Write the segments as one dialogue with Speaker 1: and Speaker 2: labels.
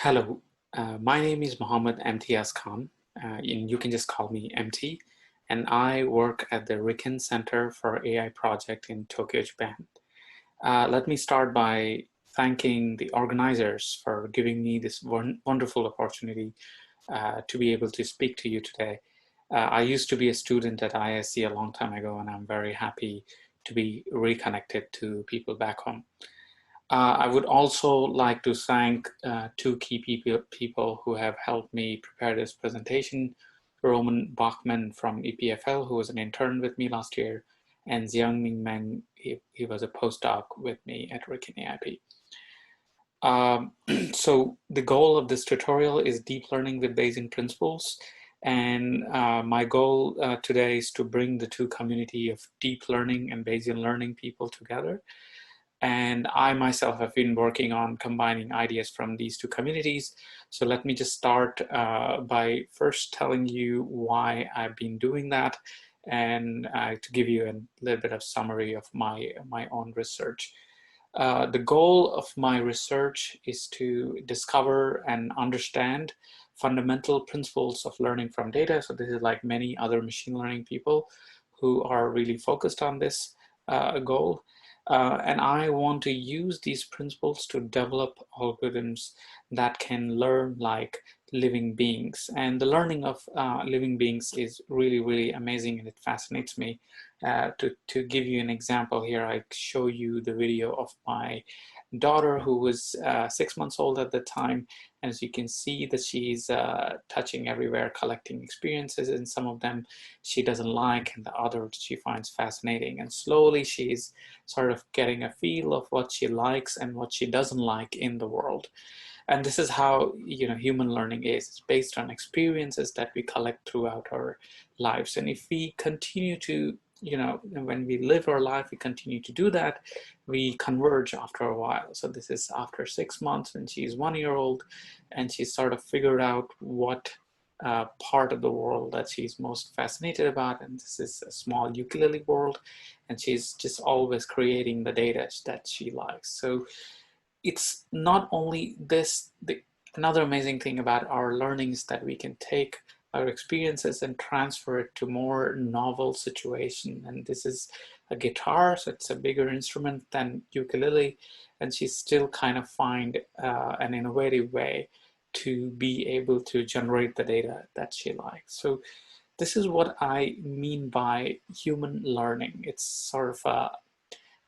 Speaker 1: Hello, my name is Mohammad Emtiyaz Khan, and you can just call me Emti, and I work at the RIKEN Center for AI project in Tokyo, Japan. Let me start by thanking the organizers for giving me this wonderful opportunity to be able to speak to you today. I used to be a student at ISC a long time ago, and I'm very happy to be reconnected to people back home. I would also like to thank two key people who have helped me prepare this presentation. Roman Bachman from EPFL, who was an intern with me last year, and Xiangming Meng, he was a postdoc with me at RIKEN AIP. So the goal of this tutorial is deep learning with Bayesian principles. And my goal today is to bring the two community of deep learning and Bayesian learning people together. And I myself have been working on combining ideas from these two communities. So let me just start by first telling you why I've been doing that and to give you a little bit of summary of my own research. The goal of my research is to discover and understand fundamental principles of learning from data. So this is like many other machine learning people who are really focused on this goal. And I want to use these principles to develop algorithms that can learn like living beings. And the learning of living beings is really, really amazing, and it fascinates me. To give you an example here, I show you the video of my daughter who was 6 months old at the time. And as you can see that she's touching everywhere, collecting experiences, and some of them she doesn't like and the others she finds fascinating. And slowly she's sort of getting a feel of what she likes and what she doesn't like in the world. And this is how human learning is. It's based on experiences that we collect throughout our lives. And if we continue to when we live our life, we continue to do that, we converge after a while. So this is after 6 months when she's 1 year old, and she's sort of figured out what part of the world that she's most fascinated about. And this is a small ukulele world, and she's just always creating the data that she likes. So it's not only this, another amazing thing about our learning is that we can take our experiences and transfer it to more novel situation. And this is a guitar, so it's a bigger instrument than ukulele, and she still kind of find an innovative way to be able to generate the data that she likes. So this is what I mean by human learning. It's sort of a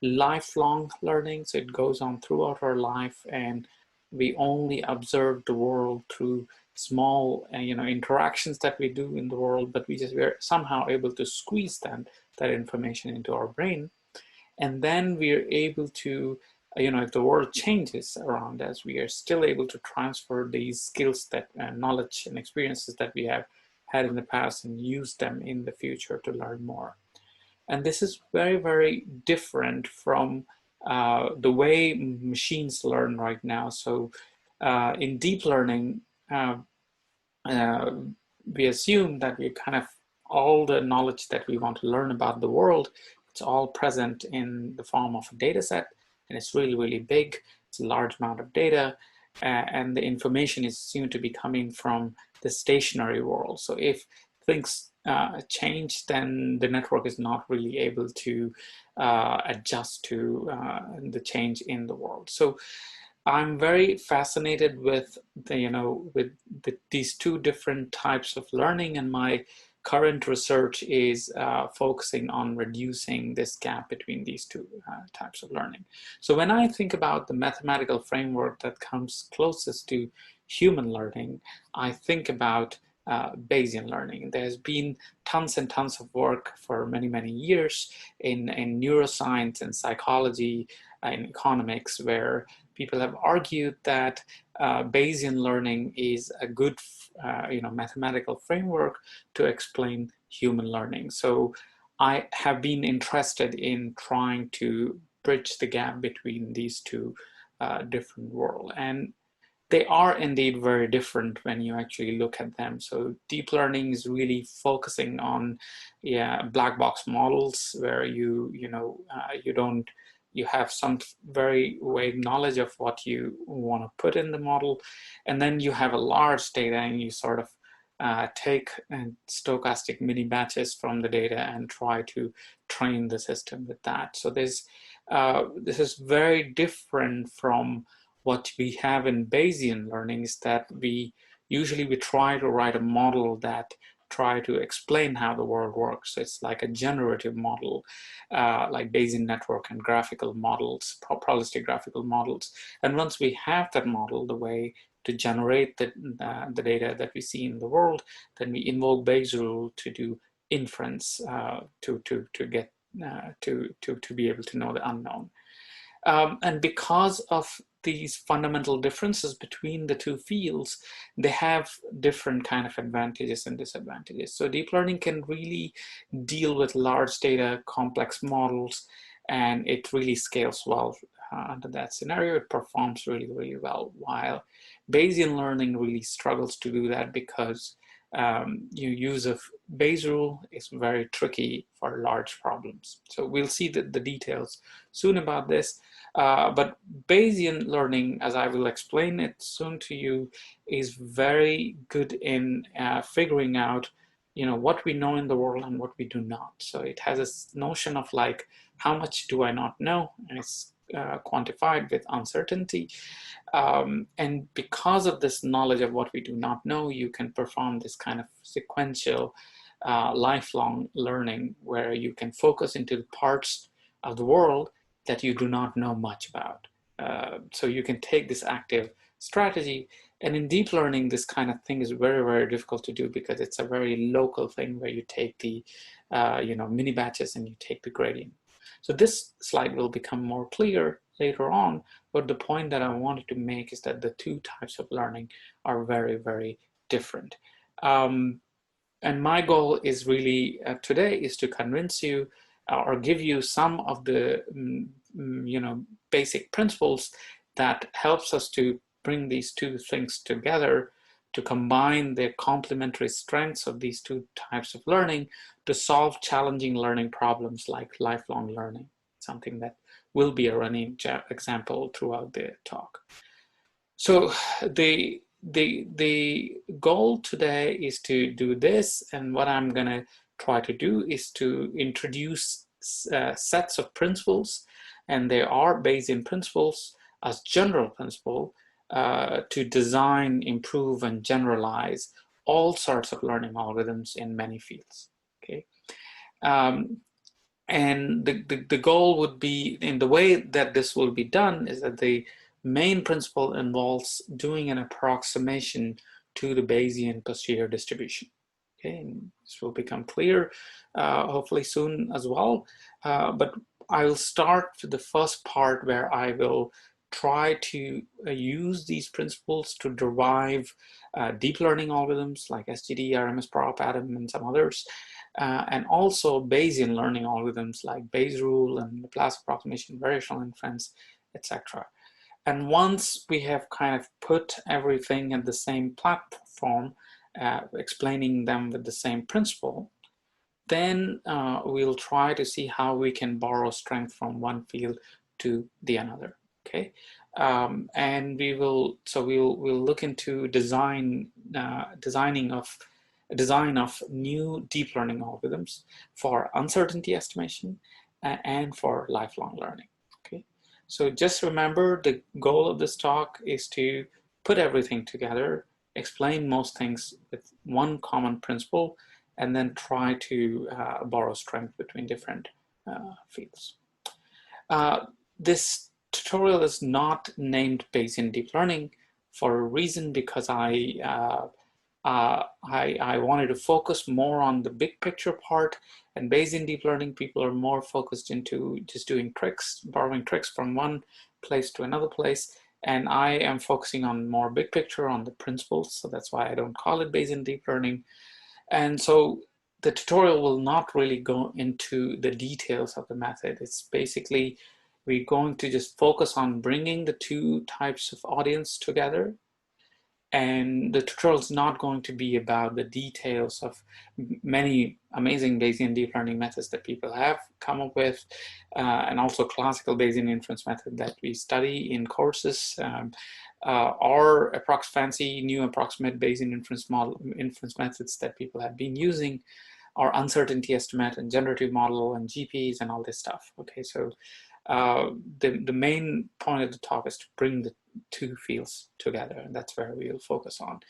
Speaker 1: lifelong learning, so it goes on throughout our life, and we only observe the world through small interactions that we do in the world, but we're somehow able to squeeze that information into our brain, and then we're able to if the world changes around us, we are still able to transfer these skills, that knowledge and experiences that we have had in the past, and use them in the future to learn more. And this is very, very different from the way machines learn right now. So in deep learning, we assume that we kind of all the knowledge that we want to learn about the world, it's all present in the form of a data set, and it's really, really big. It's a large amount of data, and the information is assumed to be coming from the stationary world. So if things change, then the network is not really able to adjust to the change in the world. So I'm very fascinated with these two different types of learning, and my current research is focusing on reducing this gap between these two types of learning. So when I think about the mathematical framework that comes closest to human learning, I think about Bayesian learning. There's been tons and tons of work for many, many years in neuroscience and psychology and economics, where people have argued that Bayesian learning is a good mathematical framework to explain human learning. So I have been interested in trying to bridge the gap between these two different worlds. And they are indeed very different when you actually look at them. So deep learning is really focusing on black box models, where you don't you have some very vague knowledge of what you want to put in the model, and then you have a large data and you sort of take stochastic mini batches from the data and try to train the system with that. So this is very different from what we have in Bayesian learning, is that we try to write a model that try to explain how the world works. So it's like a generative model, like Bayesian network and graphical models, probabilistic graphical models. And once we have that model, the way to generate the data that we see in the world, then we invoke Bayes' rule to do inference to be able to know the unknown. And because of these fundamental differences between the two fields, they have different kind of advantages and disadvantages. So deep learning can really deal with large data, complex models, and it really scales well under that scenario. It performs really, really well, while Bayesian learning really struggles to do that because your use of Bayes' rule is very tricky for large problems. So we'll see the details soon about this. But Bayesian learning, as I will explain it soon to you, is very good in figuring out, what we know in the world and what we do not. So it has this notion of like, how much do I not know? And it's quantified with uncertainty. And because of this knowledge of what we do not know, you can perform this kind of sequential lifelong learning where you can focus into the parts of the world that you do not know much about. So you can take this active strategy. And in deep learning, this kind of thing is very, very difficult to do because it's a very local thing where you take the mini batches and you take the gradient. So this slide will become more clear later on, but the point that I wanted to make is that the two types of learning are very, very different. And my goal is really today is to convince you or give you some of the basic principles that helps us to bring these two things together, to combine the complementary strengths of these two types of learning to solve challenging learning problems like lifelong learning, something that will be a running example throughout the talk. So the goal today is to do this, and what I'm going to try to do is to introduce sets of principles, and they are Bayesian principles as general principle to design, improve, and generalize all sorts of learning algorithms in many fields. Okay, and the goal would be, in the way that this will be done, is that the main principle involves doing an approximation to the Bayesian posterior distribution. Okay, and this will become clear hopefully soon as well. But I will start with the first part where I will try to use these principles to derive deep learning algorithms like SGD, RMS prop, ADAM, and some others, and also Bayesian learning algorithms like Bayes' rule and Laplace approximation, variational inference, etc. And once we have kind of put everything in the same platform, explaining them with the same principle, then we'll try to see how we can borrow strength from one field to the another. Okay, and we'll look into design of new deep learning algorithms for uncertainty estimation and for lifelong learning. Okay, so just remember the goal of this talk is to put everything together, explain most things with one common principle, and then try to borrow strength between different fields. This tutorial is not named Bayesian deep learning for a reason, because I wanted to focus more on the big picture part, and Bayesian deep learning people are more focused into just doing tricks, borrowing tricks from one place to another place. And I am focusing on more big picture, on the principles. So that's why I don't call it Bayesian deep learning. And so the tutorial will not really go into the details of the method. It's basically, we're going to just focus on bringing the two types of audience together And the tutorial is not going to be about the details of many amazing Bayesian deep learning methods that people have come up with, and also classical Bayesian inference method that we study in courses, or fancy new approximate Bayesian inference methods that people have been using, or uncertainty estimate and generative model and GPs and all this stuff. Okay, so the main point of the talk is to bring the two fields together, and that's where we will focus on.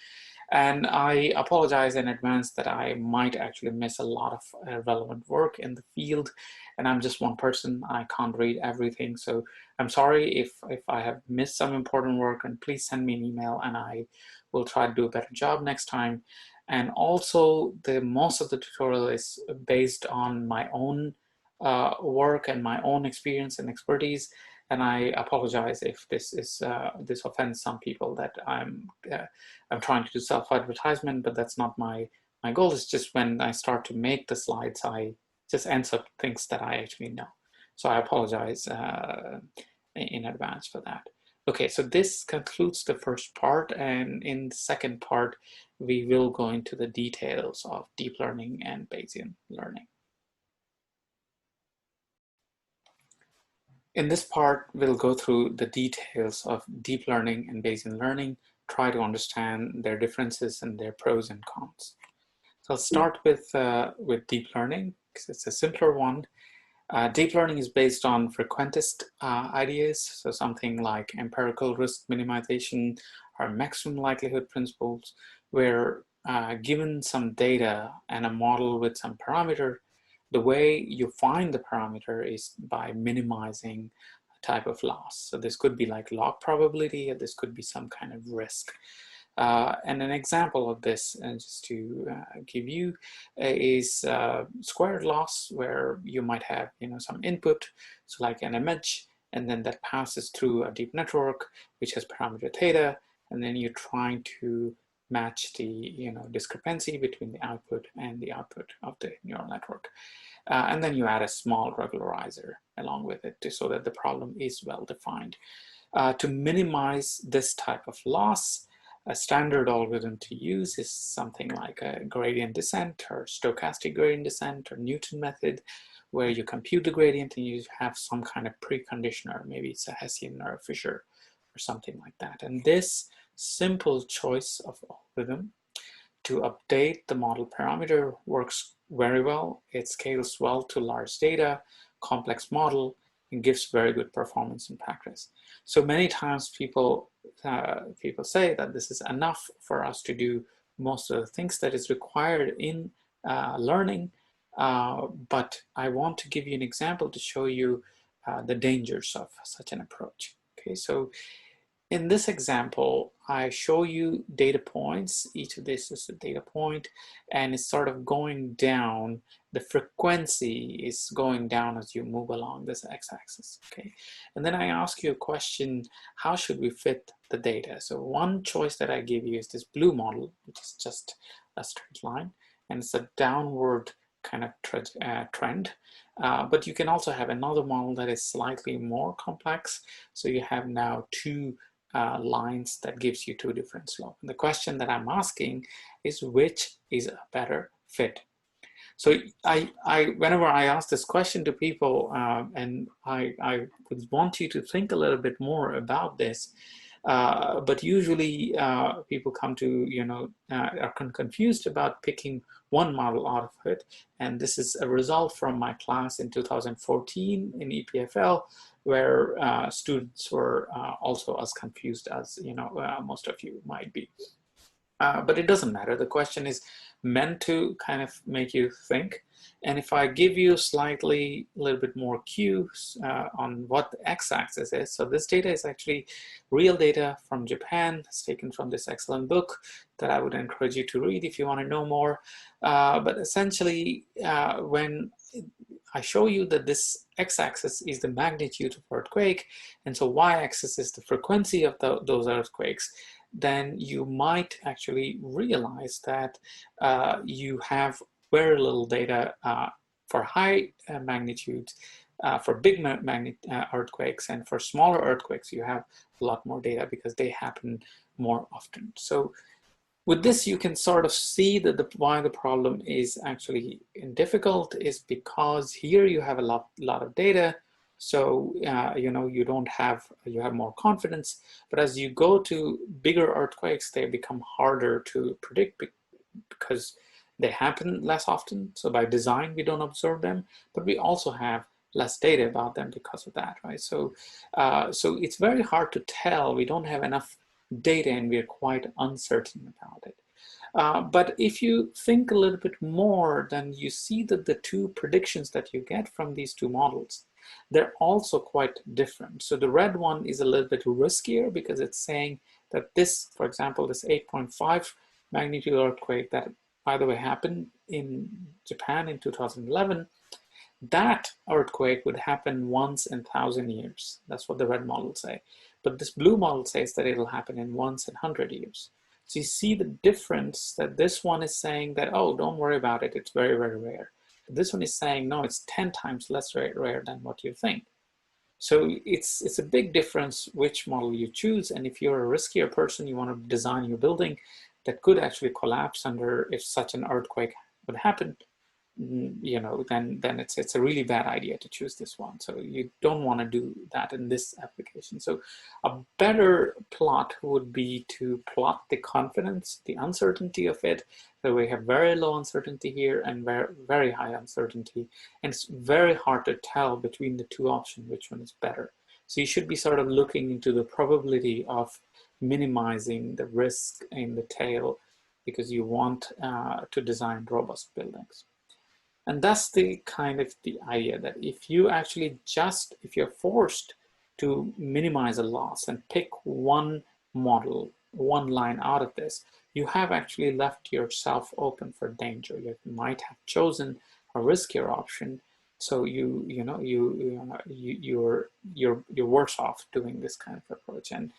Speaker 1: And I apologize in advance that I might actually miss a lot of relevant work in the field, and I'm just one person. I can't read everything, so I'm sorry if I have missed some important work, and please send me an email and I will try to do a better job next time. And also, most of the tutorial is based on my own work and my own experience and expertise. And I apologize if this offends some people that I'm trying to do self-advertisement, but that's not my goal. Is just when I start to make the slides, I just answer things that I actually know. So I apologize in advance for that. Okay, so this concludes the first part, and in the second part, we will go into the details of deep learning and Bayesian learning. In this part, we'll go through the details of deep learning and Bayesian learning, try to understand their differences and their pros and cons. So I'll start with deep learning, because it's a simpler one. Deep learning is based on frequentist ideas, so something like empirical risk minimization or maximum likelihood principles, where given some data and a model with some parameter, the way you find the parameter is by minimizing a type of loss. So this could be like log probability, or this could be some kind of risk. And an example of this, just to give you, is squared loss, where you might have some input, so like an image, and then that passes through a deep network which has parameter theta, and then you're trying to match the discrepancy between the output and the output of the neural network. And then you add a small regularizer along with it so that the problem is well defined. To minimize this type of loss, a standard algorithm to use is something like a gradient descent or stochastic gradient descent or Newton method, where you compute the gradient and you have some kind of preconditioner. Maybe it's a Hessian or a Fisher or something like that. And this simple choice of algorithm to update the model parameter works very well. It scales well to large data, complex model, and gives very good performance in practice. So many times people say that this is enough for us to do most of the things that is required in learning, but I want to give you an example to show you the dangers of such an approach. Okay, so in this example, I show you data points. Each of this is a data point, and it's sort of going down. The frequency is going down as you move along this x-axis, okay? And then I ask you a question, how should we fit the data? So one choice that I give you is this blue model, which is just a straight line, and it's a downward kind of trend. But you can also have another model that is slightly more complex. So you have now two lines that gives you two different slopes. And the question that I'm asking is, which is a better fit? So whenever I ask this question to people, and I would want you to think a little bit more about this, but usually people come to, are confused about picking one model out of it. And this is a result from my class in 2014 in EPFL, where students were also as confused as, most of you might be. But it doesn't matter. The question is meant to kind of make you think. And if I give you a little bit more cues on what the x-axis is, so this data is actually real data from Japan. It's taken from this excellent book that I would encourage you to read if you want to know more. But essentially, when I show you that this x-axis is the magnitude of earthquake, and so y-axis is the frequency of those earthquakes, then you might actually realize that you have very little data for high magnitudes, For big earthquakes, and for smaller earthquakes, you have a lot more data because they happen more often. So with this, you can sort of see that why the problem is actually difficult is because here you have a lot of data. So, you know, you have more confidence, but as you go to bigger earthquakes, they become harder to predict because they happen less often. So by design, we don't observe them, but we also have less data about them because of that, right? So, so it's very hard to tell. We don't have enough data and we're quite uncertain about it. But if you think a little bit more, then you see that the two predictions that you get from these two models, they're also quite different. So the red one is a little bit riskier because it's saying that this, for example, this 8.5 magnitude earthquake that, by the way, happened in Japan in 2011, that earthquake would happen once in 1,000 years. That's what the red model say. But this blue model says that it'll happen in once in 100 years. So you see the difference, that this one is saying that, oh, don't worry about it, it's very, very rare. But this one is saying, no, it's 10 times less rare than what you think. So it's a big difference which model you choose. And if you're a riskier person, you want to design your building that could actually collapse under if such an earthquake would happen, you know, then it's a really bad idea to choose this one. So you don't want to do that in this application. So a better plot would be to plot the confidence, the uncertainty of it. So we have very low uncertainty here and very, very high uncertainty. And it's very hard to tell between the two options which one is better. So you should be sort of looking into the probability of minimizing the risk in the tail because you want to design robust buildings. And that's the kind of the idea that if you actually if you're forced to minimize a loss and pick one model, one line out of this, you have actually left yourself open for danger. You might have chosen a riskier option, so you're worse off doing this kind of approach. And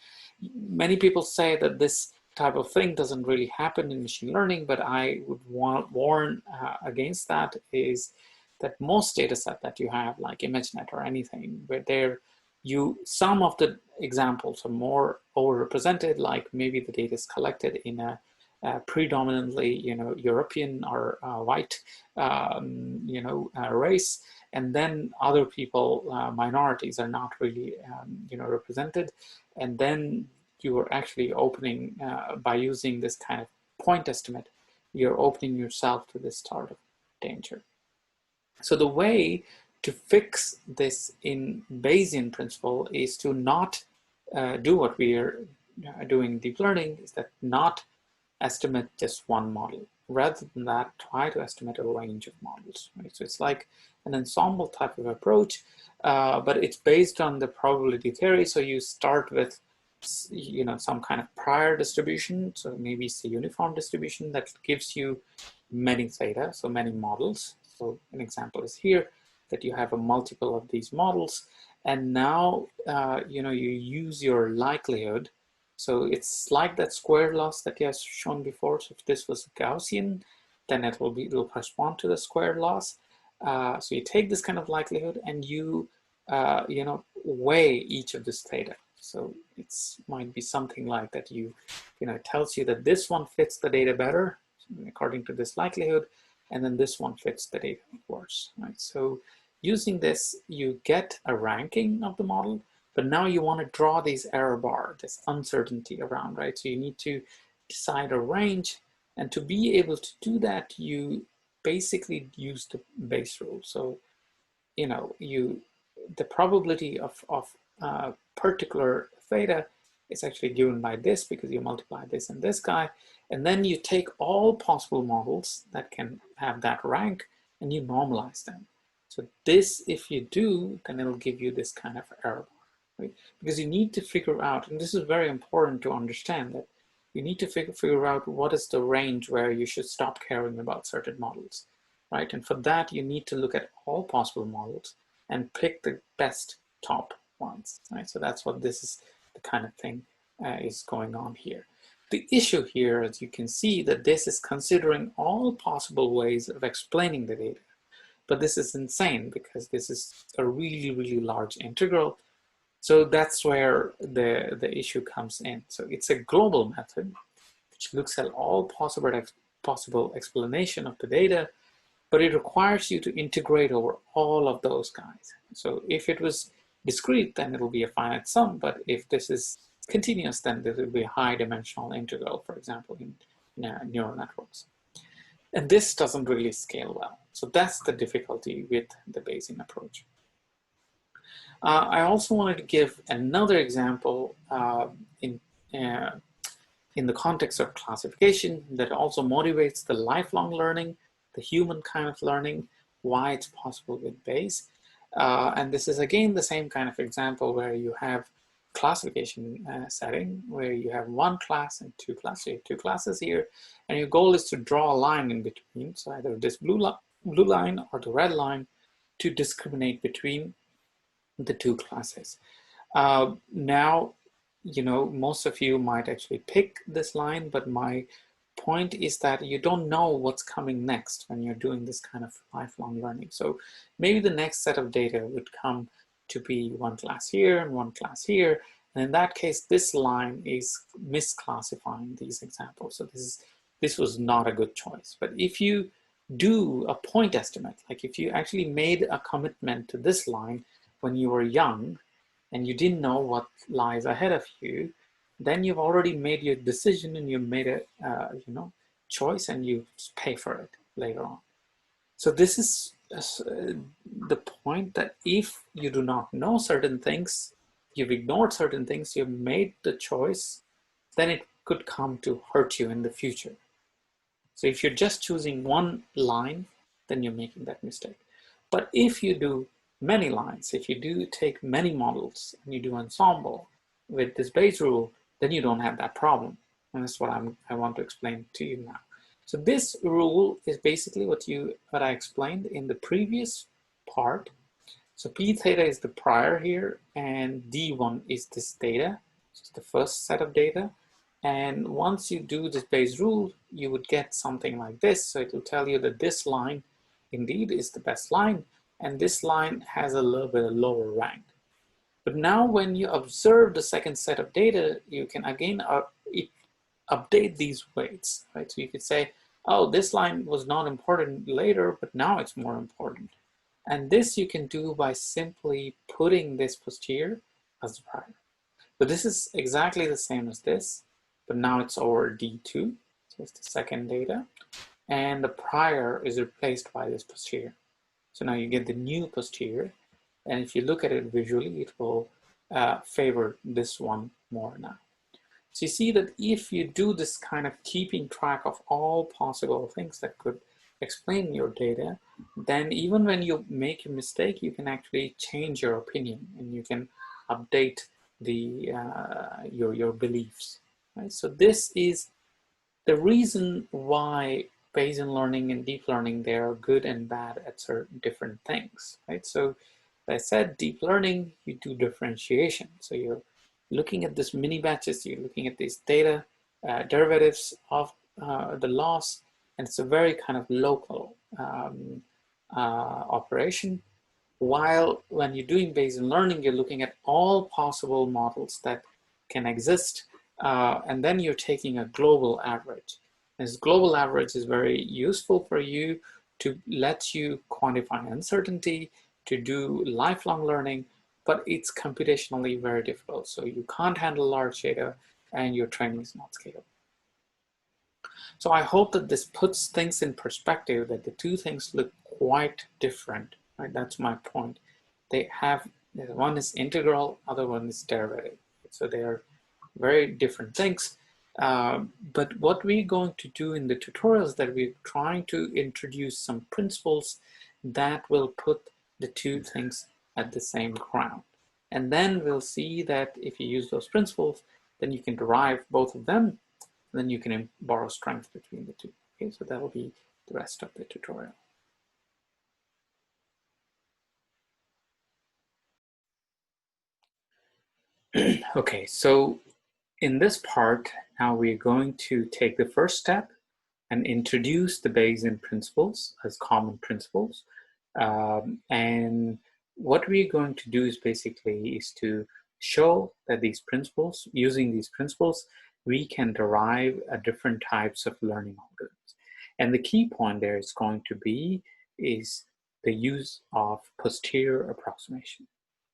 Speaker 1: many people say that this type of thing doesn't really happen in machine learning, but I would warn against that, is that most data set that you have, like ImageNet or anything, where some of the examples are more overrepresented, like maybe the data is collected in a predominantly, European or white, race, and then other people, minorities, are not really, represented, and then you are actually opening, by using this kind of point estimate, you're opening yourself to this sort of danger. So the way to fix this in Bayesian principle is to not do what we are doing in deep learning, is that not estimate just one model. Rather than that, try to estimate a range of models. Right? So it's like an ensemble type of approach, but it's based on the probability theory. So you start with some kind of prior distribution. So maybe it's a uniform distribution that gives you many theta, so many models. So an example is here that you have a multiple of these models, and now you use your likelihood. So it's like that square loss that you have shown before. So if this was Gaussian, then it'll correspond to the square loss. So you take this kind of likelihood and you weigh each of this theta. So it might be something like that. It tells you that this one fits the data better according to this likelihood, and then this one fits the data worse. Right? So using this, you get a ranking of the model, but now you want to draw these error bar, this uncertainty around, right? So you need to decide a range, and to be able to do that, you basically use the Bayes rule. So the probability of particular theta is actually given by this, because you multiply this and this guy, and then you take all possible models that can have that rank and you normalize them. So this, if you do, then it'll give you this kind of error bar, right? Because you need to figure out, and this is very important to understand, that you need to figure out what is the range where you should stop caring about certain models, right? And for that, you need to look at all possible models and pick the best top ones, right? So that's what this is, the kind of thing is going on here. The issue here, as you can see, that this is considering all possible ways of explaining the data. but this is insane because this is a really, really large integral. So that's where the issue comes in. So it's a global method which looks at all possible explanation of the data, but it requires you to integrate over all of those guys. So if it was discrete, then it will be a finite sum, but if this is continuous, then this will be a high dimensional integral, for example, in neural networks. And this doesn't really scale well. So that's the difficulty with the Bayesian approach. I also wanted to give another example in the context of classification that also motivates the lifelong learning, the human kind of learning, why it's possible with Bayes. And this is again the same kind of example where you have classification setting where you have one class and two classes. So you have two classes here, and your goal is to draw a line in between, so either this blue line or the red line, to discriminate between the two classes. Now, you know, most of you might actually pick this line, but my point is that you don't know what's coming next when you're doing this kind of lifelong learning. So maybe the next set of data would come to be one class here and one class here. And in that case, this line is misclassifying these examples. So this was not a good choice. But if you do a point estimate, like if you actually made a commitment to this line when you were young and you didn't know what lies ahead of you, then you've already made your decision and you made a choice, and you pay for it later on. So this is the point, that if you do not know certain things, you've ignored certain things, you've made the choice, then it could come to hurt you in the future. So if you're just choosing one line, then you're making that mistake. But if you do many lines, if you do take many models and you do ensemble with this Bayes rule, then you don't have that problem. And that's what I want to explain to you now. So this rule is basically what I explained in the previous part. So P theta is the prior here, and D1 is this data. So it's the first set of data. And once you do this Bayes rule, you would get something like this. So it will tell you that this line indeed is the best line, and this line has a little bit of lower rank. But now when you observe the second set of data, you can again update these weights, right? So you could say, oh, this line was not important later, but now it's more important. And this you can do by simply putting this posterior as the prior. So this is exactly the same as this, but now it's over D2, so it's the second data, and the prior is replaced by this posterior. So now you get the new posterior, and if you look at it visually, it will favor this one more now. So you see that if you do this kind of keeping track of all possible things that could explain your data, then even when you make a mistake, you can actually change your opinion and you can update your beliefs. Right? So this is the reason why Bayesian learning and deep learning, they are good and bad at certain different things. Right? So as I said, deep learning, you do differentiation. So you're looking at this mini batches, you're looking at these data derivatives of the loss, and it's a very kind of local operation. While when you're doing Bayesian learning, you're looking at all possible models that can exist, and then you're taking a global average. This global average is very useful for you to let you quantify uncertainty, to do lifelong learning, but it's computationally very difficult. So you can't handle large data and your training is not scalable. So I hope that this puts things in perspective, that the two things look quite different, right? That's my point. They have, one is integral, other one is derivative. So they are very different things. But what we're going to do in the tutorials is that we're trying to introduce some principles that will put the two things at the same ground. And then we'll see that if you use those principles, then you can derive both of them, and then you can borrow strength between the two. Okay, so that will be the rest of the tutorial. Okay, so in this part, now we're going to take the first step and introduce the Bayesian principles as common principles. And what we're going to do is basically is to show that these principles, using these principles, we can derive different types of learning algorithms. And the key point there is going to be is the use of posterior approximation.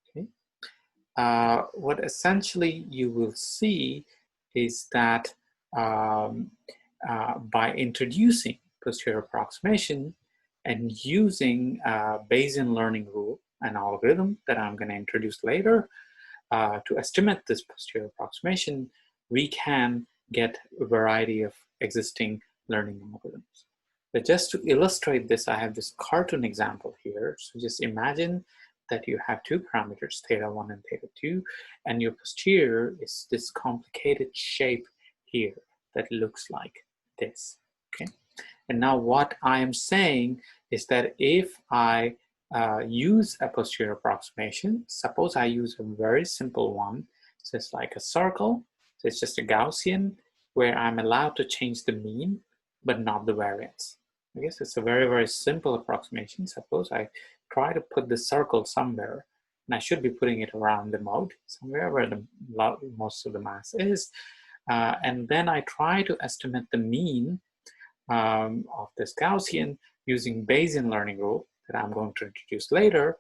Speaker 1: Okay? What essentially you will see is that by introducing posterior approximation and using Bayesian learning rule, an algorithm that I'm going to introduce later, to estimate this posterior approximation, we can get a variety of existing learning algorithms. But just to illustrate this, I have this cartoon example here. So just imagine that you have two parameters, theta 1 and theta 2, and your posterior is this complicated shape here that looks like this, okay? And now what I am saying is that if I use a posterior approximation, suppose I use a very simple one, so it's like a circle, so it's just a Gaussian, where I'm allowed to change the mean, but not the variance. I guess it's a very, very simple approximation. Suppose I try to put the circle somewhere, and I should be putting it around the mode, somewhere where the most of the mass is, and then I try to estimate the mean of this Gaussian using Bayesian learning rule that I'm going to introduce later.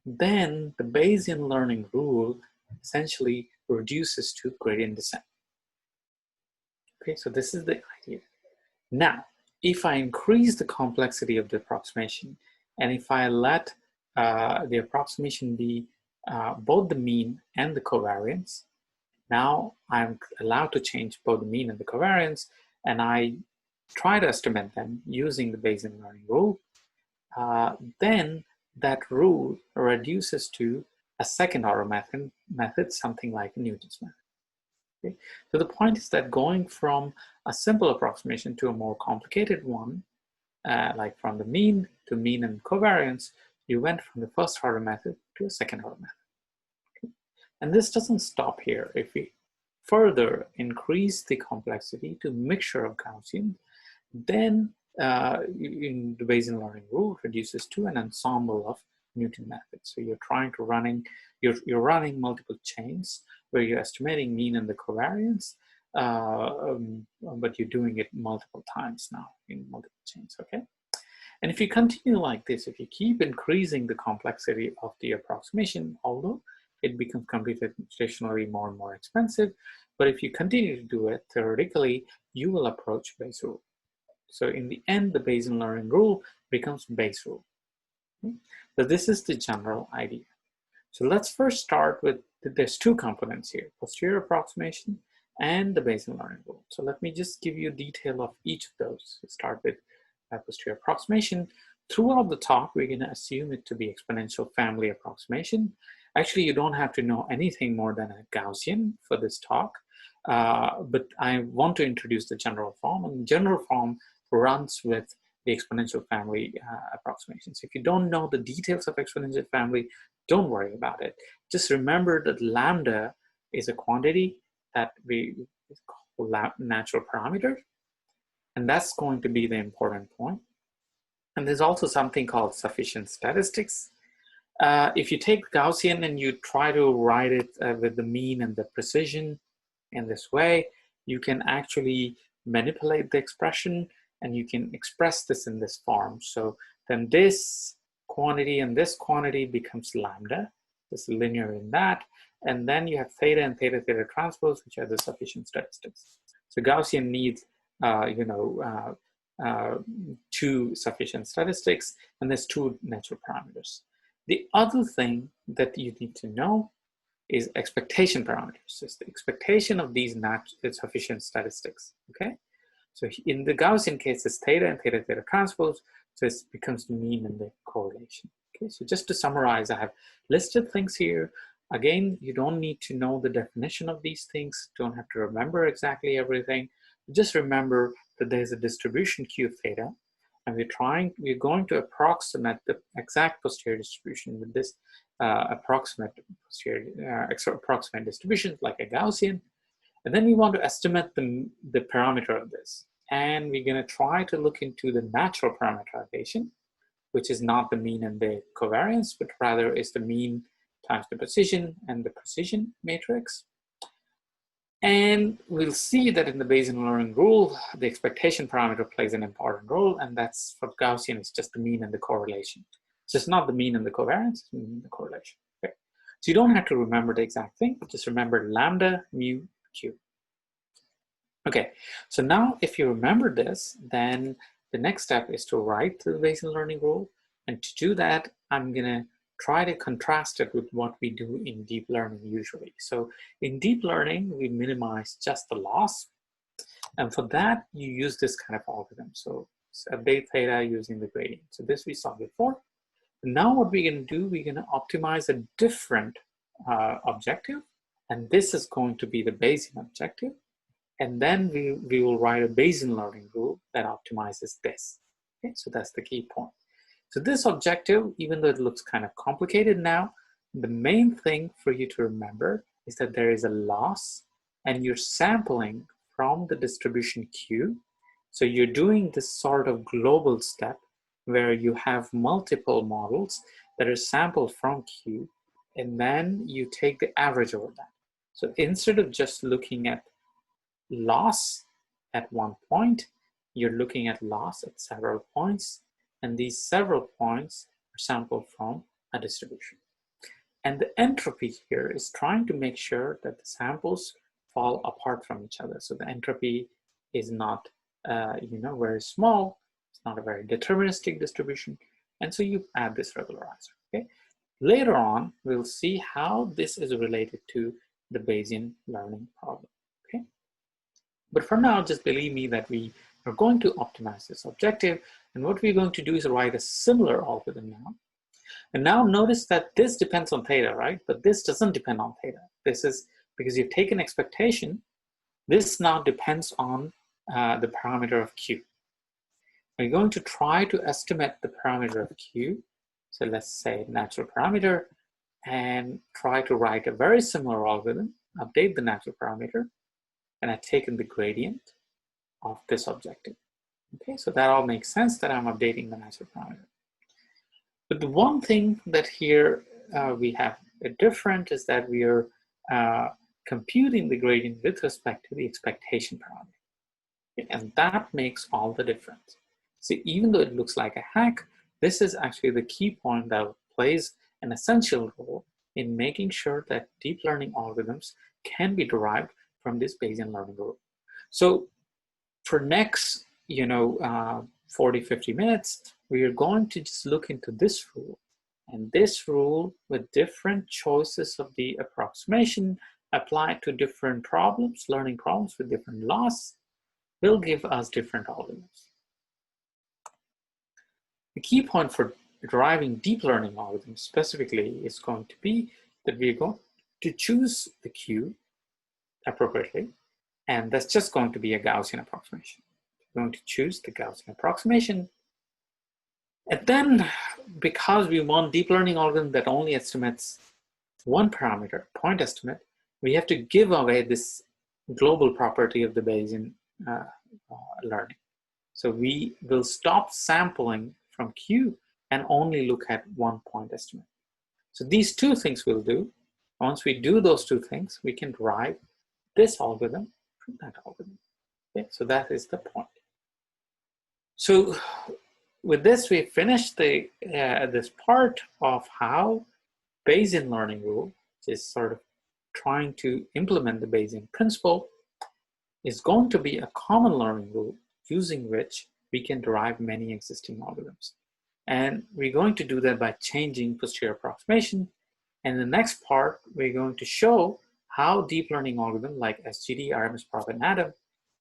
Speaker 1: Then the Bayesian learning rule essentially reduces to gradient descent. Okay, so this is the idea. Now, if I increase the complexity of the approximation, and if I let the approximation be both the mean and the covariance, now I'm allowed to change both the mean and the covariance, and I try to estimate them using the Bayesian learning rule, then that rule reduces to a second order method, something like Newton's method. Okay? So the point is that going from a simple approximation to a more complicated one, like from the mean to mean and covariance, you went from the first order method to a second order method. Okay? And this doesn't stop here. If we further increase the complexity to mixture of Gaussian, then in the Bayesian learning rule reduces to an ensemble of Newton methods. So you're trying to you're running multiple chains where you're estimating mean and the covariance, but you're doing it multiple times now in multiple chains, okay? And if you continue like this, if you keep increasing the complexity of the approximation, although it becomes computationally more and more expensive, but if you continue to do it, theoretically, you will approach Bayes' rule. So in the end, the Bayesian learning rule becomes Bayes' rule. Okay? So this is the general idea. So let's first start with, there's two components here, posterior approximation and the Bayesian learning rule. So let me just give you detail of each of those. We start with posterior approximation. Throughout the talk, we're going to assume it to be exponential family approximation. Actually, you don't have to know anything more than a Gaussian for this talk, but I want to introduce the general form, and the general form runs with the exponential family approximations. If you don't know the details of exponential family, don't worry about it. Just remember that lambda is a quantity that we call natural parameter, and that's going to be the important point. And there's also something called sufficient statistics. If you take Gaussian and you try to write it with the mean and the precision in this way, you can actually manipulate the expression and you can express this in this form. So then this quantity and this quantity becomes lambda, this linear in that, and then you have theta and theta transpose, which are the sufficient statistics. So Gaussian needs, two sufficient statistics, and there's two natural parameters. The other thing that you need to know is expectation parameters. It's the expectation of these sufficient statistics, okay? So in the Gaussian case, it's theta and theta transpose, so it becomes the mean and the correlation. Okay, so just to summarize, I have listed things here. Again, you don't need to know the definition of these things, don't have to remember exactly everything. Just remember that there's a distribution Q of theta, and we're going to approximate the exact posterior distribution with this approximate distribution, like a Gaussian. And then we want to estimate the parameter of this. And we're going to try to look into the natural parameterization, which is not the mean and the covariance, but rather is the mean times the precision and the precision matrix. And we'll see that in the Bayesian learning rule, the expectation parameter plays an important role, and that's for Gaussian, it's just the mean and the correlation. So it's not the mean and the covariance, it's the mean and the correlation. Okay? So you don't have to remember the exact thing, but just remember lambda, mu, q. Okay, so now if you remember this, then the next step is to write the Bayesian learning rule. And to do that, I'm gonna try to contrast it with what we do in deep learning usually. So in deep learning, we minimize just the loss. And for that, you use this kind of algorithm. So update theta using the gradient. So this we saw before. Now what we're gonna do, we're gonna optimize a different objective. And this is going to be the Bayesian objective. And then we will write a Bayesian learning rule that optimizes this. Okay, so that's the key point. So this objective, even though it looks kind of complicated now, the main thing for you to remember is that there is a loss and you're sampling from the distribution Q. So you're doing this sort of global step where you have multiple models that are sampled from Q, and then you take the average over that. So instead of just looking at loss at one point, you're looking at loss at several points, and these several points are sampled from a distribution. And the entropy here is trying to make sure that the samples fall apart from each other. So the entropy is not very small, it's not a very deterministic distribution, and so you add this regularizer. Okay? Later on, we'll see how this is related to the Bayesian learning problem. Okay? But for now, just believe me that we are going to optimize this objective, and what we're going to do is write a similar algorithm now. And now notice that this depends on theta, right? But this doesn't depend on theta. This is because you've taken expectation. This now depends on the parameter of Q. We're going to try to estimate the parameter of Q. So let's say natural parameter, and try to write a very similar algorithm, update the natural parameter, and I've taken the gradient of this objective. Okay, so that all makes sense that I'm updating the natural parameter. But the one thing that here we have different is that we are computing the gradient with respect to the expectation parameter. Okay, and that makes all the difference. So even though it looks like a hack, this is actually the key point that plays an essential role in making sure that deep learning algorithms can be derived from this Bayesian learning rule. So for next 40-50 minutes, we are going to just look into this rule, and this rule with different choices of the approximation applied to different problems, learning problems with different loss, will give us different algorithms. The key point for deriving deep learning algorithms specifically is going to be that we're going to choose the Q appropriately, and that's just going to be a Gaussian approximation. We're going to choose the Gaussian approximation, and then because we want deep learning algorithm that only estimates one parameter, point estimate, we have to give away this global property of the Bayesian learning. So we will stop sampling from Q and only look at one point estimate. So these two things we'll do. Once we do those two things, we can derive this algorithm from that algorithm. Okay, so that is the point. So with this, we finished this part of how Bayesian learning rule, which is sort of trying to implement the Bayesian principle, is going to be a common learning rule using which we can derive many existing algorithms. And we're going to do that by changing posterior approximation. And the next part, we're going to show how deep learning algorithms like SGD, RMSProp, and ADAM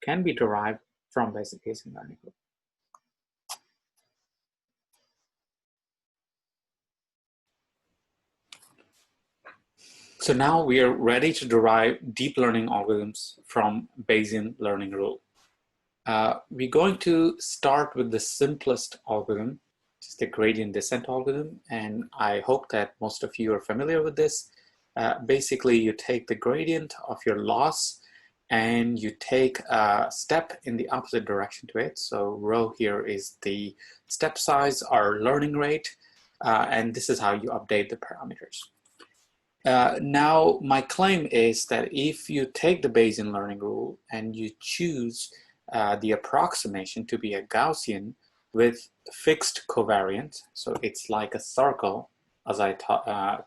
Speaker 1: can be derived from basic Bayesian learning rule. So now we are ready to derive deep learning algorithms from Bayesian learning rule. We're going to start with the simplest algorithm, which is the gradient descent algorithm, and I hope that most of you are familiar with this. Basically, you take the gradient of your loss and you take a step in the opposite direction to it. So rho here is the step size or learning rate, and this is how you update the parameters. Now, my claim is that if you take the Bayesian learning rule and you choose the approximation to be a Gaussian with fixed covariance, so it's like a circle, as I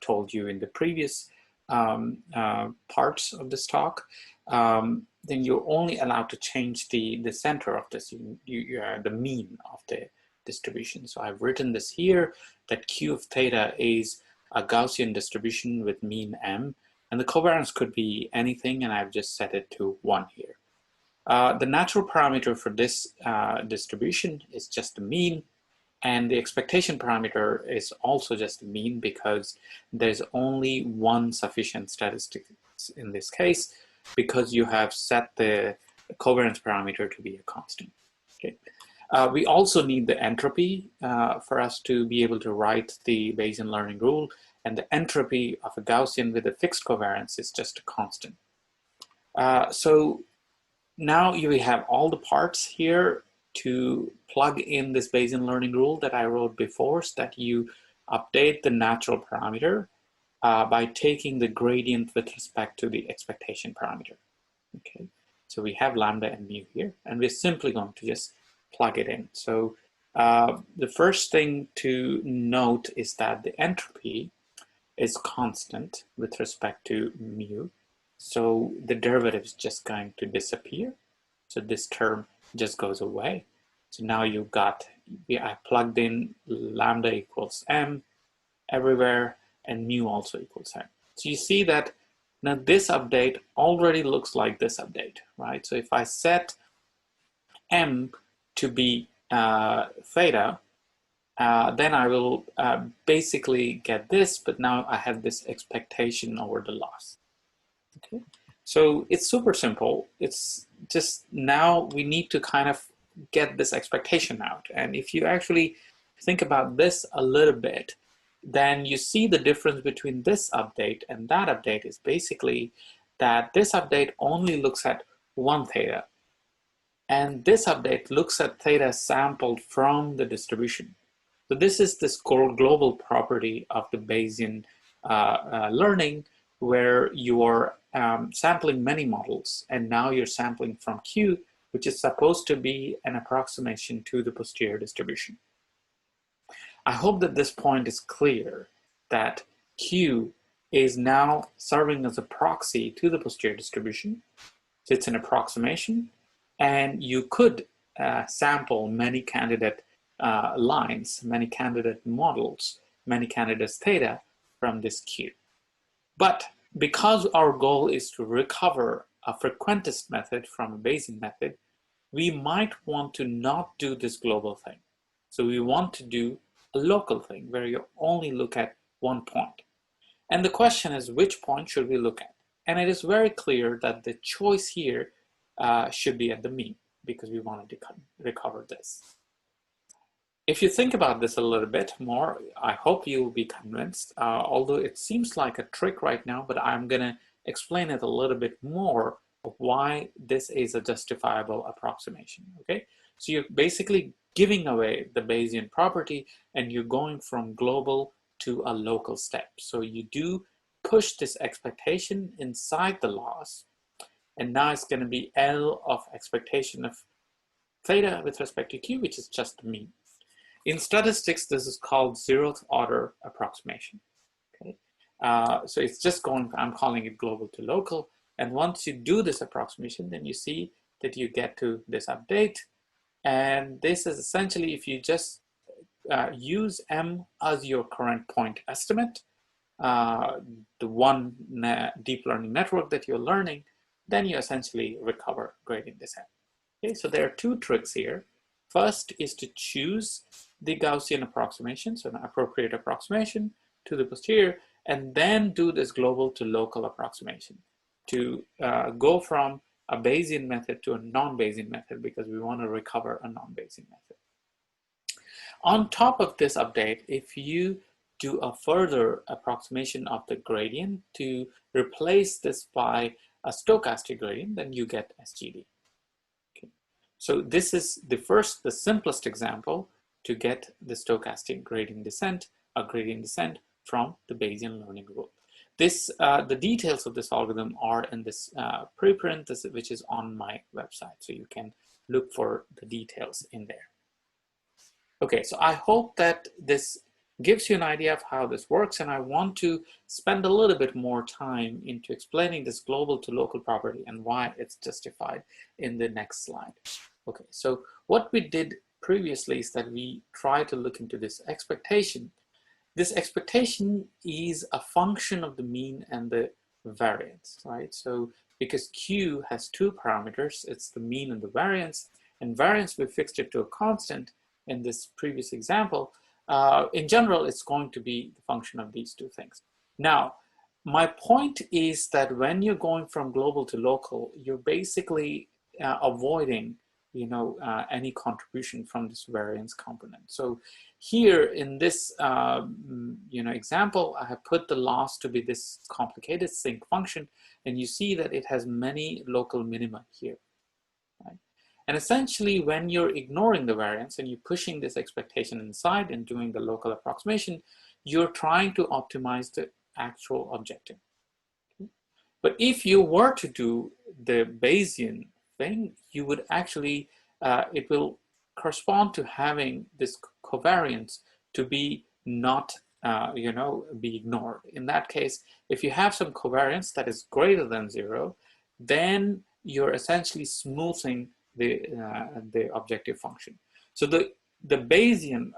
Speaker 1: told you in the previous parts of this talk, then you're only allowed to change the center of this, the mean of the distribution. So I've written this here, that Q of theta is a Gaussian distribution with mean m, and the covariance could be anything, and I've just set it to 1 here. The natural parameter for this distribution is just the mean, and the expectation parameter is also just the mean because there's only one sufficient statistic in this case, because you have set the covariance parameter to be a constant. Okay. We also need the entropy for us to be able to write the Bayesian learning rule, and the entropy of a Gaussian with a fixed covariance is just a constant. So now you have all the parts here to plug in this Bayesian learning rule that I wrote before, so that you update the natural parameter by taking the gradient with respect to the expectation parameter. Okay, so we have lambda and mu here, and we're simply going to just plug it in. So the first thing to note is that the entropy is constant with respect to mu. So the derivative is just going to disappear. So this term just goes away. So now you've got, I plugged in lambda equals m everywhere, and mu also equals m. So you see that now this update already looks like this update, right? So if I set m to be theta, then I will basically get this, but now I have this expectation over the loss. Okay, so it's super simple. It's just now we need to kind of get this expectation out. And if you actually think about this a little bit, then you see the difference between this update and that update is basically that this update only looks at one theta, and this update looks at theta sampled from the distribution. So this is this core global property of the Bayesian learning, where you are sampling many models, and now you're sampling from Q, which is supposed to be an approximation to the posterior distribution. I hope that this point is clear, that Q is now serving as a proxy to the posterior distribution. So it's an approximation, and you could sample many candidate lines, many candidate models, many candidates theta from this Q. But because our goal is to recover a frequentist method from a Bayesian method, we might want to not do this global thing. So we want to do a local thing where you only look at one point. And the question is, which point should we look at? And it is very clear that the choice here should be at the mean, because we want to recover this. If you think about this a little bit more, I hope you will be convinced, although it seems like a trick right now, but I'm going to explain it a little bit more of why this is a justifiable approximation, okay? So you're basically giving away the Bayesian property, and you're going from global to a local step. So you do push this expectation inside the loss, and now it's going to be L of expectation of theta with respect to Q, which is just the mean. In statistics, this is called zeroth order approximation. Okay, so it's just going, I'm calling it global to local. And once you do this approximation, then you see that you get to this update. And this is essentially, if you just use M as your current point estimate, the one deep learning network that you're learning, then you essentially recover gradient descent. Okay, so there are two tricks here. First is to choose the Gaussian approximation, so an appropriate approximation to the posterior, and then do this global to local approximation to go from a Bayesian method to a non-Bayesian method, because we want to recover a non-Bayesian method. On top of this update, if you do a further approximation of the gradient to replace this by a stochastic gradient, then you get SGD. Okay. So this is the simplest example to get the stochastic gradient descent, a gradient descent from the Bayesian learning rule. This, the details of this algorithm are in this preprint, which is on my website, so you can look for the details in there. Okay, so I hope that this gives you an idea of how this works, and I want to spend a little bit more time into explaining this global to local property and why it's justified in the next slide. Okay, so what we did previously is that we tried to look into this expectation. This expectation is a function of the mean and the variance, right? So because Q has two parameters, it's the mean and the variance, and variance we fixed it to a constant in this previous example. In general, it's going to be the function of these two things. Now, my point is that when you're going from global to local, you're basically avoiding, any contribution from this variance component. So here in this, example, I have put the loss to be this complicated sinc function, and you see that it has many local minima here. Right? And essentially, when you're ignoring the variance and you're pushing this expectation inside and doing the local approximation, you're trying to optimize the actual objective. Okay? But if you were to do the Bayesian thing, you would actually, it will correspond to having this covariance to be not, be ignored. In that case, if you have some covariance that is greater than 0, then you're essentially smoothing the objective function. So the Bayesian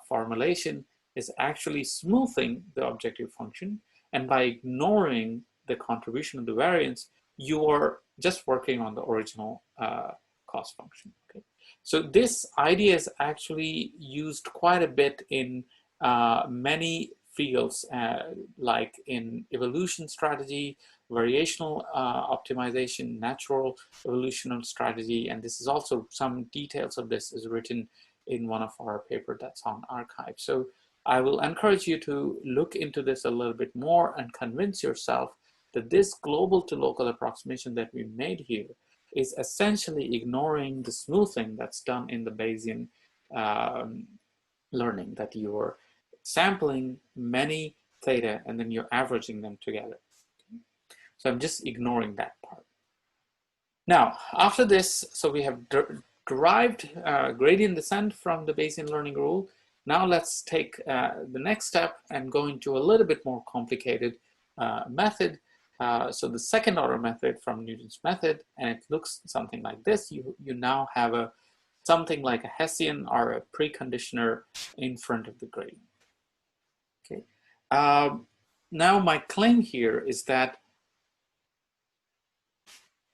Speaker 1: formulation is actually smoothing the objective function, and by ignoring the contribution of the variance, you are just working on the original cost function. Okay, so this idea is actually used quite a bit in many fields, like in evolution strategy, variational optimization, natural evolutional strategy, and this is also, some details of this is written in one of our papers that's on arXiv. So I will encourage you to look into this a little bit more and convince yourself that this global to local approximation that we made here is essentially ignoring the smoothing that's done in the Bayesian learning, that you're sampling many theta and then you're averaging them together. Okay? So I'm just ignoring that part. Now, after this, so we have derived gradient descent from the Bayesian learning rule. Now let's take the next step and go into a little bit more complicated method. So the second order method from Newton's method, and it looks something like this. You now have something like a Hessian or a preconditioner in front of the gradient. Okay. Now my claim here is that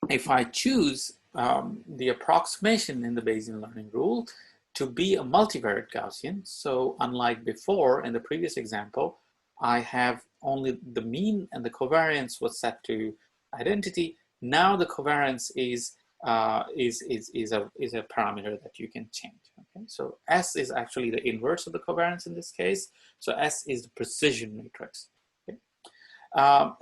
Speaker 1: if I choose the approximation in the Bayesian learning rule to be a multivariate Gaussian, so unlike before in the previous example, I have only the mean and the covariance was set to identity. Now the covariance is a parameter that you can change. Okay, so S is actually the inverse of the covariance in this case. So S is the precision matrix. Okay?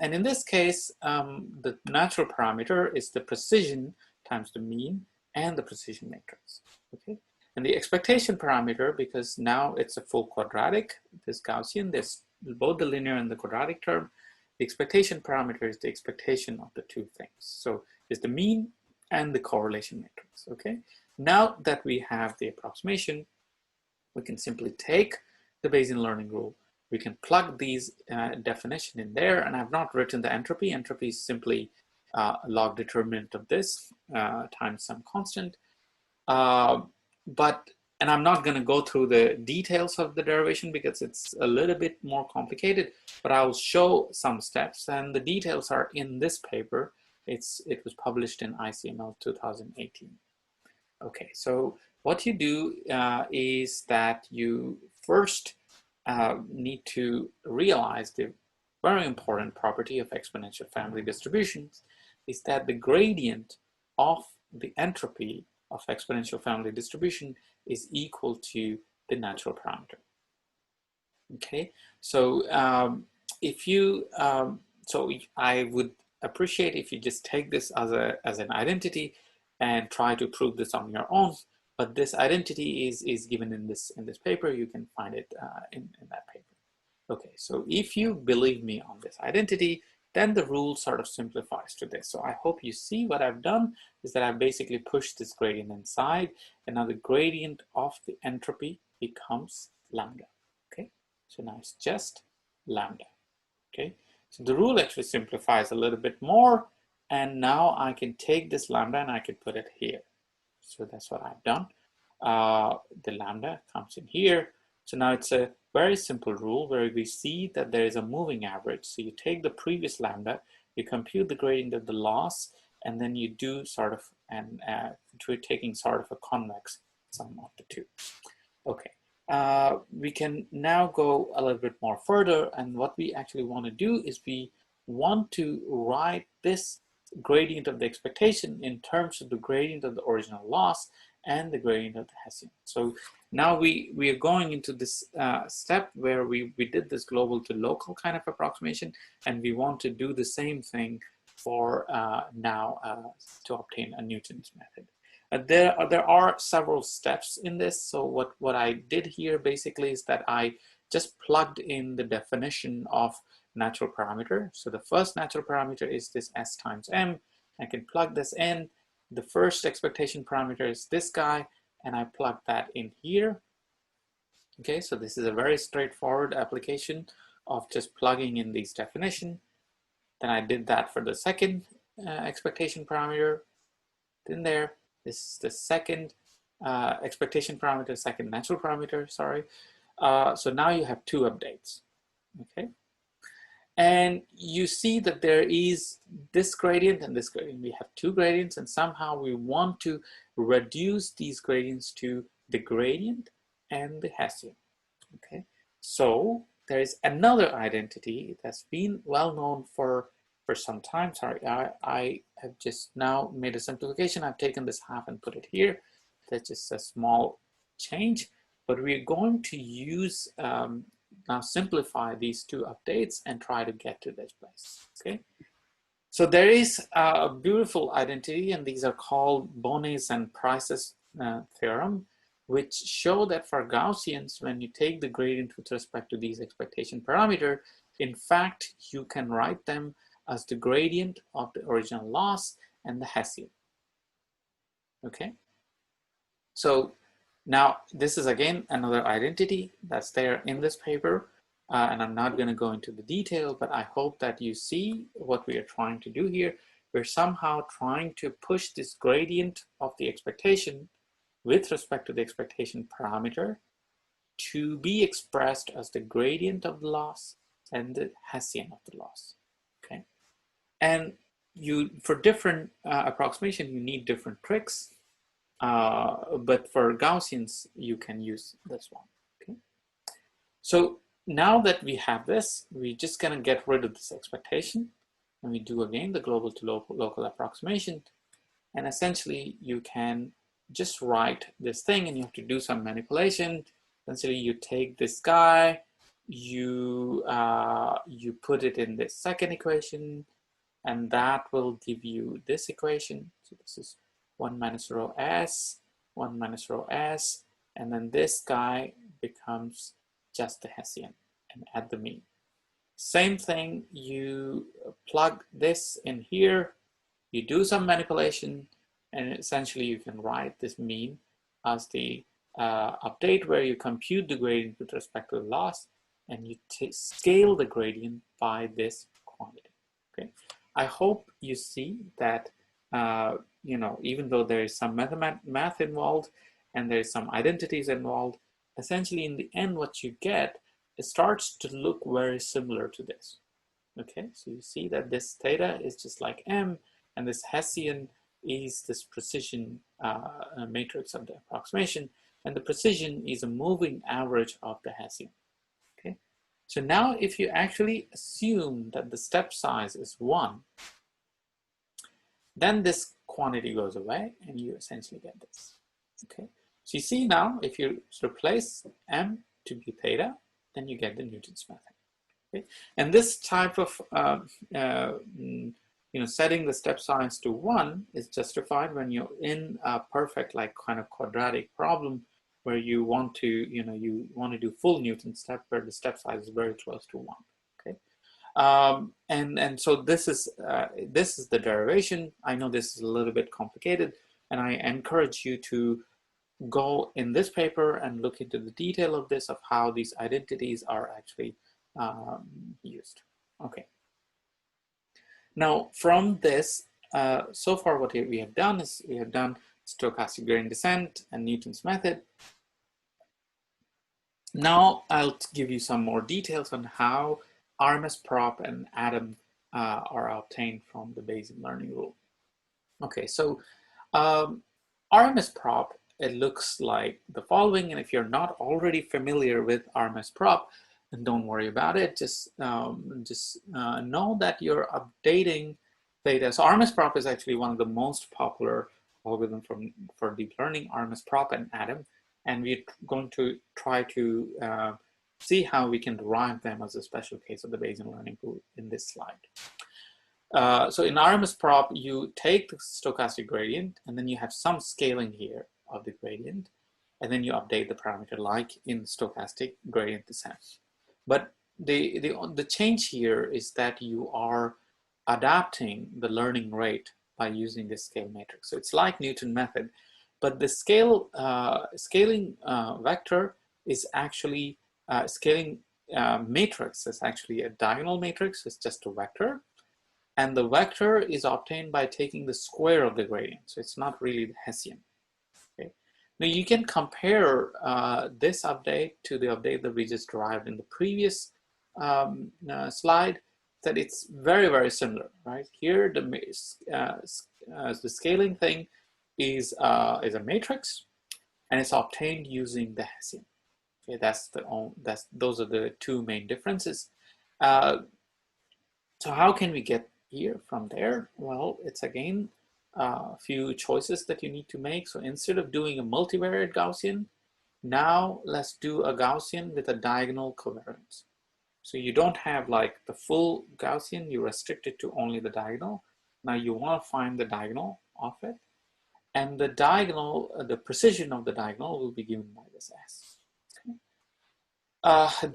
Speaker 1: And in this case, the natural parameter is the precision times the mean and the precision matrix. Okay, and the expectation parameter, because now it's a full quadratic, this Gaussian, there's both the linear and the quadratic term. The expectation parameter is the expectation of the two things. So it's the mean and the correlation matrix. Okay. Now that we have the approximation, we can simply take the Bayesian learning rule. We can plug these definition in there, and I've not written the entropy. Entropy is simply log determinant of this times some constant. And I'm not going to go through the details of the derivation because it's a little bit more complicated, but I'll show some steps, and the details are in this paper. It was published in ICML 2018. Okay, so what you do is that you first need to realize the very important property of exponential family distributions is that the gradient of the entropy of exponential family distribution is equal to the natural parameter. Okay, so I would appreciate if you just take this as an identity and try to prove this on your own. But this identity is given in this paper. You can find it in that paper. Okay, so if you believe me on this identity, then the rule sort of simplifies to this. So I hope you see what I've done is that I've basically pushed this gradient inside, and now the gradient of the entropy becomes lambda. Okay, so now it's just lambda. Okay, so the rule actually simplifies a little bit more, and now I can take this lambda and I can put it here. So that's what I've done. The lambda comes in here. So now it's a very simple rule where we see that there is a moving average. So you take the previous lambda, you compute the gradient of the loss, and then you do sort of taking sort of a convex sum of the two. Okay, we can now go a little bit more further, and what we actually want to do is we want to write this gradient of the expectation in terms of the gradient of the original loss and the gradient of the Hessian. So now we are going into this step where we did this global to local kind of approximation, and we want to do the same thing for now to obtain a Newton's method. There are several steps in this. So what I did here basically is that I just plugged in the definition of natural parameter. So the first natural parameter is this S times M. I can plug this in. The first expectation parameter is this guy, and I plug that in here. Okay, so this is a very straightforward application of just plugging in these definition. Then I did that for the second expectation parameter. In there, this is the second expectation parameter, second natural parameter, sorry. So now you have two updates, okay? And you see that there is this gradient and this gradient. We have two gradients, and somehow we want to reduce these gradients to the gradient and the Hessian, okay? So there is another identity that's been well known for some time. Sorry, I have just now made a simplification. I've taken this half and put it here. That's just a small change, but we're going to use now simplify these two updates and try to get to this place. Okay, so there is a beautiful identity, and these are called Bonet's and Price's theorem, which show that for Gaussians, when you take the gradient with respect to these expectation parameter, in fact you can write them as the gradient of the original loss and the Hessian. Okay, so now this is again another identity that's there in this paper, and I'm not going to go into the detail, but I hope that you see what we are trying to do here. We're somehow trying to push this gradient of the expectation with respect to the expectation parameter to be expressed as the gradient of the loss and the Hessian of the loss. Okay. And for different approximation, you need different tricks, but for Gaussians, you can use this one. Okay. So now that we have this, we're just gonna get rid of this expectation, and we do again the global to local approximation, and essentially you can just write this thing, and you have to do some manipulation. Essentially, you take this guy, you put it in this second equation, and that will give you this equation. So this is 1 minus rho s, 1 minus rho s, and then this guy becomes just the Hessian and add the mean. Same thing, you plug this in here, you do some manipulation, and essentially you can write this mean as the update where you compute the gradient with respect to the loss, and you scale the gradient by this quantity. Okay. I hope you see that, you know, even though there is some math involved and there's some identities involved, essentially in the end what you get, it starts to look very similar to this. Okay, so you see that this theta is just like M, and this Hessian is this precision matrix of the approximation, and the precision is a moving average of the Hessian. Okay. So now if you actually assume that the step size is 1, then this quantity goes away and you essentially get this. Okay. So you see now, if you replace M to be theta, then you get the Newton's method. Okay. And this type of setting the step size to 1 is justified when you're in a perfect, like, kind of quadratic problem where you want to, you want to do full Newton step where the step size is very close to 1. Okay. And so this is the derivation. I know this is a little bit complicated, and I encourage you to go in this paper and look into the detail of this, of how these identities are actually used. Okay. Now, from this, so far what we have done is we have done stochastic gradient descent and Newton's method. Now I'll give you some more details on how RMS prop and Adam are obtained from the Bayesian learning rule. Okay, so RMS prop, it looks like the following, and if you're not already familiar with RMS prop, then don't worry about it. Just know that you're updating theta. So RMS prop is actually one of the most popular algorithm for deep learning, RMS prop and Adam, and we're going to try to see how we can derive them as a special case of the Bayesian learning rule in this slide. So in RMS prop, you take the stochastic gradient, and then you have some scaling here of the gradient, and then you update the parameter like in stochastic gradient descent. But the change here is that you are adapting the learning rate by using this scale matrix. So it's like Newton method, but the scaling vector is actually scaling matrix is actually a diagonal matrix. It's just a vector. And the vector is obtained by taking the square of the gradient. So it's not really the Hessian. Okay. Now you can compare this update to the update that we just derived in the previous slide, that it's very, very similar, right? Here, the scaling thing is a matrix, and it's obtained using the Hessian. Okay, those are the two main differences. So how can we get here from there? Well, it's again a few choices that you need to make. So instead of doing a multivariate Gaussian, now let's do a Gaussian with a diagonal covariance. So you don't have like the full Gaussian, you restrict it to only the diagonal. Now you want to find the diagonal of it. And the diagonal, the precision of the diagonal will be given by this S.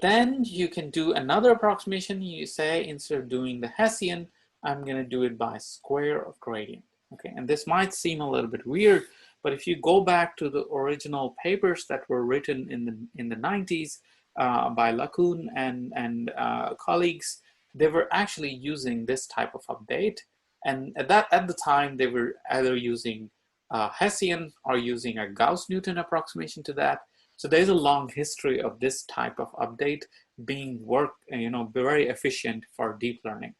Speaker 1: Then you can do another approximation. You say, instead of doing the Hessian, I'm going to do it by square of gradient. Okay, and this might seem a little bit weird, but if you go back to the original papers that were written in the 90s by LeCun and colleagues, they were actually using this type of update. And at the time, they were either using Hessian or using a Gauss-Newton approximation to that. So there's a long history of this type of update being very efficient for deep learning.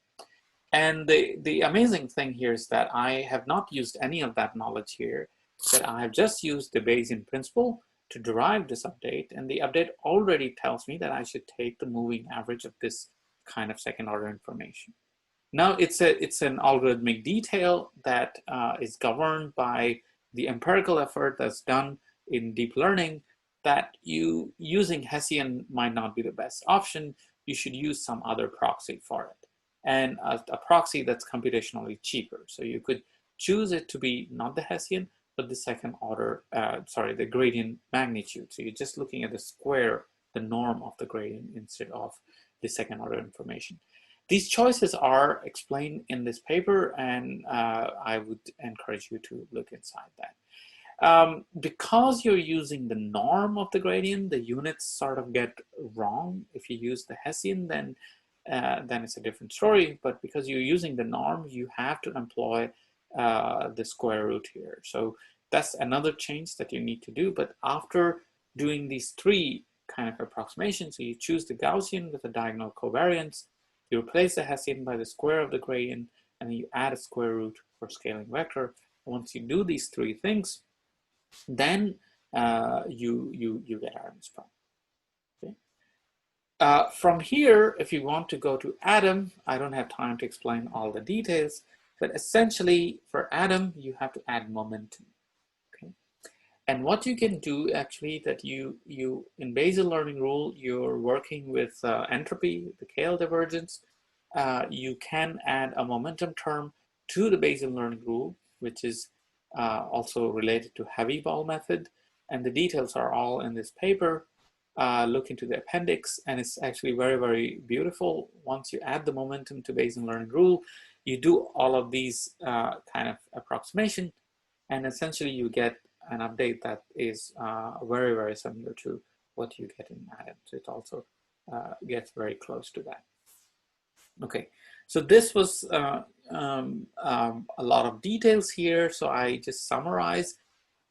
Speaker 1: And the amazing thing here is that I have not used any of that knowledge here, that I have just used the Bayesian principle to derive this update. And the update already tells me that I should take the moving average of this kind of second order information. Now it's an algorithmic detail that is governed by the empirical effort that's done in deep learning, that using Hessian might not be the best option. You should use some other proxy for it, and a proxy that's computationally cheaper. So you could choose it to be not the Hessian, but the second order, the gradient magnitude. So you're just looking at the square, the norm of the gradient, instead of the second order information. These choices are explained in this paper, and I would encourage you to look inside that. Because you're using the norm of the gradient, the units sort of get wrong. If you use the Hessian, then it's a different story. But because you're using the norm, you have to employ the square root here. So that's another change that you need to do. But after doing these three kind of approximations, so you choose the Gaussian with a diagonal covariance, you replace the Hessian by the square of the gradient, and then you add a square root for scaling vector. Once you do these three things, then you get RMS prop. Okay. From here, if you want to go to Adam, I don't have time to explain all the details, but essentially for Adam, you have to add momentum. Okay. And what you can do actually, that you in Bayesian learning rule, you're working with entropy, the KL divergence. You can add a momentum term to the Bayesian learning rule, which is also related to heavy ball method. And the details are all in this paper. Look into the appendix, and it's actually very, very beautiful. Once you add the momentum to Bayesian learning rule, you do all of these kind of approximation, and essentially you get an update that is very, very similar to what you get in ADAM. So it also gets very close to that. Okay, so this was a lot of details here. So I just summarize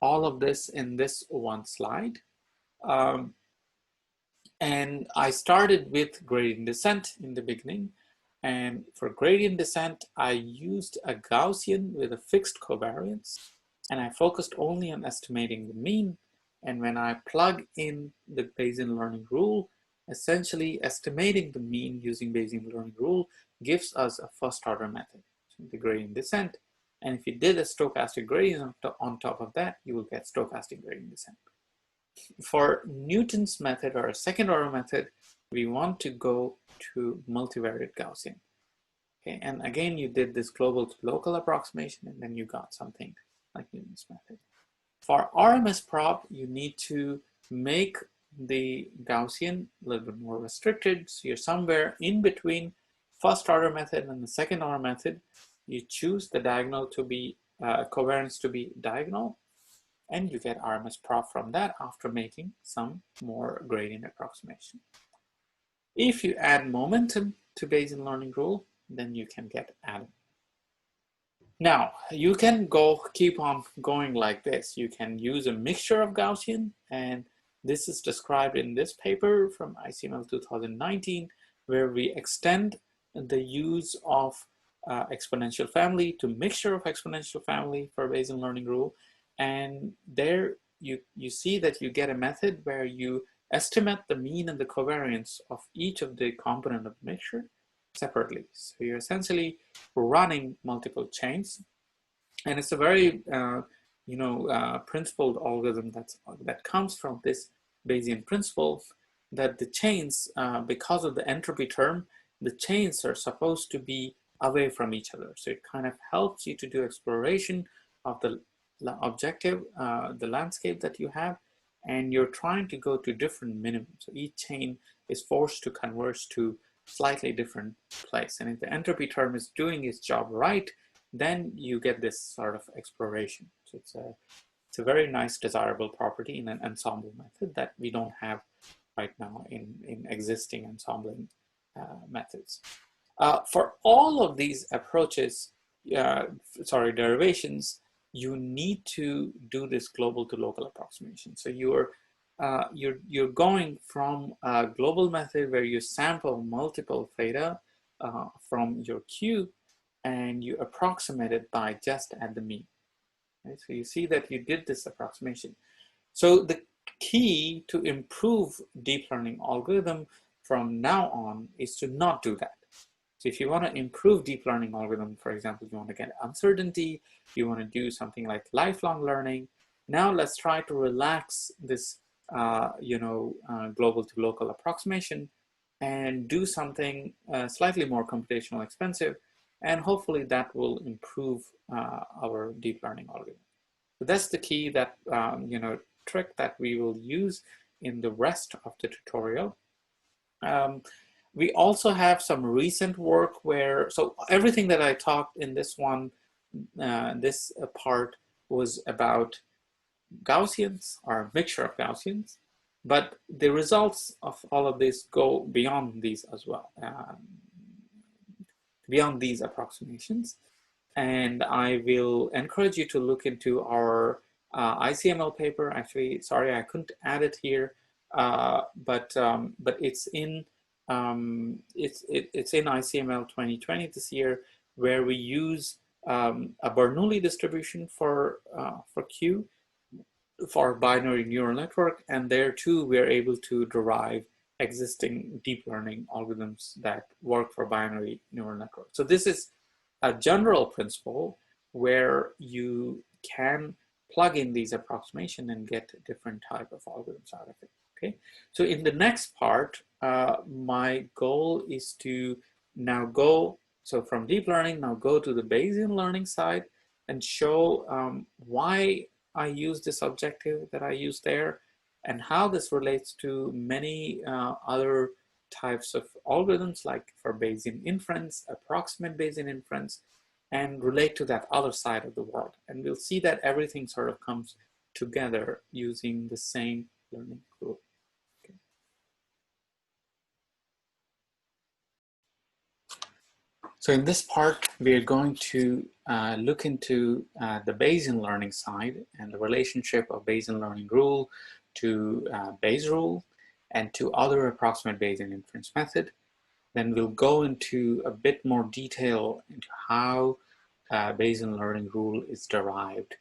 Speaker 1: all of this in this one slide. And I started with gradient descent in the beginning. And for gradient descent, I used a Gaussian with a fixed covariance. And I focused only on estimating the mean. And when I plug in the Bayesian learning rule, essentially estimating the mean using Bayesian learning rule gives us a first order method, so the gradient descent. And if you did a stochastic gradient on top of that, you will get stochastic gradient descent. For Newton's method or a second order method, we want to go to multivariate Gaussian. Okay, and again, you did this global to local approximation, and then you got something like Newton's method. For RMS prop, you need to make the Gaussian a little bit more restricted. So you're somewhere in between first order method and the second order method. You choose the diagonal to be covariance to be diagonal, and you get RMS prop from that after making some more gradient approximation. If you add momentum to Bayesian learning rule, then you can get ADAM. Now, you can keep on going like this. You can use a mixture of Gaussian, and this is described in this paper from ICML 2019, where we extend the use of exponential family to mixture of exponential family for Bayesian learning rule. And there you see that you get a method where you estimate the mean and the covariance of each of the component of the mixture separately. So you're essentially running multiple chains, and it's a very principled algorithm that comes from this Bayesian principle that the chains, because of the entropy term, the chains are supposed to be away from each other. So it kind of helps you to do exploration of the objective, the landscape that you have, and you're trying to go to different minimums. So each chain is forced to converge to slightly different place. And if the entropy term is doing its job right, then you get this sort of exploration. So it's a very nice desirable property in an ensemble method that we don't have right now in existing ensembling methods. For all of these approaches, derivations, you need to do this global to local approximation. So you're going from a global method where you sample multiple theta from your Q, and you approximate it by just at the mean. Right? So you see that you did this approximation. So the key to improve deep learning algorithm from now on is to not do that. So if you want to improve deep learning algorithm, for example, you want to get uncertainty, you want to do something like lifelong learning. Now let's try to relax this global to local approximation and do something slightly more computational expensive, and hopefully that will improve our deep learning algorithm. So that's the key that trick that we will use in the rest of the tutorial. We also have some recent work where, so everything that I talked in this one, this part was about Gaussians or a mixture of Gaussians, but the results of all of this go beyond these as well, beyond these approximations. And I will encourage you to look into our ICML paper. Actually, sorry, I couldn't add it here, but it's in ICML 2020 this year, where we use a Bernoulli distribution for Q for binary neural network, and there too we're able to derive existing deep learning algorithms that work for binary neural network. So this is a general principle where you can plug in these approximations and get different type of algorithms out of it. Okay, so in the next part, my goal is to now go So from deep learning, now go to the Bayesian learning side and show why I use this objective that I use there and how this relates to many other types of algorithms, like for Bayesian inference, approximate Bayesian inference, and relate to that other side of the world. And we'll see that everything sort of comes together using the same learning rule. Okay. So in this part, we are going to look into the Bayesian learning side and the relationship of Bayesian learning rule to Bayes rule and to other approximate Bayesian inference method. Then we'll go into a bit more detail into how Bayesian learning rule is derived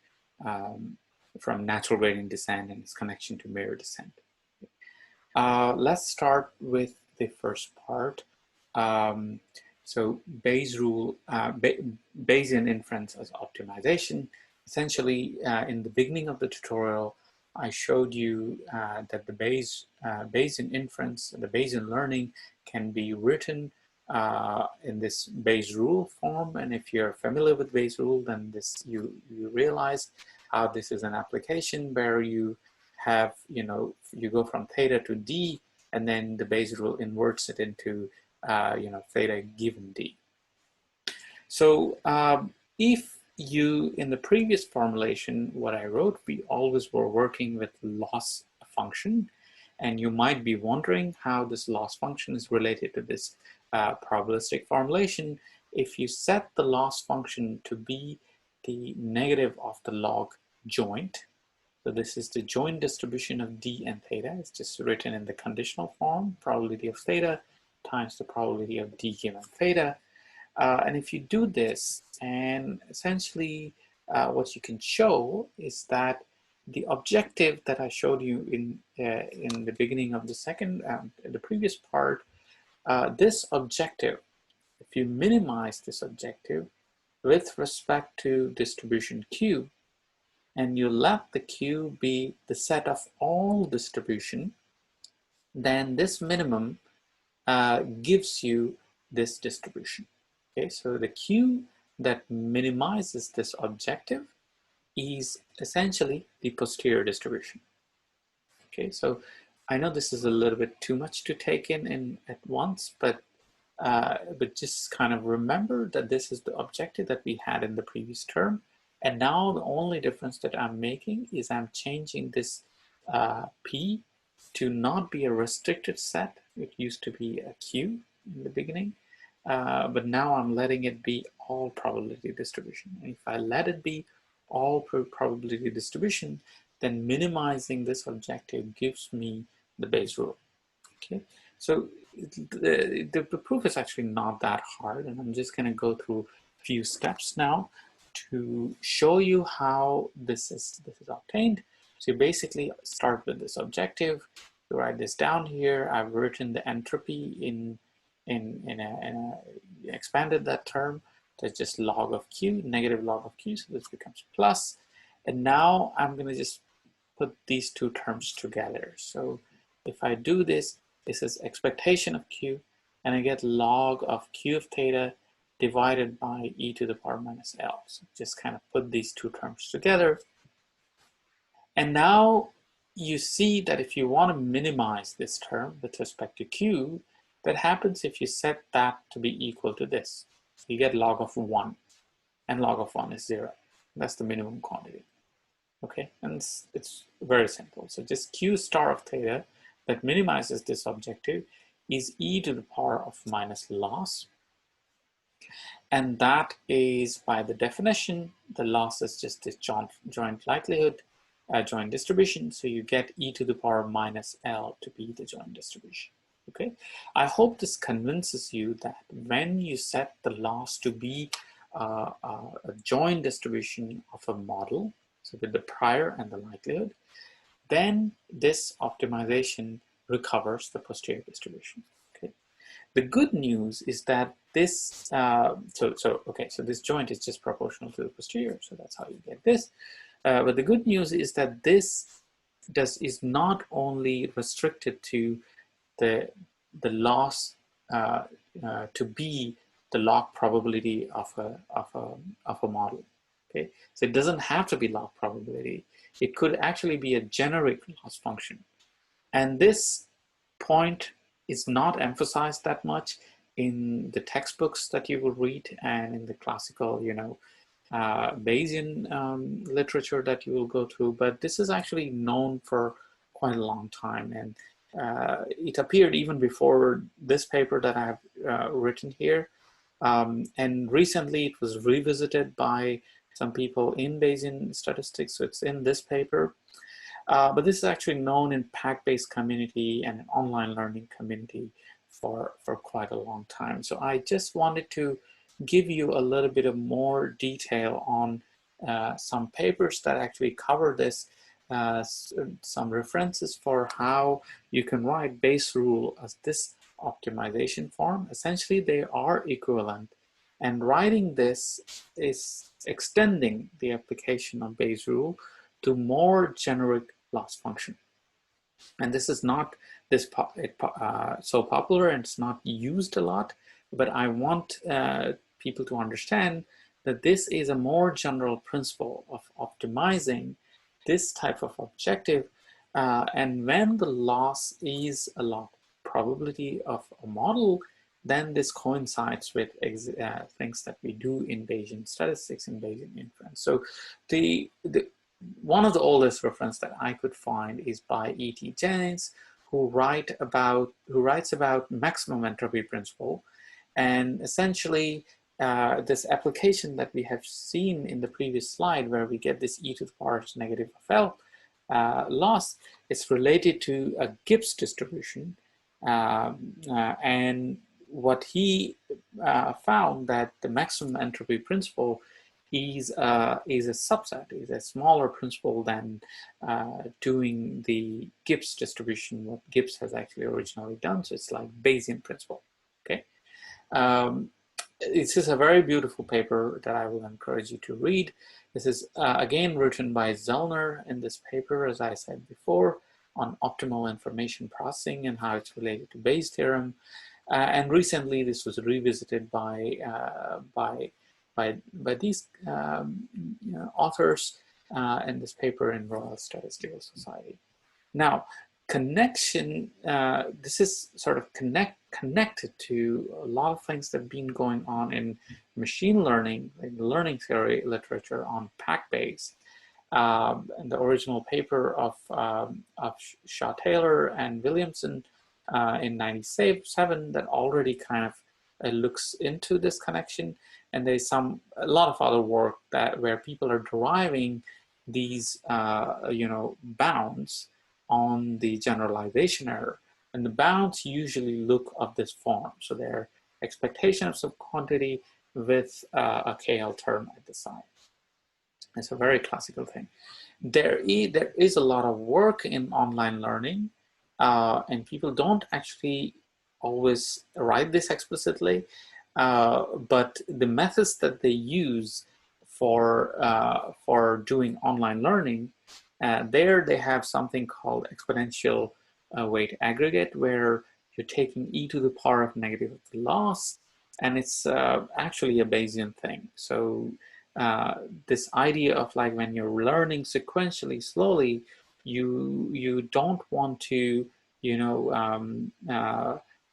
Speaker 1: from natural gradient descent and its connection to mirror descent. Let's start with the first part. So Bayes rule, Bayesian inference as optimization. Essentially, in the beginning of the tutorial, I showed you that the Bayesian inference, the Bayesian learning can be written in this Bayes rule form. And if you're familiar with Bayes rule, then this you realize how this is an application where you have, you go from theta to d, and then the Bayes rule inverts it into theta given d. So if you, in the previous formulation, what I wrote, we always were working with loss function, and you might be wondering how this loss function is related to this probabilistic formulation. If you set the loss function to be the negative of the log joint, so this is the joint distribution of d and theta, it's just written in the conditional form, probability of theta times the probability of d given theta. And if you do this, and essentially what you can show is that the objective that I showed you in the beginning of the previous part, this objective, if you minimize this objective with respect to distribution Q, and you let the Q be the set of all distribution, then this minimum gives you this distribution. Okay, so the Q that minimizes this objective is essentially the posterior distribution. Okay, so I know this is a little bit too much to take in at once, but just kind of remember that this is the objective that we had in the previous term. And now the only difference that I'm making is I'm changing this P to not be a restricted set. It used to be a Q in the beginning, but now I'm letting it be all probability distribution. And if I let it be all probability distribution, then minimizing this objective gives me the Bayes rule. Okay, so the proof is actually not that hard, and I'm just going to go through a few steps now to show you how this is obtained. So you basically start with this objective. You write this down here. I've written the entropy in expanded that term to just log of Q, negative log of Q, so this becomes plus. And now I'm going to just put these two terms together. So if I do this, this is expectation of Q, and I get log of Q of theta divided by e to the power minus L. So just kind of put these two terms together. And now you see that if you want to minimize this term with respect to Q, that happens if you set that to be equal to this. You get log of 1, and log of 1 is 0. That's the minimum quantity. Okay, and it's very simple. So just Q star of theta that minimizes this objective is e to the power of minus loss. And that is, by the definition, the loss is just this joint likelihood, joint distribution. So you get e to the power minus L to be the joint distribution. Okay, I hope this convinces you that when you set the loss to be a joint distribution of a model, so with the prior and the likelihood, then this optimization recovers the posterior distribution. Okay, the good news is that this so this joint is just proportional to the posterior, so that's how you get this. But the good news is that this is not only restricted to the loss to be the log probability of a model. Okay, so it doesn't have to be log probability. It could actually be a generic loss function, and this point is not emphasized that much in the textbooks that you will read and in the classical, Bayesian literature that you will go through, but this is actually known for quite a long time, and it appeared even before this paper that I have written here, and recently it was revisited by some people in Bayesian statistics, so it's in this paper. But this is actually known in pack-based community and an online learning community for quite a long time. So I just wanted to give you a little bit of more detail on some papers that actually cover this, some references for how you can write Bayes rule as this optimization form. Essentially, they are equivalent, and writing this is extending the application of Bayes rule to more generic loss function. And this is not so popular, and it's not used a lot, but I want people to understand that this is a more general principle of optimizing this type of objective, and when the loss is a log probability of a model, then this coincides with things that we do in Bayesian statistics and Bayesian inference. So one of the oldest reference that I could find is by E.T. Jennings, who writes about maximum entropy principle, and essentially this application that we have seen in the previous slide, where we get this e to the power negative of L loss, is related to a Gibbs distribution, and what he found that the maximum entropy principle is a subset, is a smaller principle than doing the Gibbs distribution, what Gibbs has actually originally done. So it's like Bayesian principle. Okay, this is a very beautiful paper that I will encourage you to read. This is again written by Zellner in this paper, as I said before, on optimal information processing and how it's related to Bayes' theorem. And recently, this was revisited by these authors in this paper in Royal Statistical Society. Now, connection, this is sort of connected to a lot of things that have been going on in machine learning, in learning theory literature on pack-based. And the original paper of Shaw Taylor and Williamson in '97 that already kind of looks into this connection, and there's a lot of other work where people are deriving these bounds on the generalization error, and the bounds usually look of this form. So they're expectation of subquantity with a KL term at the side. It's a very classical thing. There is a lot of work in online learning, and people don't actually always write this explicitly, but the methods that they use for doing online learning, there they have something called exponential weight aggregate, where you're taking e to the power of negative of the loss, and it's actually a Bayesian thing. So this idea of like when you're learning sequentially slowly, you don't want to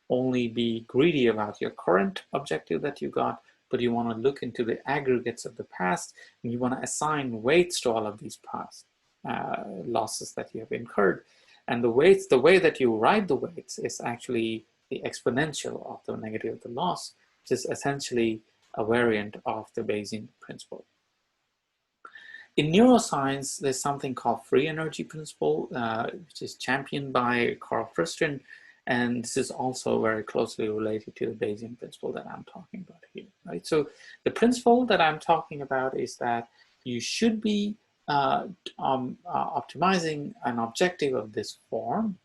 Speaker 1: only be greedy about your current objective that you got, but you want to look into the aggregates of the past, and you want to assign weights to all of these past losses that you have incurred. And the way that you write the weights is actually the exponential of the negative of the loss, which is essentially a variant of the Bayesian principle. In neuroscience, there's something called free energy principle, which is championed by Carl Friston, and this is also very closely related to the Bayesian principle that I'm talking about here, right? So the principle that I'm talking about is that you should be optimizing an objective of this form,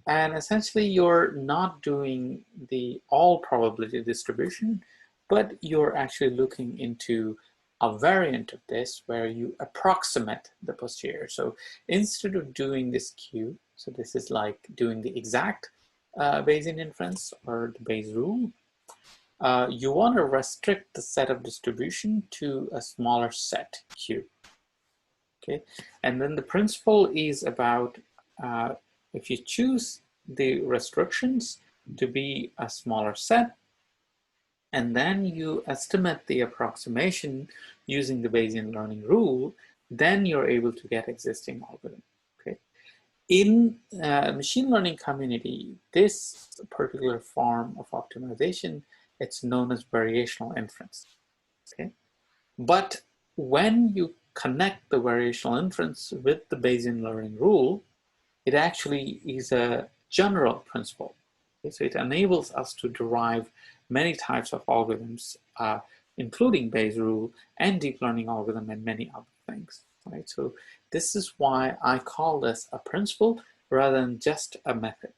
Speaker 1: and essentially you're not doing the all probability distribution, but you're actually looking into a variant of this where you approximate the posterior. So instead of doing this Q, so this is like doing the exact Bayesian inference or the Bayes rule, you want to restrict the set of distribution to a smaller set, Q. Okay, and then the principle is about if you choose the restrictions to be a smaller set, and then you estimate the approximation using the Bayesian learning rule, then you're able to get existing algorithm. Okay, in machine learning community, this particular form of optimization, it's known as variational inference. Okay, but when you connect the variational inference with the Bayesian learning rule, it actually is a general principle. Okay, so it enables us to derive many types of algorithms, including Bayes rule and deep learning algorithm and many other things. Right? So this is why I call this a principle rather than just a method.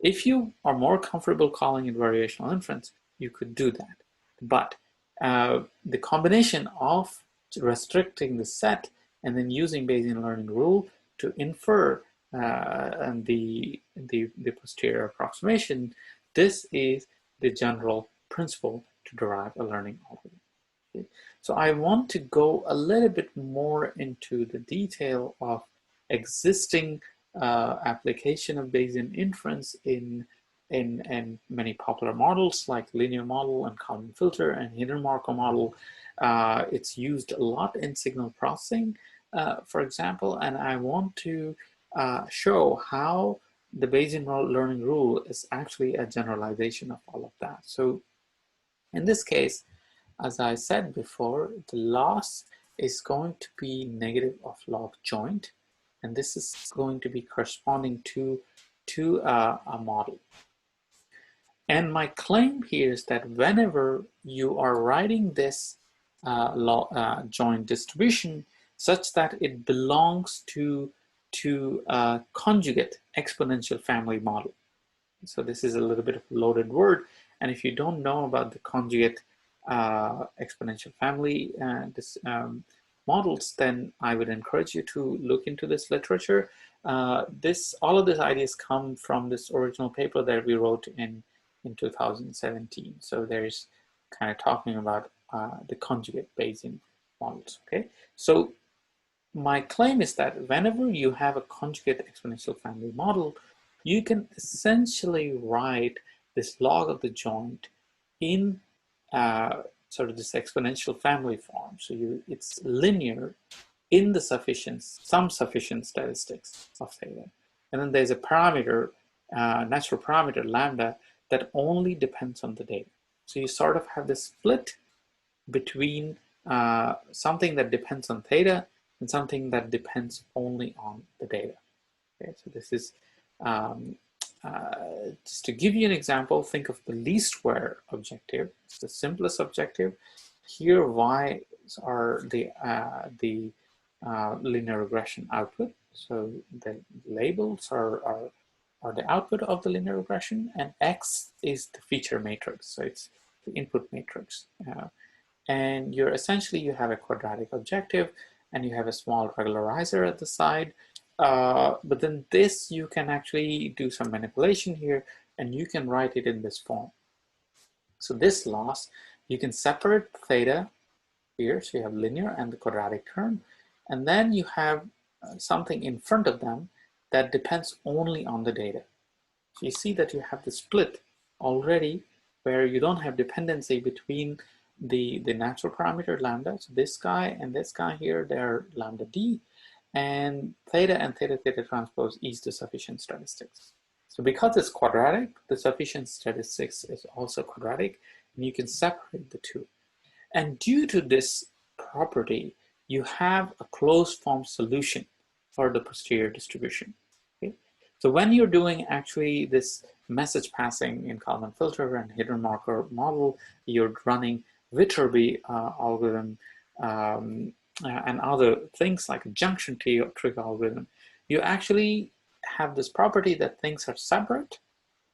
Speaker 1: If you are more comfortable calling it variational inference, you could do that. But the combination of restricting the set and then using Bayesian learning rule to infer and the posterior approximation, this is the general principle to derive a learning algorithm. Okay? So I want to go a little bit more into the detail of existing application of Bayesian inference in many popular models like linear model and Kalman filter and hidden Markov model. It's used a lot in signal processing, for example, and I want to show how the Bayesian learning rule is actually a generalization of all of that. So in this case, as I said before, the loss is going to be negative of log joint, and this is going to be corresponding to a model. And my claim here is that whenever you are writing this joint distribution such that it belongs to a conjugate exponential family model. So this is a little bit of a loaded word, and if you don't know about the conjugate exponential family models, then I would encourage you to look into this literature. All of these ideas come from this original paper that we wrote in 2017. So there's kind of talking about the conjugate Bayesian models. Okay, so my claim is that whenever you have a conjugate exponential family model, you can essentially write this log of the joint in sort of this exponential family form. So it's linear in the some sufficient statistics of theta. And then there's a parameter, natural parameter lambda, that only depends on the data. So you sort of have this split between something that depends on theta and something that depends only on the data. Okay, so this is just to give you an example, think of the least square objective. It's the simplest objective. Here, y are the linear regression output. So the labels are the output of the linear regression, and x is the feature matrix. So it's the input matrix. And you have a quadratic objective, and you have a small regularizer at the side. But then this, you can actually do some manipulation here, and you can write it in this form. So this loss, you can separate theta here. So you have linear and the quadratic term. And then you have something in front of them that depends only on the data. So you see that you have the split already where you don't have dependency between the natural parameter lambda. So this guy and this guy here, they're lambda d. And theta and theta transpose is the sufficient statistics. So because it's quadratic, the sufficient statistics is also quadratic, and you can separate the two. And due to this property, you have a closed form solution for the posterior distribution. Okay? So when you're doing actually this message passing in Kalman filter and hidden Markov model, you're running Viterbi algorithm, and other things like a junction tree algorithm, you actually have this property that things are separate,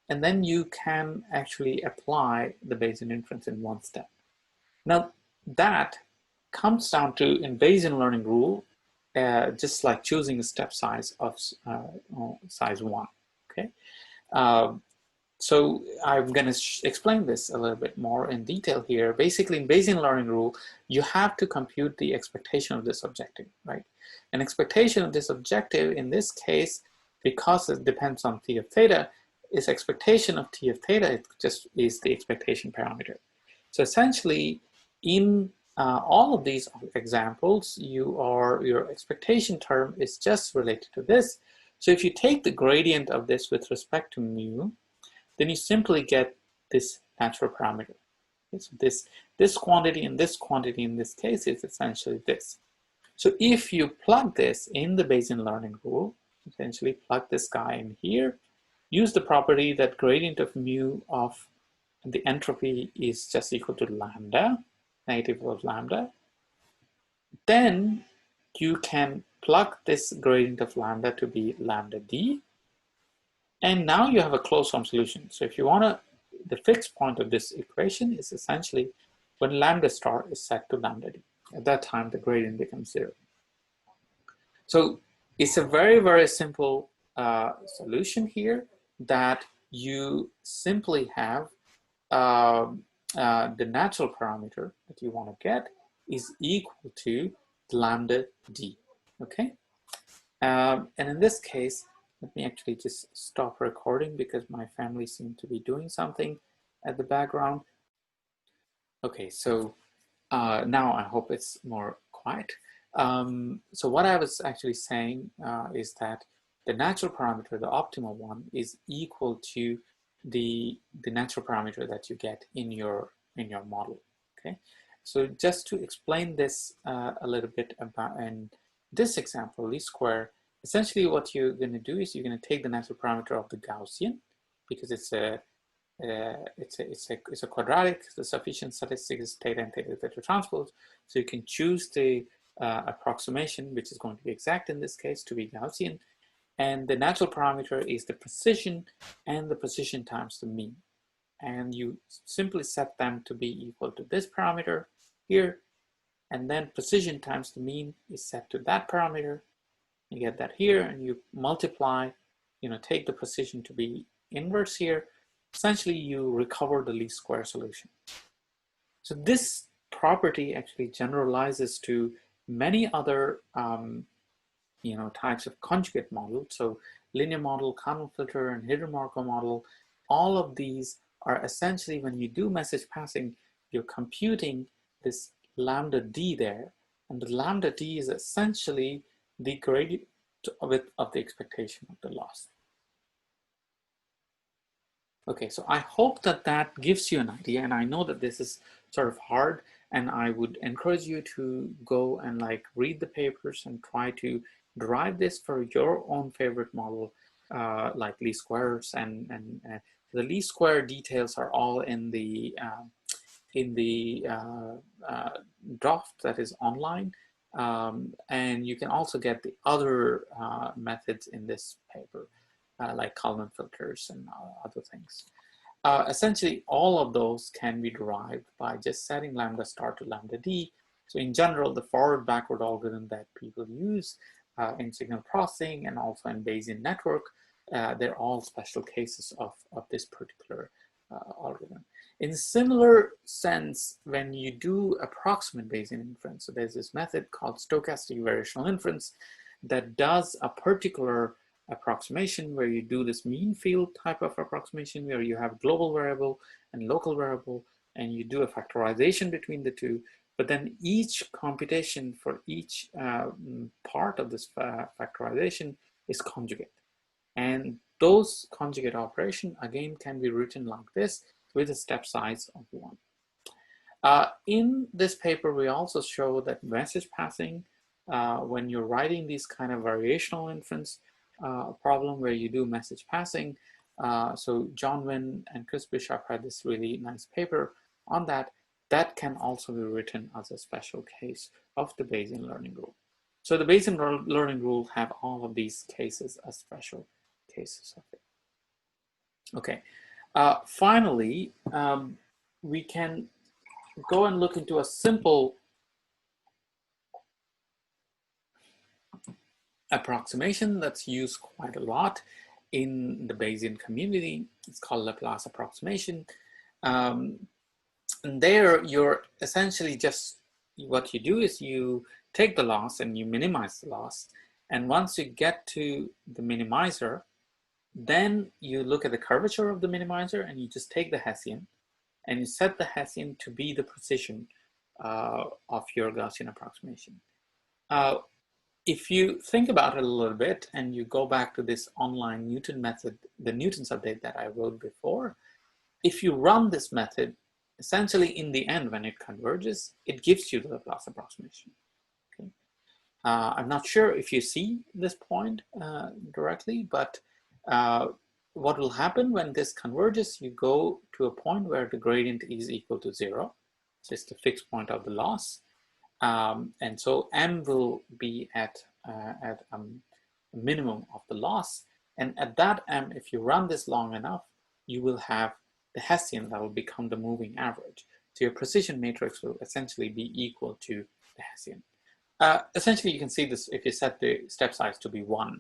Speaker 1: and then you can actually apply the Bayesian inference in one step. Now that comes down to, in Bayesian learning rule, just like choosing a step size of size 1. Okay, So I'm going to explain this a little bit more in detail here. Basically, in Bayesian learning rule, you have to compute the expectation of this objective, right? An expectation of this objective, in this case, because it depends on t of theta, is expectation of t of theta, it just is the expectation parameter. So essentially, in all of these examples, your expectation term is just related to this. So if you take the gradient of this with respect to mu, then you simply get this natural parameter. Okay, so this quantity and this quantity in this case is essentially this. So if you plug this in the Bayesian learning rule, essentially plug this guy in here, use the property that gradient of mu of the entropy is just equal to lambda, negative of lambda, then you can plug this gradient of lambda to be lambda d, and now you have a closed form solution. So if you want to, the fixed point of this equation is essentially when lambda star is set to lambda d. At that time, the gradient becomes 0. So it's a very, very simple solution here that you simply have the natural parameter that you want to get is equal to lambda d, okay? And in this case, let me actually just stop recording because my family seemed to be doing something at the background. Okay, so now I hope it's more quiet. So what I was actually saying is that the natural parameter, the optimal one, is equal to the natural parameter that you get in your model. Okay, so just to explain this a little bit about in this example, least square. Essentially, what you're going to do is you're going to take the natural parameter of the Gaussian, because it's a quadratic. The sufficient statistic is theta and theta transpose. So you can choose the approximation, which is going to be exact in this case, to be Gaussian. And the natural parameter is the precision, and the precision times the mean. And you simply set them to be equal to this parameter here. And then precision times the mean is set to that parameter. You get that here, and you multiply, take the precision to be inverse here. Essentially, you recover the least square solution. So this property actually generalizes to many other types of conjugate models. So linear model, Kalman filter, and hidden Markov model, all of these are essentially, when you do message passing, you're computing this lambda d there, and the lambda d is essentially the gradient of the expectation of the loss. Okay, so I hope that that gives you an idea, and I know that this is sort of hard, and I would encourage you to go and read the papers and try to derive this for your own favorite model, like least squares, and the least square details are all in the draft that is online, and you can also get the other methods in this paper. Like Kalman filters and other things. Essentially, all of those can be derived by just setting lambda star to lambda d. So in general, the forward-backward algorithm that people use in signal processing and also in Bayesian network, they're all special cases of this particular algorithm. In similar sense, when you do approximate Bayesian inference, so there's this method called stochastic variational inference that does a particular approximation where you do this mean field type of approximation where you have global variable and local variable, and you do a factorization between the two, but then each computation for each part of this factorization is conjugate. And those conjugate operation again can be written like this with a step size of 1. In this paper, we also show that message passing, when you're writing these kind of variational inference problem where you do message passing. So John Wynn and Chris Bishop had this really nice paper on that. That can also be written as a special case of the Bayesian learning rule. So the Bayesian learning rule have all of these cases as special cases of it. Okay. Finally, we can go and look into a simple approximation that's used quite a lot, in the Bayesian community. It's called Laplace approximation. And there you're essentially just, what you do is you take the loss and you minimize the loss. And once you get to the minimizer, then you look at the curvature of the minimizer and you just take the Hessian and you set the Hessian to be the precision of your Gaussian approximation. If you think about it a little bit and you go back to this online Newton method, the Newton's update that I wrote before, if you run this method, essentially in the end, when it converges, it gives you the Laplace approximation. Okay? I'm not sure if you see this point directly, but what will happen when this converges, you go to a point where the gradient is equal to 0. So it's the fixed point of the loss. And so M will be at a minimum of the loss. And at that M, if you run this long enough, you will have the Hessian that will become the moving average. So your precision matrix will essentially be equal to the Hessian. Essentially, you can see this if you set the step size to be 1,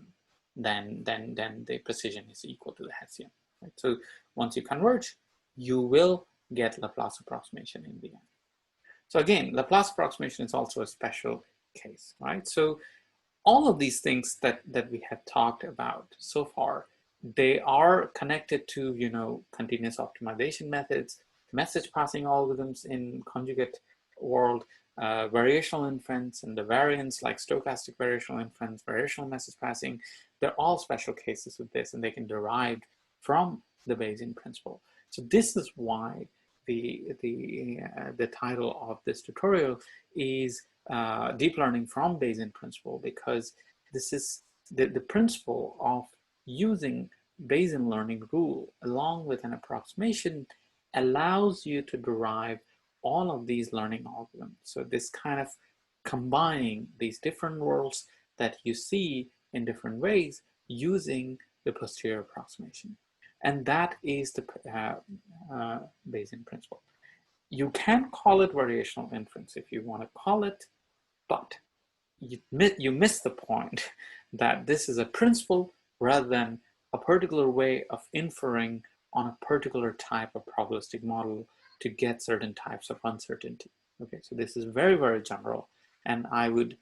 Speaker 1: then the precision is equal to the Hessian. Right? So once you converge, you will get Laplace approximation in the end. So again, Laplace approximation is also a special case, right? So all of these things that we have talked about so far, they are connected to, you know, continuous optimization methods, message passing algorithms in conjugate world, variational inference, and the variants like stochastic variational inference, variational message passing. They're all special cases with this, and they can derive from the Bayesian principle. So this is why the title of this tutorial is Deep Learning from Bayesian Principle, because this is the principle of using Bayesian learning rule along with an approximation allows you to derive all of these learning algorithms. So this kind of combining these different worlds that you see in different ways using the posterior approximation. And that is the Bayesian principle. You can call it variational inference if you want to call it, but you miss the point that this is a principle rather than a particular way of inferring on a particular type of probabilistic model to get certain types of uncertainty. Okay, so this is very, very general, and I would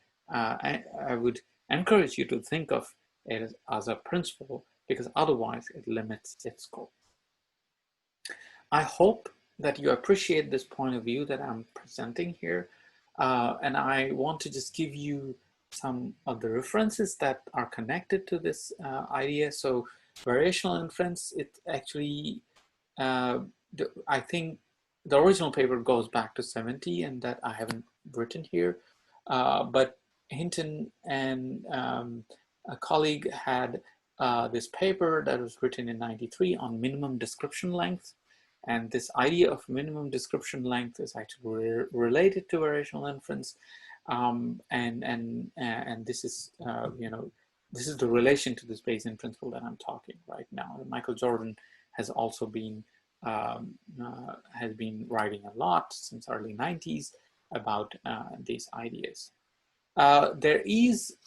Speaker 1: encourage you to think of it as a principle, because otherwise it limits its scope. I hope that you appreciate this point of view that I'm presenting here, and I want to just give you some of the references that are connected to this idea. So variational inference, it actually, I think the original paper goes back to 70, and that I haven't written here, but Hinton and a colleague had this paper that was written in 93 on minimum description length. And this idea of minimum description length is actually related to variational inference. And this is, you know, this is the relation to this Bayesian principle that I'm talking right now. Michael Jordan has also been, writing a lot since early 90s about these ideas. There is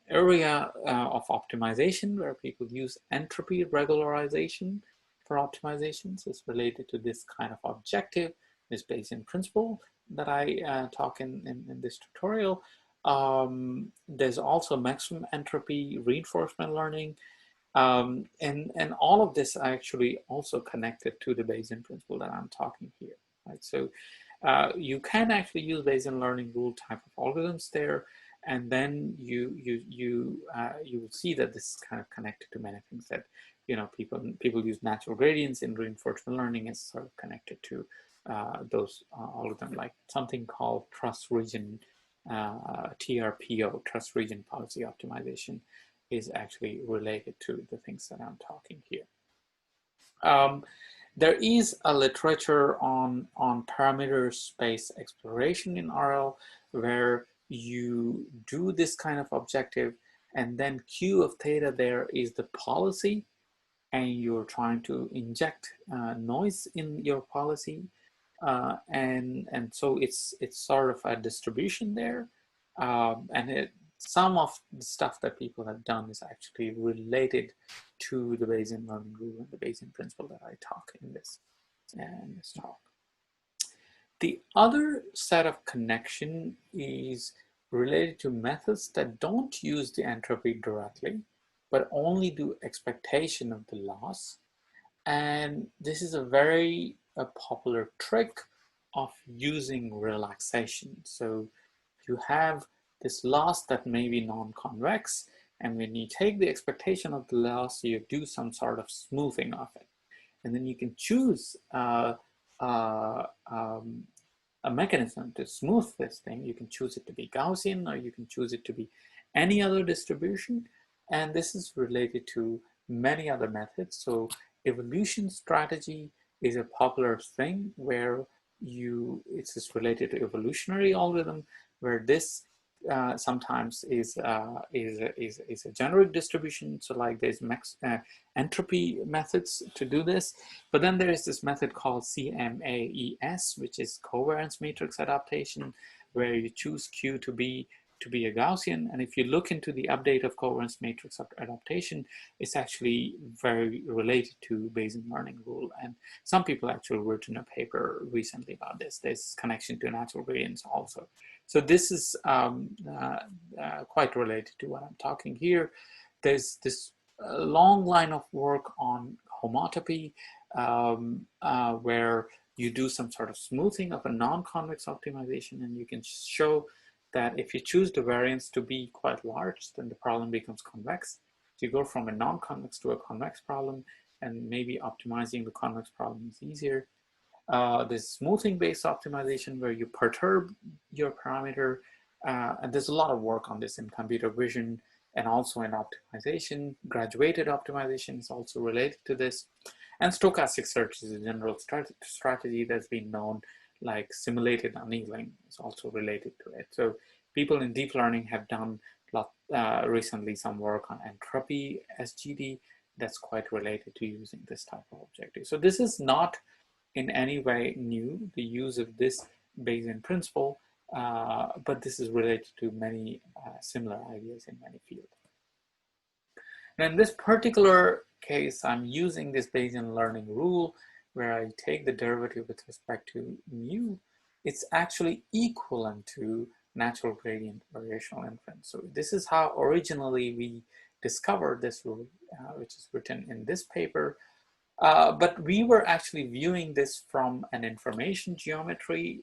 Speaker 1: area of optimization where people use entropy regularization for optimizations. It's related to this kind of objective, this Bayesian principle that I talk in this tutorial. There's also maximum entropy reinforcement learning. And all of this are actually also connected to the Bayesian principle that I'm talking here, right? So you can actually use Bayesian learning rule type of algorithms there, and then you will see that this is kind of connected to many things that, you know, people use natural gradients in reinforcement learning as sort of connected to those algorithms, like something called trust region TRPO, trust region policy optimization, is actually related to the things that I'm talking here. There is a literature on parameter space exploration in RL where you do this kind of objective, and then Q of theta there is the policy, and you're trying to inject noise in your policy, and so it's sort of a distribution there, and some of the stuff that people have done is actually related to the Bayesian learning rule and the Bayesian principle that I talk in this talk. The other set of connection is related to methods that don't use the entropy directly, but only do expectation of the loss. And this is a very popular trick of using relaxation. So you have this loss that may be non-convex, and when you take the expectation of the loss, you do some sort of smoothing of it. And then you can choose a mechanism to smooth this thing. You can choose it to be Gaussian, or you can choose it to be any other distribution. And this is related to many other methods. So evolution strategy is a popular thing where it's related to evolutionary algorithm, where this sometimes is a generic distribution. So like there's entropy methods to do this, but then there is this method called CMAES, which is covariance matrix adaptation, where you choose Q to be a Gaussian. And if you look into the update of covariance matrix adaptation, it's actually very related to Bayesian learning rule. And some people actually written a paper recently about this. There's connection to natural gradients also. So this is quite related to what I'm talking here. There's this long line of work on homotopy, where you do some sort of smoothing of a non-convex optimization, and you can show that if you choose the variance to be quite large, then the problem becomes convex. So you go from a non-convex to a convex problem, and maybe optimizing the convex problem is easier. This smoothing-based optimization where you perturb your parameter, and there's a lot of work on this in computer vision and also in optimization. Graduated optimization is also related to this. And stochastic search is a general strategy that's been known, like simulated annealing is also related to it. So people in deep learning have done recently some work on entropy SGD that's quite related to using this type of objective. So this is not in any way new, the use of this Bayesian principle, but this is related to many similar ideas in many fields. And in this particular case, I'm using this Bayesian learning rule where I take the derivative with respect to mu. It's actually equivalent to natural gradient variational inference. So this is how originally we discovered this rule, which is written in this paper. But we were actually viewing this from an information geometry.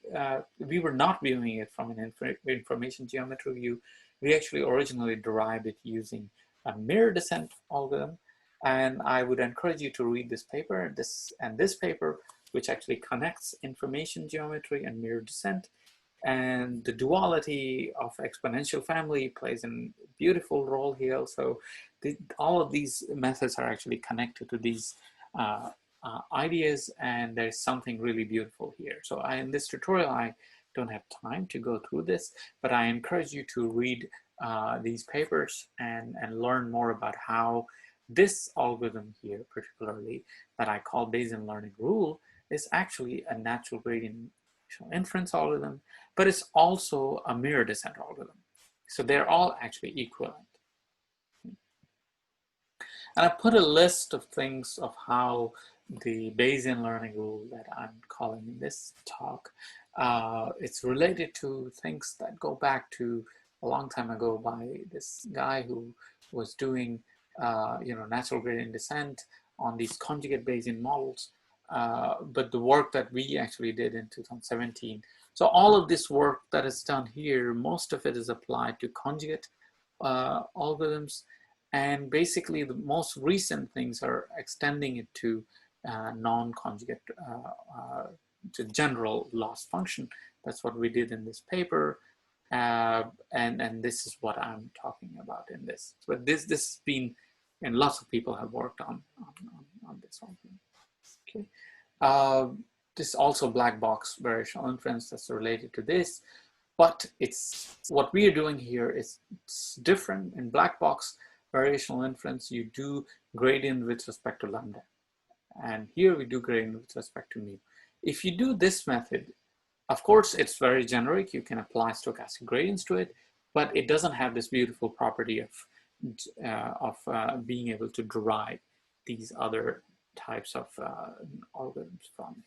Speaker 1: We were not viewing it from an information geometry view. We actually originally derived it using a mirror descent algorithm. And I would encourage you to read this paper, this paper, which actually connects information geometry and mirror descent. And the duality of exponential family plays a beautiful role here. So all of these methods are actually connected to these ideas, and there's something really beautiful here. So in this tutorial, I don't have time to go through this, but I encourage you to read these papers and learn more about how this algorithm here, particularly that I call Bayesian learning rule, is actually a natural gradient inference algorithm, but it's also a mirror descent algorithm. So they're all actually equivalent. And I put a list of things of how the Bayesian learning rule that I'm calling in this talk, it's related to things that go back to a long time ago by this guy who was doing natural gradient descent on these conjugate Bayesian models, but the work that we actually did in 2017. So all of this work that is done here, most of it is applied to conjugate algorithms, and basically the most recent things are extending it to non-conjugate, to general loss function. That's what we did in this paper. And this is what I'm talking about in this. But this has been, and lots of people have worked on this one. Okay. This also black box variational inference that's related to this, but it's what we are doing here is it's different. In black box variational inference, you do gradient with respect to lambda, and here we do gradient with respect to mu. If you do this method, of course, it's very generic. You can apply stochastic gradients to it, but it doesn't have this beautiful property of being able to derive these other types of algorithms from.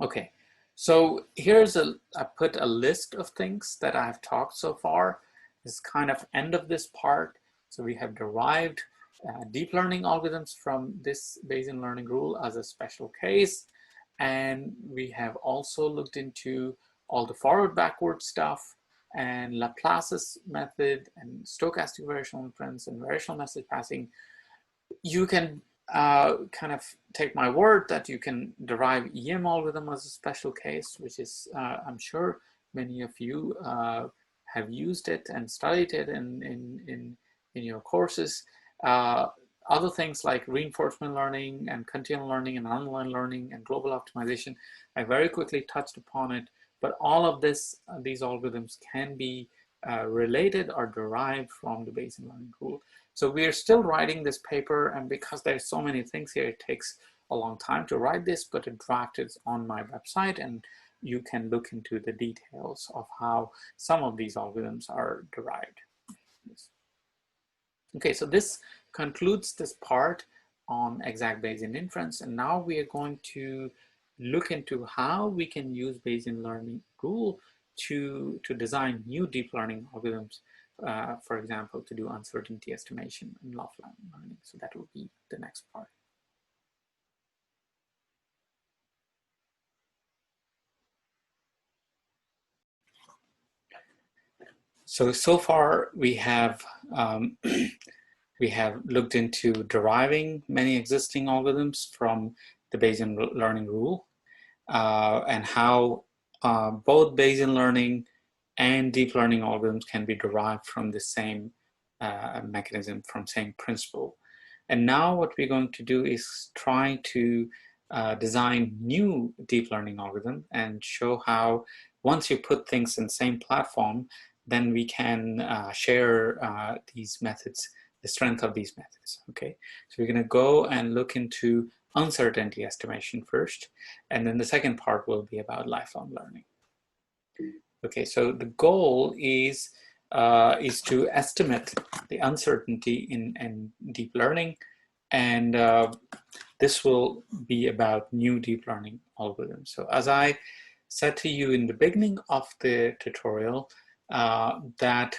Speaker 1: Okay, so here's I put a list of things that I've talked so far. This kind of end of this part. So we have derived deep learning algorithms from this Bayesian learning rule as a special case. And we have also looked into all the forward-backward stuff and Laplace's method and stochastic variational inference and variational message passing. You can kind of take my word that you can derive EM algorithm as a special case, which is, I'm sure many of you have used it and studied it in your courses. Other things like reinforcement learning and continual learning and online learning and global optimization, I very quickly touched upon it, but all of these algorithms can be related or derived from the Bayesian learning rule. So we are still writing this paper, and because there's so many things here, it takes a long time to write this, but a draft is on my website, and you can look into the details of how some of these algorithms are derived. Okay, so this concludes this part on exact Bayesian inference, and now we are going to look into how we can use Bayesian learning rule to design new deep learning algorithms, for example, to do uncertainty estimation in offline learning. So that will be the next part. So far we have we have looked into deriving many existing algorithms from the Bayesian learning rule and how both Bayesian learning and deep learning algorithms can be derived from the same mechanism, from same principle. And now what we're going to do is try to design new deep learning algorithm and show how once you put things in the same platform, then we can share these methods, the strength of these methods, okay? So we're gonna go and look into uncertainty estimation first, and then the second part will be about lifelong learning. Okay, so the goal is to estimate the uncertainty in deep learning, and this will be about new deep learning algorithms. So as I said to you in the beginning of the tutorial, that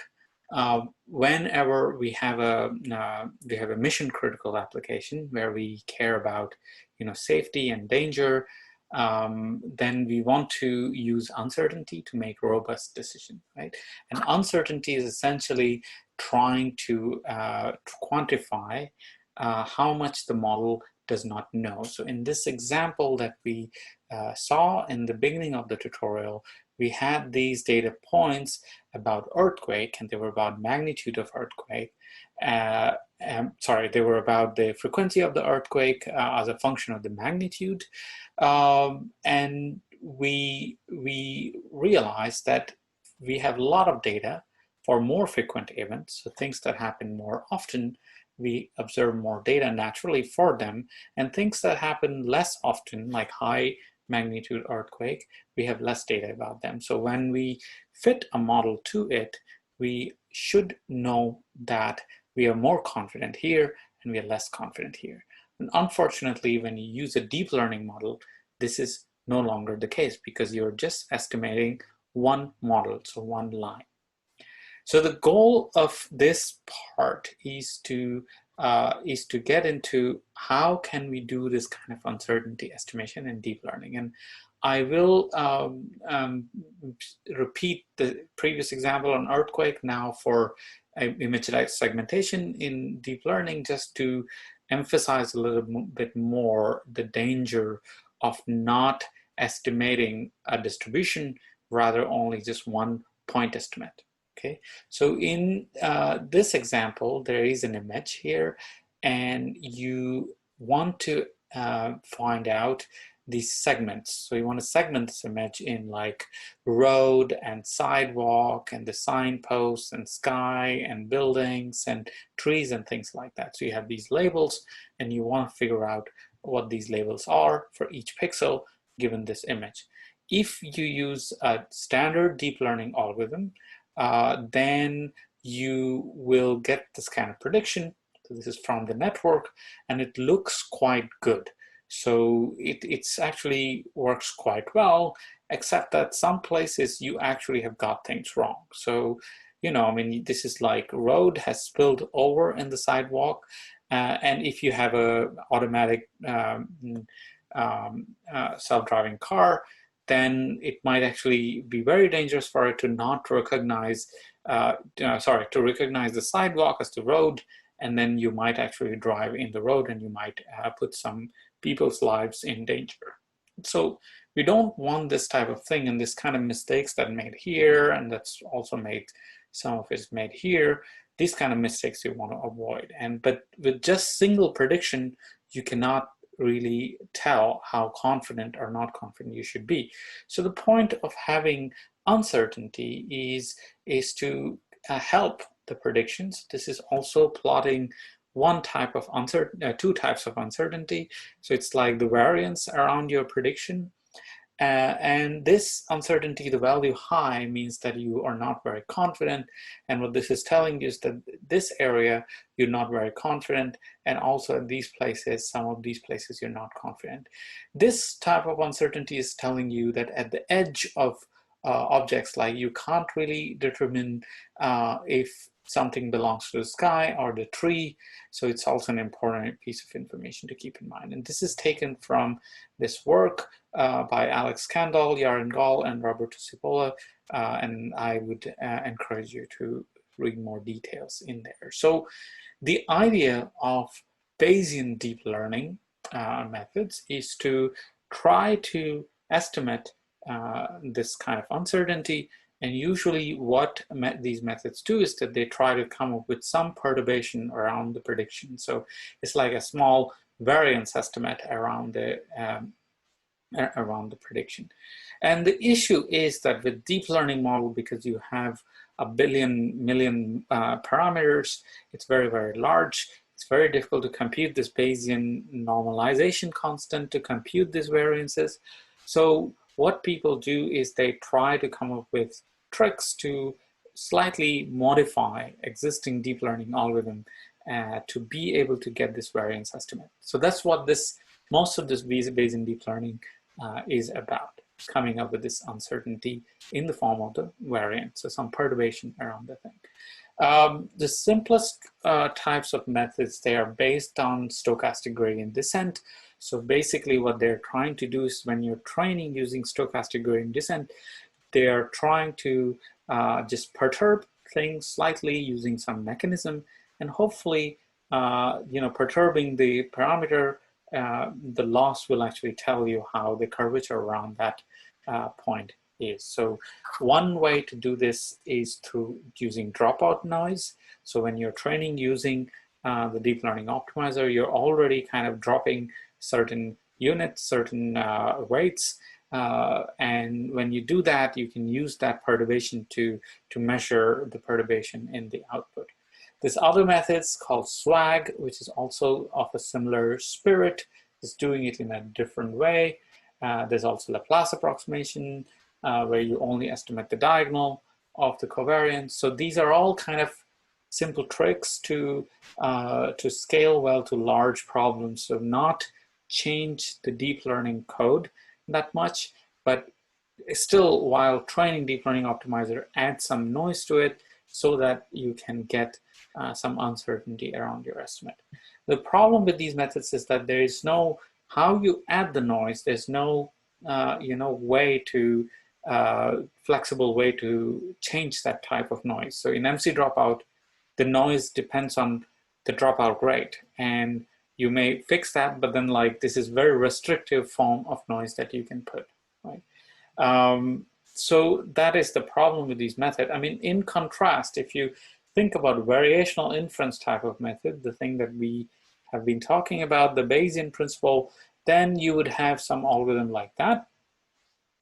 Speaker 1: whenever we have a mission critical application where we care about safety and danger, then we want to use uncertainty to make robust decision, right? And uncertainty is essentially trying to quantify how much the model does not know. So in this example that we saw in the beginning of the tutorial, we had these data points about earthquake, and they were about magnitude of earthquake. Sorry, they were about the frequency of the earthquake as a function of the magnitude. And we realized that we have a lot of data for more frequent events, so things that happen more often, we observe more data naturally for them, and things that happen less often, like high magnitude earthquake, we have less data about them. So when we fit a model to it, we should know that we are more confident here and we are less confident here. And unfortunately, when you use a deep learning model, this is no longer the case because you're just estimating one model, so one line. So the goal of this part is to get into how can we do this kind of uncertainty estimation in deep learning. And I will repeat the previous example on earthquake now for image segmentation in deep learning, just to emphasize a little bit more the danger of not estimating a distribution, rather only just one point estimate. Okay, so in this example, there is an image here, and you want to find out these segments. So you want to segment this image in like road and sidewalk and the signposts and sky and buildings and trees and things like that. So you have these labels, and you want to figure out what these labels are for each pixel given this image. If you use a standard deep learning algorithm, then you will get this kind of prediction. So this is from the network, and it looks quite good. So it's actually works quite well, except that some places you actually have got things wrong. So, you know, I mean, this is like road has spilled over in the sidewalk, and if you have a automatic self-driving car, then it might actually be very dangerous for it to not recognize, to recognize the sidewalk as the road, and then you might actually drive in the road and you might put some people's lives in danger. So we don't want this type of thing, and this kind of mistakes that made here, and that's also made, some of it's made here, these kind of mistakes you want to avoid. But with just single prediction, you cannot really tell how confident or not confident you should be. So the point of having uncertainty is to help the predictions. This is also plotting one type of two types of uncertainty. So it's like the variance around your prediction. And this uncertainty, the value high, means that you are not very confident. And what this is telling you is that this area, you're not very confident. And also in these places, some of these places, you're not confident. This type of uncertainty is telling you that at the edge of objects, like you can't really determine if something belongs to the sky or the tree. So it's also an important piece of information to keep in mind. And this is taken from this work by Alex Kandel, Yaron Gall, and Roberto Cipolla. And I would encourage you to read more details in there. So the idea of Bayesian deep learning methods is to try to estimate this kind of uncertainty. And usually what these methods do is that they try to come up with some perturbation around the prediction. So it's like a small variance estimate around the prediction. And the issue is that with deep learning model, because you have a million parameters, it's very, very large. It's very difficult to compute this Bayesian normalization constant to compute these variances. So what people do is they try to come up with tricks to slightly modify existing deep learning algorithm to be able to get this variance estimate. So that's what most of this Bayesian deep learning is about, coming up with this uncertainty in the form of the variance, so some perturbation around the thing. The simplest types of methods, they are based on stochastic gradient descent. So basically what they're trying to do is when you're training using stochastic gradient descent, they are trying to just perturb things slightly using some mechanism, and hopefully, perturbing the parameter, the loss will actually tell you how the curvature around that point is. So one way to do this is through using dropout noise. So when you're training using the deep learning optimizer, you're already kind of dropping certain units, certain weights. And when you do that, you can use that perturbation to measure the perturbation in the output. This other method is called SWAG, which is also of a similar spirit. It's doing it in a different way. There's also Laplace approximation, where you only estimate the diagonal of the covariance. So these are all kind of simple tricks to scale well to large problems. So not change the deep learning code that much, but still, while training deep learning optimizer, add some noise to it so that you can get some uncertainty around your estimate. The problem with these methods is that there is no, how you add the noise, there's no way to, flexible way to change that type of noise. So in MC dropout, the noise depends on the dropout rate, and you may fix that, but then like this is very restrictive form of noise that you can put, right? So that is the problem with these methods. I mean, in contrast, if you think about variational inference type of method, the thing that we have been talking about, the Bayesian principle, then you would have some algorithm like that.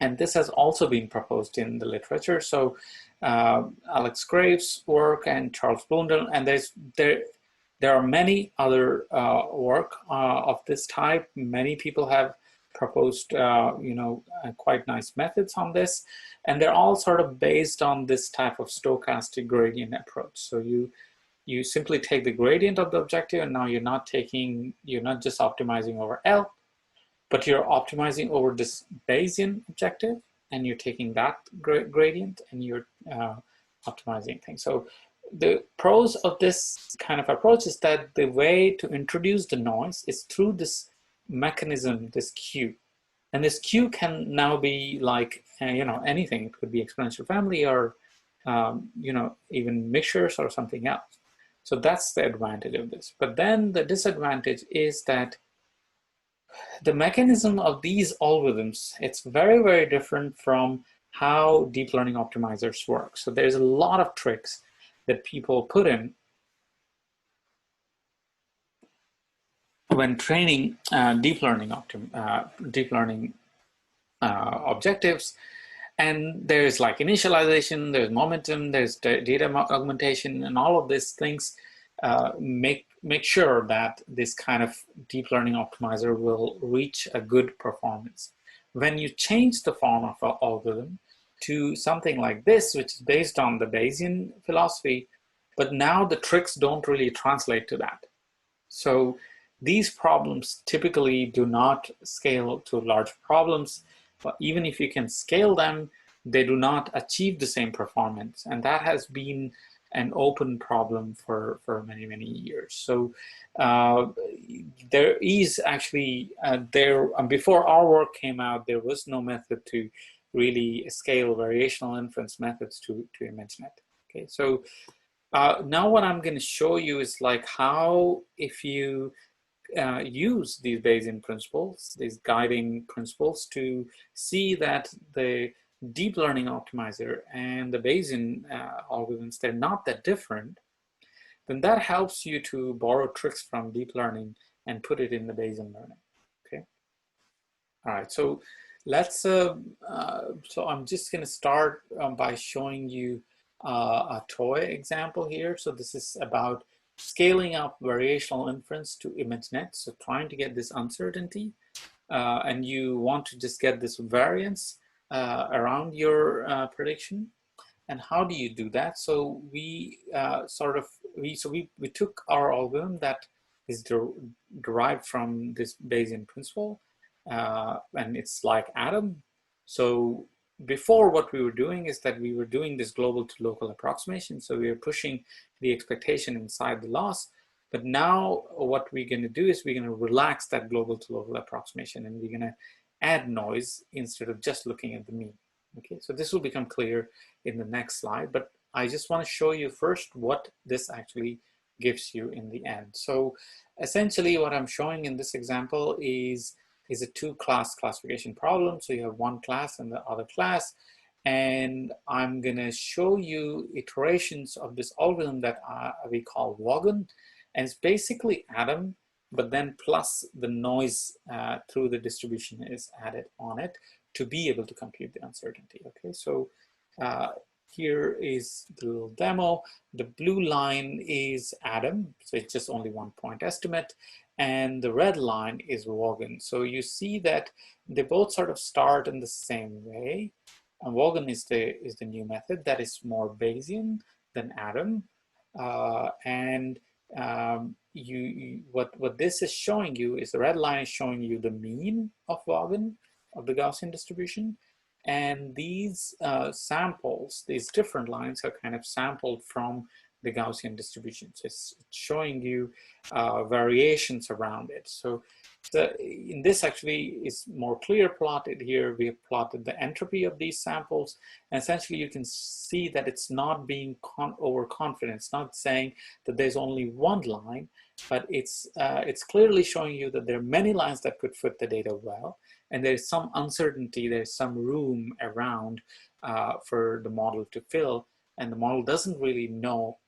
Speaker 1: And this has also been proposed in the literature. So Alex Graves' work and Charles Blundell, and there are many other work of this type. Many people have proposed, quite nice methods on this, and they're all sort of based on this type of stochastic gradient approach. So you simply take the gradient of the objective, and now you're not just optimizing over L, but you're optimizing over this Bayesian objective, and you're taking that gradient and you're optimizing things. So the pros of this kind of approach is that the way to introduce the noise is through this mechanism, this Q. And this Q can now be like, anything. It could be exponential family or, even mixtures or something else. So that's the advantage of this. But then the disadvantage is that the mechanism of these algorithms, it's very, very different from how deep learning optimizers work. So there's a lot of tricks that people put in when training deep learning objectives. And there's like initialization, there's momentum, there's data augmentation, and all of these things make sure that this kind of deep learning optimizer will reach a good performance. When you change the form of an algorithm to something like this, which is based on the Bayesian philosophy, but now the tricks don't really translate to that. So these problems typically do not scale to large problems, but even if you can scale them, they do not achieve the same performance. And that has been an open problem for many, many years. So there is actually, before our work came out, there was no method to really scale variational inference methods to ImageNet. Okay, so now what I'm going to show you is like how, if you use these Bayesian principles, these guiding principles, to see that the deep learning optimizer and the Bayesian algorithms, they're not that different, then that helps you to borrow tricks from deep learning and put it in the Bayesian learning. Okay. All right. So let's. So I'm just going to start by showing you a toy example here. So this is about scaling up variational inference to ImageNet. So trying to get this uncertainty, and you want to just get this variance around your prediction. And how do you do that? So we took our algorithm that is derived from this Bayesian principle, and it's like Adam. So before, what we were doing is that we were doing this global to local approximation. So we were pushing the expectation inside the loss. But now what we're going to do is we're going to relax that global to local approximation, and we're going to add noise instead of just looking at the mean. Okay, so this will become clear in the next slide, but I just want to show you first what this actually gives you in the end. So essentially what I'm showing in this example is a two-class classification problem. So you have one class and the other class, and I'm going to show you iterations of this algorithm that we call Vaughan, and it's basically Adam, but then plus the noise through the distribution is added on it to be able to compute the uncertainty. Okay, so here is the little demo. The blue line is Adam, so it's just only 1 point estimate, and the red line is Vaughan. So you see that they both sort of start in the same way. And Vaughan is the new method that is more Bayesian than Adam, what this is showing you is the red line is showing you the mean of Vaughan of the Gaussian distribution, and these samples, these different lines, are kind of sampled from the Gaussian distribution. So it's showing you variations around it. So in this actually is more clear plotted here. We have plotted the entropy of these samples, and essentially you can see that it's not being overconfident. It's not saying that there's only one line, but it's clearly showing you that there are many lines that could fit the data well, and there's some uncertainty, there's some room around for the model to fill, and the model doesn't really know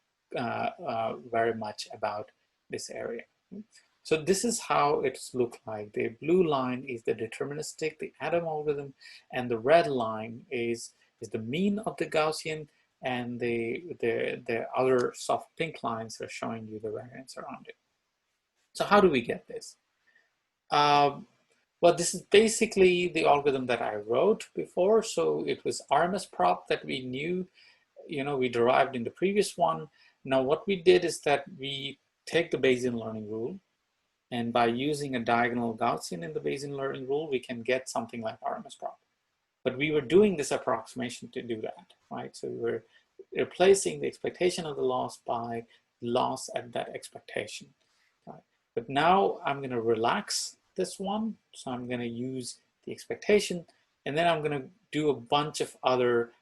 Speaker 1: very much about this area. So this is how it's looked like. The blue line is the deterministic, the Adam algorithm, and the red line is the mean of the Gaussian, and the other soft pink lines are showing you the variance around it. So how do we get this? Well, this is basically the algorithm that I wrote before. So it was RMS prop that we knew, we derived in the previous one. Now what we did is that we take the Bayesian learning rule, and by using a diagonal Gaussian in the Bayesian learning rule, we can get something like RMS prop. But we were doing this approximation to do that, right? So we were replacing the expectation of the loss by loss at that expectation. Right? But now I'm going to relax this one. So I'm going to use the expectation, and then I'm going to do a bunch of other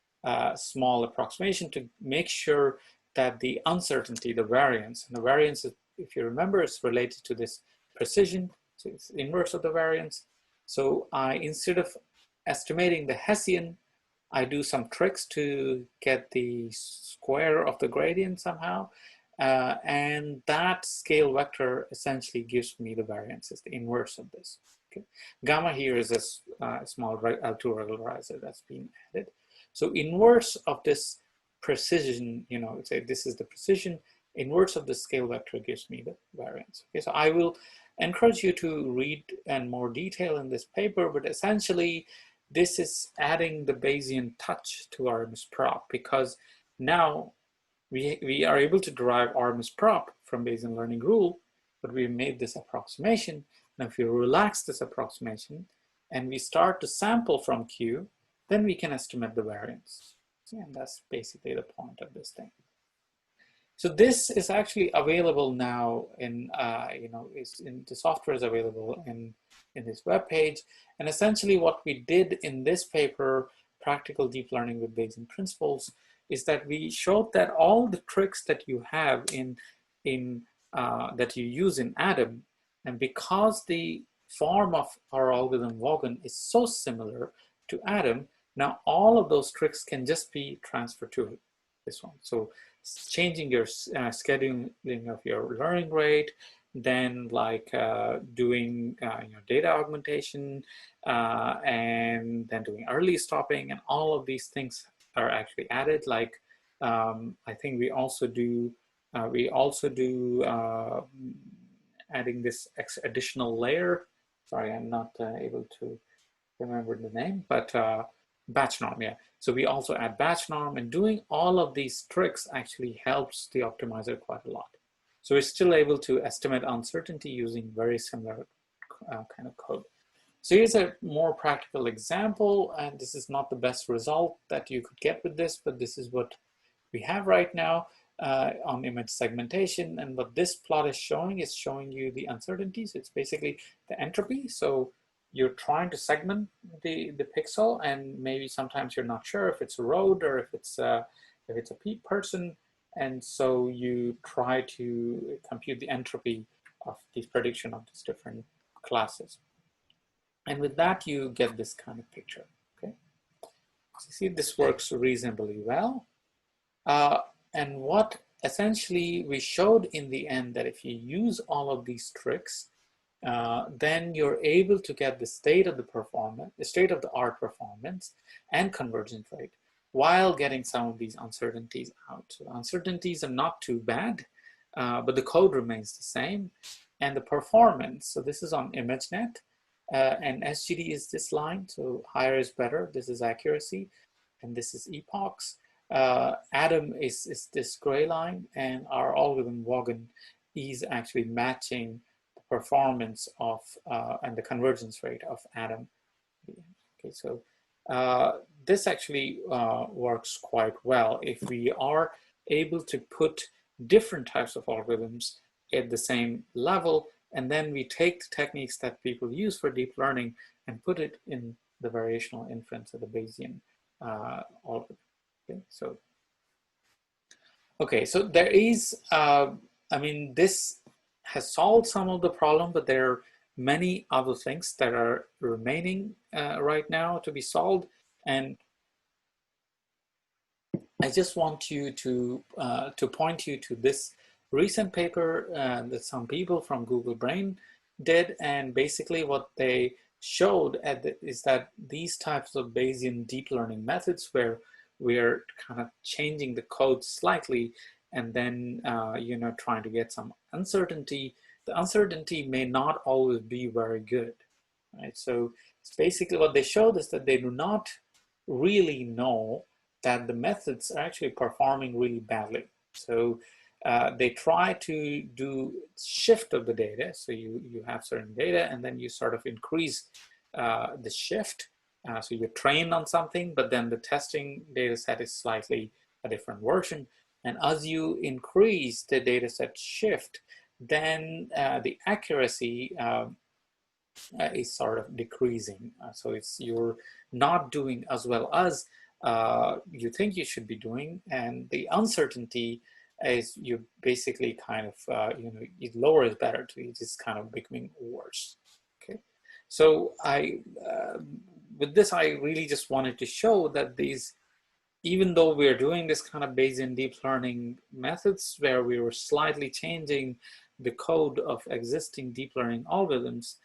Speaker 1: small approximation to make sure that the uncertainty, the variance, and the variance, if you remember, is related to this precision. So it's inverse of the variance. So instead of estimating the Hessian, I do some tricks to get the square of the gradient somehow. And that scale vector essentially gives me the variance, it's the inverse of this. Okay. Gamma here is a small L2 regularizer that's being added. So inverse of this precision, say this is the precision, inverse of the scale vector gives me the variance. Okay, so I will encourage you to read in more detail in this paper, but essentially this is adding the Bayesian touch to RMS prop, because now we are able to derive RMS prop from Bayesian learning rule, but we made this approximation. Now if you relax this approximation and we start to sample from Q, then we can estimate the variance. And that's basically the point of this thing. So this is actually available now in, the software is available in this web page. And essentially what we did in this paper, Practical Deep Learning with Bayesian Principles, is that we showed that all the tricks that you have that you use in Adam, and because the form of our algorithm Vaughan is so similar to Adam, now all of those tricks can just be transferred to this one. So changing your scheduling of your learning rate, then like doing data augmentation, and then doing early stopping, and all of these things are actually added. Like I think we also do adding this additional layer. Sorry, I'm not able to remember the name, but batch norm, yeah. So we also add batch norm, and doing all of these tricks actually helps the optimizer quite a lot. So we're still able to estimate uncertainty using very similar kind of code. So here's a more practical example, and this is not the best result that you could get with this, but this is what we have right now on image segmentation. And what this plot is showing you the uncertainties. It's basically the entropy. So you're trying to segment the pixel, and maybe sometimes you're not sure if it's a road or if it's a person, and so you try to compute the entropy of the prediction of these different classes, and with that you get this kind of picture. Okay, so you see this works reasonably well, and what essentially we showed in the end, that if you use all of these tricks, then you're able to get the state of the art performance and convergence rate while getting some of these uncertainties out. So uncertainties are not too bad, but the code remains the same. And the performance, so this is on ImageNet, and SGD is this line, so higher is better. This is accuracy, and this is epochs. Adam is this gray line, and our algorithm Vaughan is actually matching performance of and the convergence rate of Adam. Okay, so this actually works quite well if we are able to put different types of algorithms at the same level, and then we take the techniques that people use for deep learning and put it in the variational inference of the Bayesian algorithm. Okay, so there is, this has solved some of the problem, but there are many other things that are remaining right now to be solved. And I just want you to point you to this recent paper that some people from Google Brain did, and basically what they showed is that these types of Bayesian deep learning methods, where we're kind of changing the code slightly and then trying to get some uncertainty, the uncertainty may not always be very good. right? So it's basically what they showed is that they do not really know that the methods are actually performing really badly. So they try to do shift of the data. So you have certain data and then you sort of increase the shift. So you train on something, but then the testing data set is slightly a different version. And as you increase the data set shift, then the accuracy is sort of decreasing. So it's you're not doing as well as you think you should be doing, and the uncertainty is you basically kind of lower is better. It is kind of becoming worse. Okay, so with this I really just wanted to show that these, even though we're doing this kind of Bayesian deep learning methods where we were slightly changing the code of existing deep learning algorithms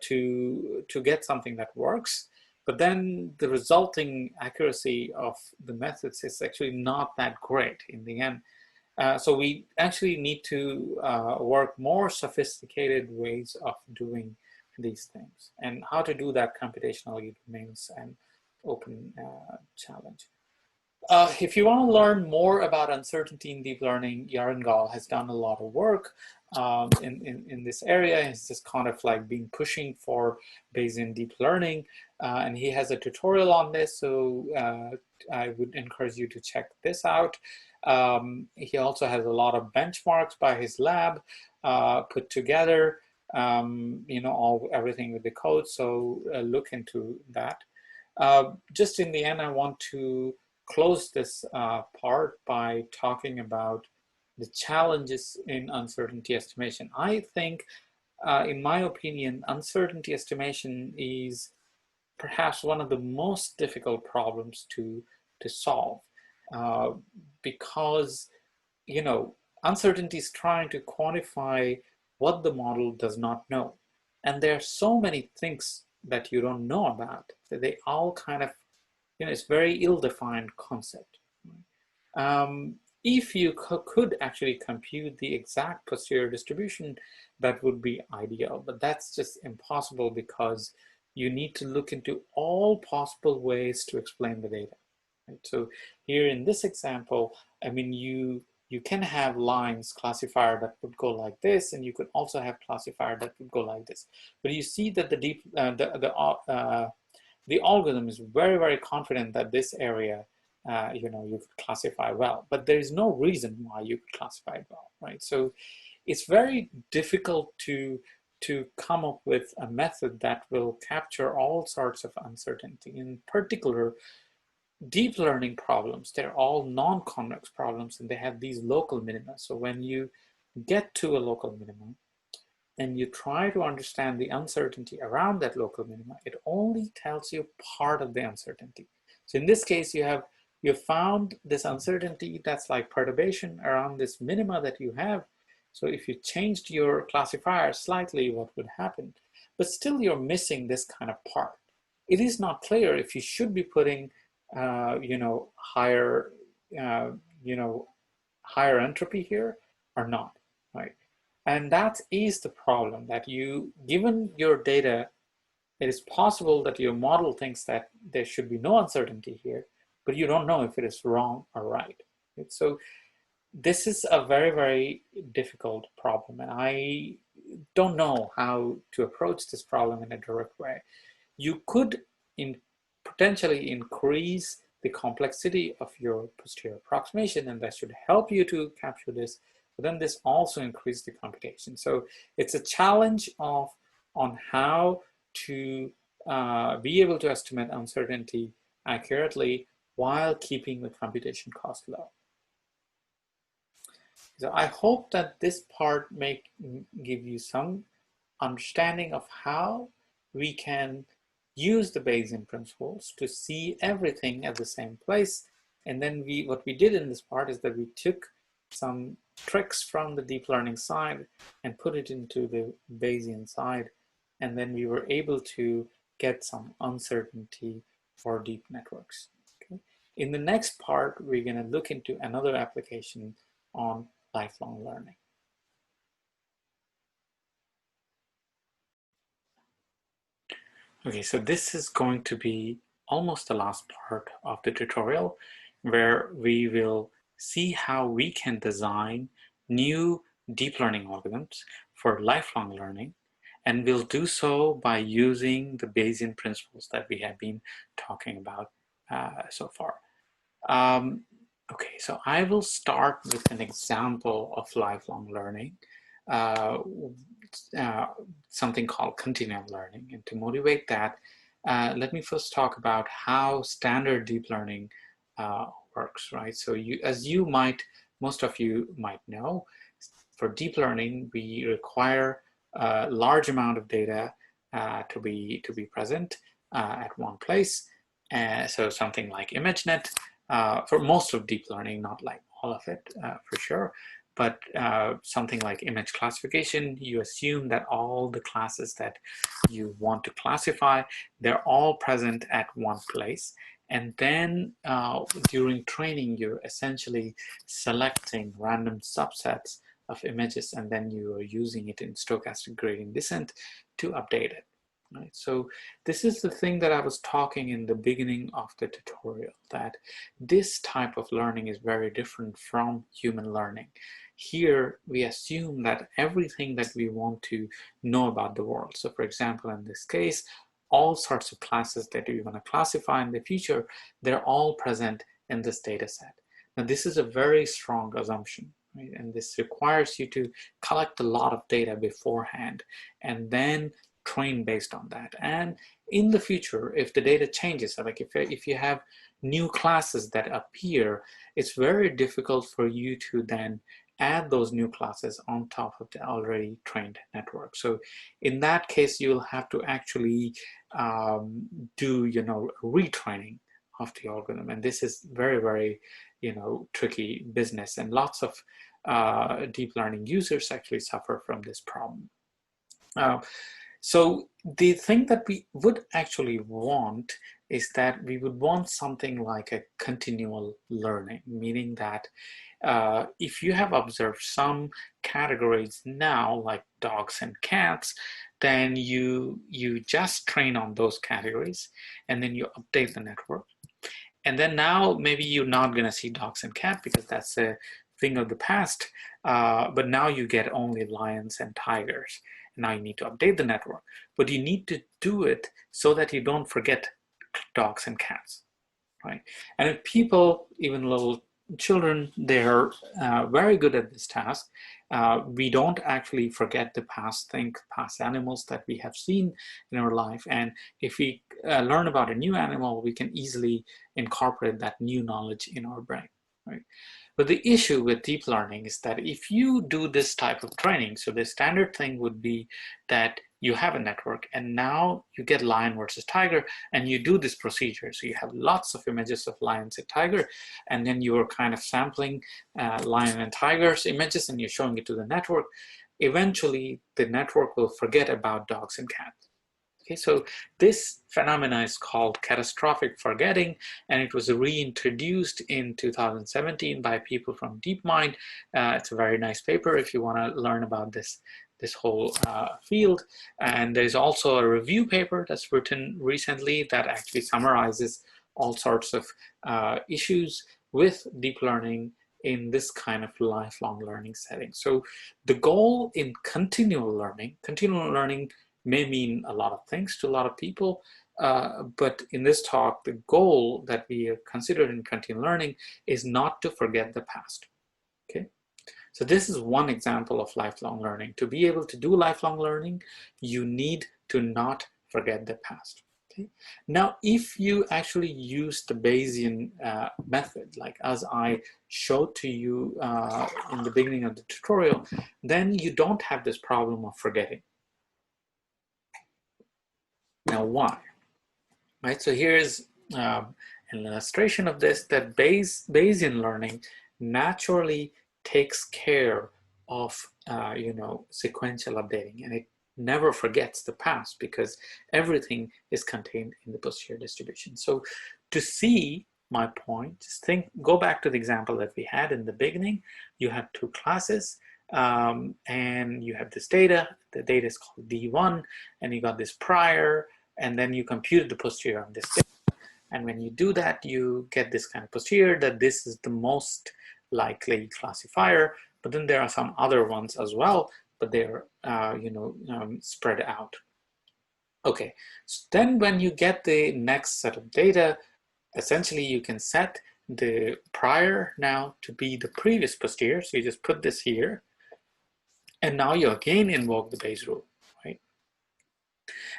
Speaker 1: to get something that works, but then the resulting accuracy of the methods is actually not that great in the end. So we actually need to work more sophisticated ways of doing these things, and how to do that computationally remains an open challenge. If you want to learn more about uncertainty in deep learning, Yaron Gall has done a lot of work in this area. He's just kind of like been pushing for Bayesian deep learning, and he has a tutorial on this, so I would encourage you to check this out. He also has a lot of benchmarks by his lab put together, everything with the code, so look into that. Just in the end, I want to close this part by talking about the challenges in uncertainty estimation. I think, in my opinion, uncertainty estimation is perhaps one of the most difficult problems to solve because, uncertainty is trying to quantify what the model does not know. And there are so many things that you don't know about that they all kind of, it's very ill-defined concept. If you could actually compute the exact posterior distribution, that would be ideal, but that's just impossible because you need to look into all possible ways to explain the data. Right? So here in this example, I mean, you can have lines classifier that would go like this, and you could also have classifier that would go like this. But you see that the algorithm is very, very confident that this area, you could classify well, but there is no reason why you could classify it well, right? So it's very difficult to come up with a method that will capture all sorts of uncertainty. In particular, deep learning problems, they're all non-convex problems, and they have these local minima. So when you get to a local minimum, and you try to understand the uncertainty around that local minima, it only tells you part of the uncertainty. So in this case, you found this uncertainty that's like perturbation around this minima that you have. So if you changed your classifier slightly, what would happen? But still you're missing this kind of part. It is not clear if you should be putting, higher, higher entropy here or not, right? And that is the problem, that given your data, it is possible that your model thinks that there should be no uncertainty here, but you don't know if it is wrong or right. So this is a very, very difficult problem, and I don't know how to approach this problem in a direct way. You could potentially increase the complexity of your posterior approximation, and that should help you to capture this. But then this also increases the computation. So it's a challenge on how to be able to estimate uncertainty accurately while keeping the computation cost low. So I hope that this part may give you some understanding of how we can use the Bayesian principles to see everything at the same place. And then what we did in this part is that we took some tricks from the deep learning side and put it into the Bayesian side. And then we were able to get some uncertainty for deep networks. Okay? In the next part, we're going to look into another application on lifelong learning. Okay, so this is going to be almost the last part of the tutorial where we will see how we can design new deep learning algorithms for lifelong learning, and we'll do so by using the Bayesian principles that we have been talking about so far. Okay, so I will start with an example of lifelong learning, uh, something called continual learning. And to motivate that, let me first talk about how standard deep learning works, right? So as most of you might know, for deep learning, we require a large amount of data to be present at one place. So something like ImageNet, for most of deep learning, not like all of it for sure, but something like image classification, you assume that all the classes that you want to classify, they're all present at one place. And then during training, you're essentially selecting random subsets of images, and then you are using it in stochastic gradient descent to update it. Right? So this is the thing that I was talking in the beginning of the tutorial, that this type of learning is very different from human learning. Here, we assume that everything that we want to know about the world. So for example, in this case, all sorts of classes that we want to classify in the future, they're all present in this data set. Now, this is a very strong assumption, right? And this requires you to collect a lot of data beforehand and then train based on that. And in the future, if the data changes, like if you have new classes that appear, it's very difficult for you to then add those new classes on top of the already trained network. So in that case, you'll have to actually do, retraining of the algorithm. And this is very, very, tricky business. And lots of deep learning users actually suffer from this problem. So the thing that we would actually want is that we would want something like a continual learning, meaning that if you have observed some categories now, like dogs and cats, then you just train on those categories, and then you update the network. And then now maybe you're not going to see dogs and cats because that's a thing of the past, but now you get only lions and tigers. Now you need to update the network, but you need to do it so that you don't forget dogs and cats, right? And if people, even little children, they're very good at this task. We don't actually forget the past animals that we have seen in our life. And if we learn about a new animal, we can easily incorporate that new knowledge in our brain, right? But the issue with deep learning is that if you do this type of training, so the standard thing would be that you have a network and now you get lion versus tiger and you do this procedure. So you have lots of images of lions and tiger, and then you are kind of sampling lion and tiger's images and you're showing it to the network. Eventually, the network will forget about dogs and cats. Okay, so this phenomenon is called catastrophic forgetting, and it was reintroduced in 2017 by people from DeepMind. It's a very nice paper if you want to learn about this whole field. And there's also a review paper that's written recently that actually summarizes all sorts of issues with deep learning in this kind of lifelong learning setting. So the goal in continual learning may mean a lot of things to a lot of people, but in this talk, the goal that we have considered in continual learning is not to forget the past, okay? So this is one example of lifelong learning. To be able to do lifelong learning, you need to not forget the past. Okay? Now, if you actually use the Bayesian method, like as I showed to you in the beginning of the tutorial, then you don't have this problem of forgetting. Now, why? Right, so here's an illustration of this, that Bayesian learning naturally takes care of sequential updating, and it never forgets the past because everything is contained in the posterior distribution. So to see my point, just go back to the example that we had in the beginning. You have two classes and you have this data. The data is called D1, and you got this prior and then you computed the posterior on this data. And when you do that, you get this kind of posterior that this is the most likely classifier, but then there are some other ones as well, but they're spread out. Okay, so then when you get the next set of data, essentially you can set the prior now to be the previous posterior. So you just put this here, and now you again invoke the Bayes rule, right?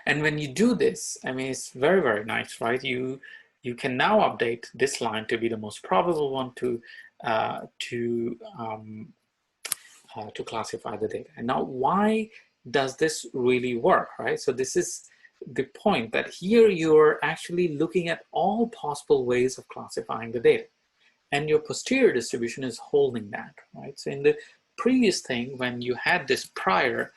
Speaker 1: And when you do this, I mean, it's very, very nice, right? You can now update this line to be the most probable one to classify the data. And now, why does this really work, right? So this is the point, that here you're actually looking at all possible ways of classifying the data, and your posterior distribution is holding that, right? So in the previous thing, when you had this prior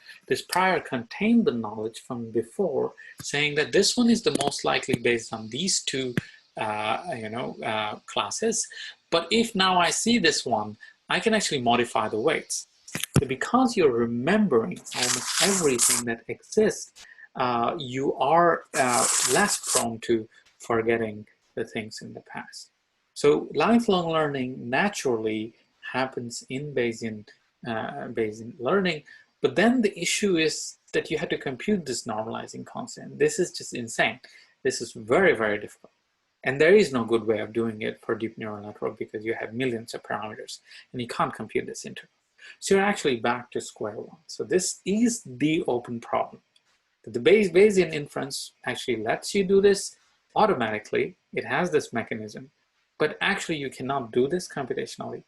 Speaker 1: contained the knowledge from before, saying that this one is the most likely based on these two classes. But if now I see this one, I can actually modify the weights. So because you're remembering almost everything that exists, you are less prone to forgetting the things in the past. So lifelong learning naturally happens in Bayesian learning, but then the issue is that you have to compute this normalizing constant. This is just insane. This is very, very difficult. And there is no good way of doing it for deep neural network because you have millions of parameters and you can't compute this interval. So you're actually back to square one. So this is the open problem. The Bayesian inference actually lets you do this automatically. It has this mechanism, but actually you cannot do this computationally.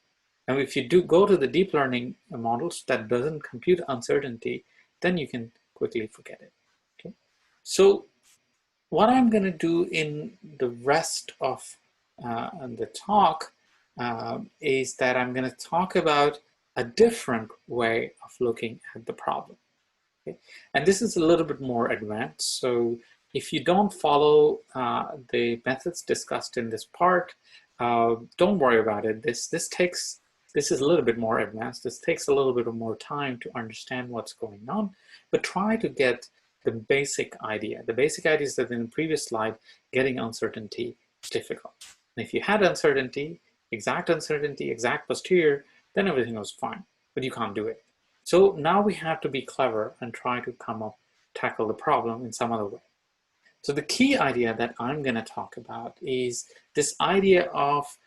Speaker 1: And if you do go to the deep learning models that doesn't compute uncertainty, then you can quickly forget it. Okay. So what I'm going to do in the rest of the talk is that I'm going to talk about a different way of looking at the problem. Okay? And this is a little bit more advanced. So if you don't follow the methods discussed in this part, don't worry about it. This is a little bit more advanced. This takes a little bit more time to understand what's going on, but try to get the basic idea. The basic idea is that in the previous slide, getting uncertainty is difficult. And if you had uncertainty, exact posterior, then everything was fine, but you can't do it. So now we have to be clever and try to tackle the problem in some other way. So the key idea that I'm going to talk about is this idea of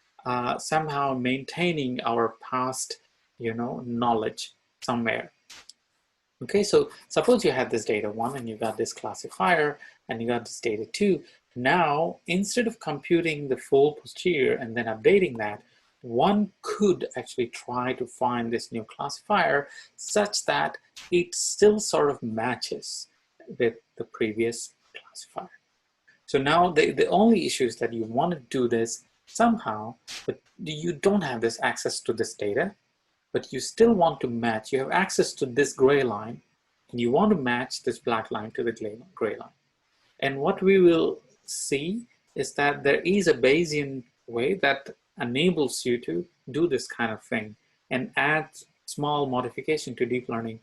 Speaker 1: somehow maintaining our past, knowledge somewhere. Okay, so suppose you had this data 1 and you got this classifier and you got this data 2. Now, instead of computing the full posterior and then updating that, one could actually try to find this new classifier such that it still sort of matches with the previous classifier. So now the only issue is that you want to do this somehow, but you don't have this access to this data, but you still want to match. You have access to this gray line, and you want to match this black line to the gray line. And what we will see is that there is a Bayesian way that enables you to do this kind of thing and add small modification to deep learning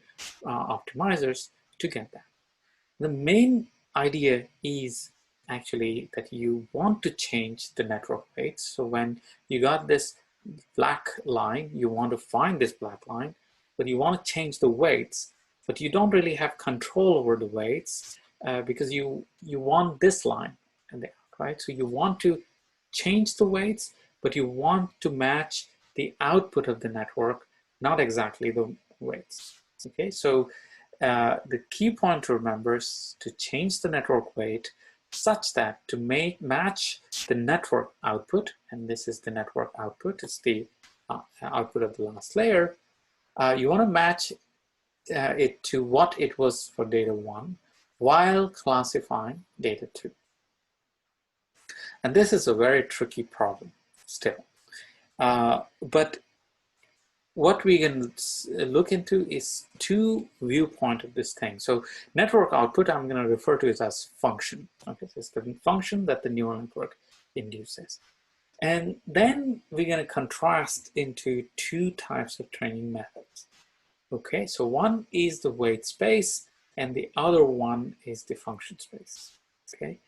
Speaker 1: optimizers to get that. The main idea is actually that you want to change the network weights. So when you got this black line, you want to find this black line, but you want to change the weights, but you don't really have control over the weights because you want this line and there, right? So you want to change the weights, but you want to match the output of the network, not exactly the weights. Okay, so the key point to remember is to change the network weight such that to match the network output, and this is the network output, it's the output of the last layer, you want to match it to what it was for data 1 while classifying data 2. And this is a very tricky problem still. But what we can look into is two viewpoints of this thing. So network output, I'm going to refer to it as function. Okay, so it's the function that the neural network induces. And then we're going to contrast into two types of training methods. Okay, so one is the weight space and the other one is the function space. Okay.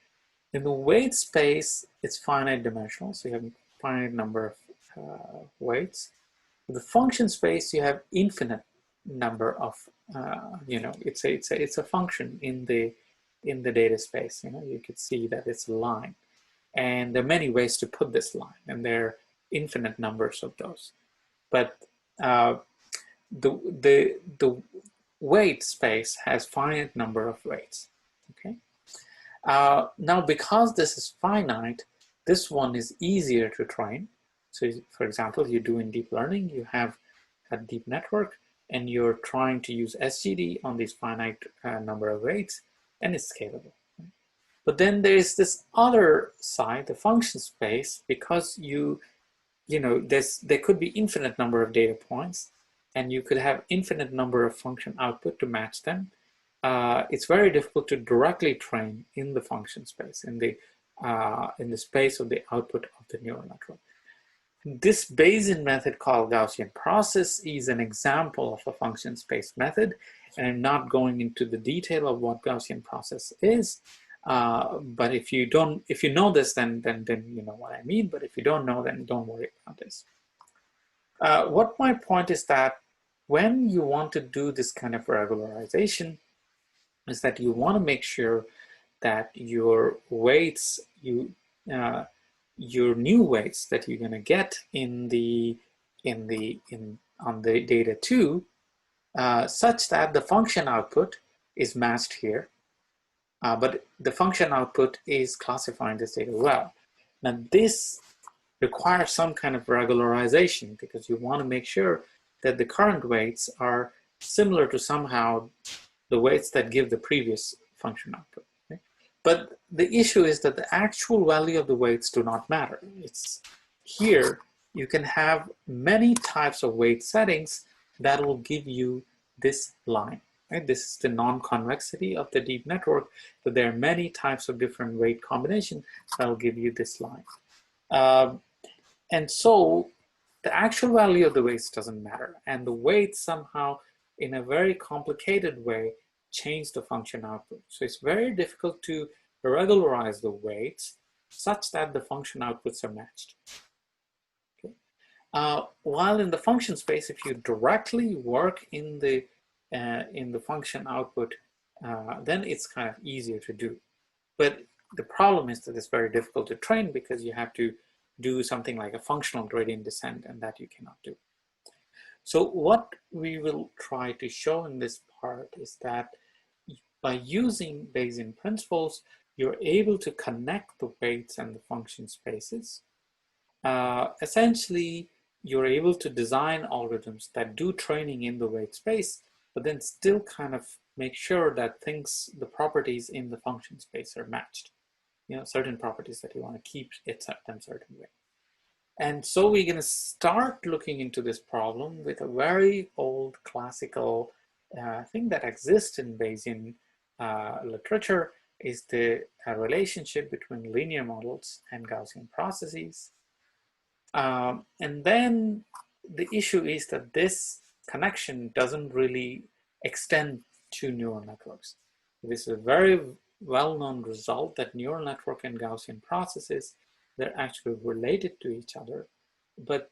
Speaker 1: In the weight space, it's finite dimensional, so you have a finite number of weights. In the function space, you have infinite number of, it's a function in the data space. You could see that it's a line, and there are many ways to put this line, and there are infinite numbers of those. But the weight space has finite number of weights. Okay. Now, because this is finite, this one is easier to train. So, for example, you do in deep learning, you have a deep network, and you're trying to use SGD on these finite number of weights, and it's scalable. But then there's this other side, the function space, because there could be infinite number of data points, and you could have infinite number of function output to match them. It's very difficult to directly train in the function space, in the space of the output of the neural network. This Bayesian method called Gaussian process is an example of a function space method, and I'm not going into the detail of what Gaussian process is. But if you know this, then you know what I mean. But if you don't know, then don't worry about this. What my point is that when you want to do this kind of regularization, is that you want to make sure that your weights, your new weights that you're going to get on the data 2, such that the function output is matched here, but the function output is classifying this data well. Now this requires some kind of regularization, because you want to make sure that the current weights are similar to somehow the weights that give the previous function output. Okay? But the issue is that the actual value of the weights do not matter. It's here you can have many types of weight settings that will give you this line. Right? This is the non-convexity of the deep network, but there are many types of different weight combinations that will give you this line. And so the actual value of the weights doesn't matter, and the weights somehow, in a very complicated way, change the function output. So it's very difficult to regularize the weights such that the function outputs are matched. Okay. While in the function space, if you directly work in the function output, then it's kind of easier to do. But the problem is that it's very difficult to train, because you have to do something like a functional gradient descent, and that you cannot do. So what we will try to show in this part is that by using Bayesian principles, you're able to connect the weights and the function spaces. Essentially, you're able to design algorithms that do training in the weight space, but then still kind of make sure that the properties in the function space are matched. Certain properties that you want to keep it them certain way. And so we're going to start looking into this problem with a very old classical thing that exists in Bayesian literature, is the relationship between linear models and Gaussian processes. And then the issue is that this connection doesn't really extend to neural networks. This is a very well-known result that neural network and Gaussian processes, they're actually related to each other, but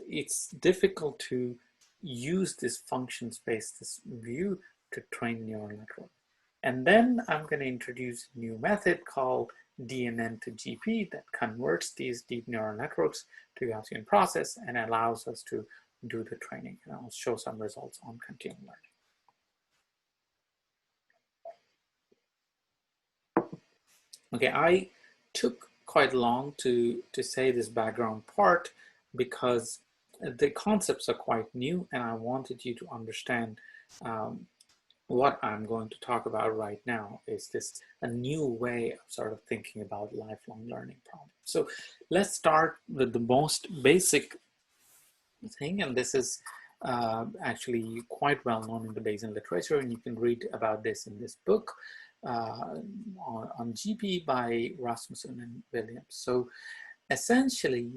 Speaker 1: it's difficult to use this function space, this view, to train neural network. And then I'm going to introduce a new method called DNN to GP that converts these deep neural networks to Gaussian process and allows us to do the training. And I'll show some results on continual learning. Okay, I took quite long to say this background part, because the concepts are quite new, and I wanted you to understand what I'm going to talk about right now is a new way of sort of thinking about lifelong learning problems. So let's start with the most basic thing, and this is actually quite well known in the Bayesian literature, and you can read about this in this book on GP by Rasmussen and Williams. So essentially,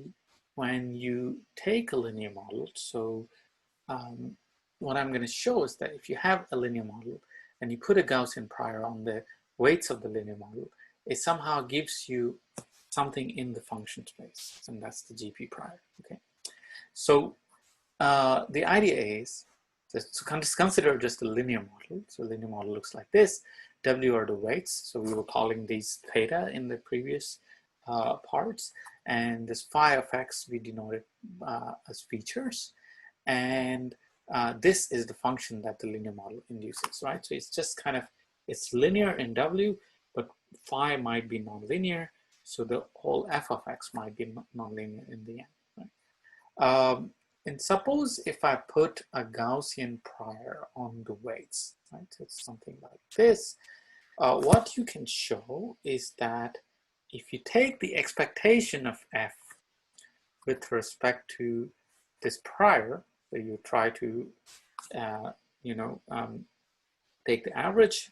Speaker 1: when you take a linear model, so what I'm going to show is that if you have a linear model and you put a Gaussian prior on the weights of the linear model, it somehow gives you something in the function space, and that's the GP prior. Okay, so the idea is to consider just a linear model. So a linear model looks like this. W are the weights, so we were calling these theta in the previous parts, and this phi of x we denoted as features, and this is the function that the linear model induces, right? So it's just kind of, it's linear in W, but phi might be nonlinear, so the whole f of x might be nonlinear in the end, right? And suppose if I put a Gaussian prior on the weights, right? So it's something like this. What you can show is that if you take the expectation of f with respect to this prior, so you try to, take the average,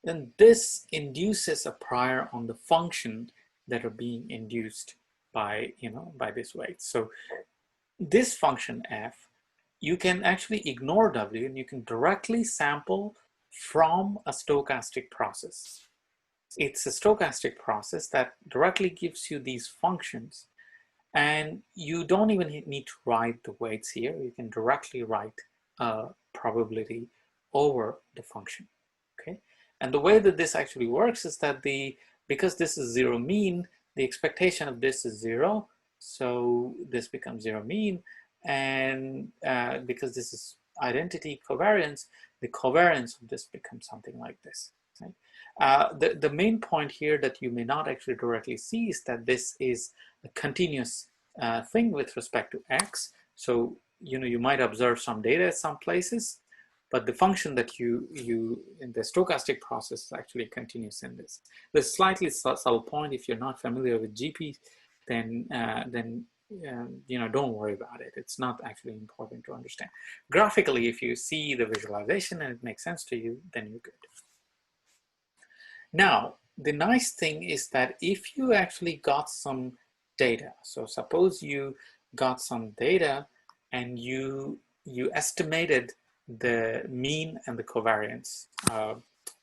Speaker 1: then this induces a prior on the function that are being induced by, by this weight. So this function f, you can actually ignore W and you can directly sample from a stochastic process. It's a stochastic process that directly gives you these functions, and you don't even need to write the weights here. You can directly write a probability over the function, okay? And the way that this actually works is that because this is zero mean, the expectation of this is zero, so this becomes zero mean, and because this is identity covariance, the covariance of this becomes something like this, right? The main point here that you may not actually directly see is that this is a continuous thing with respect to x. So you might observe some data at some places, but the function that you in the stochastic process is actually continuous in this. The slightly subtle point, if you're not familiar with GP, then don't worry about it. It's not actually important to understand. Graphically, if you see the visualization and it makes sense to you, then you're good. Now, the nice thing is that if you actually got some data, so suppose you got some data and you estimated the mean and the covariance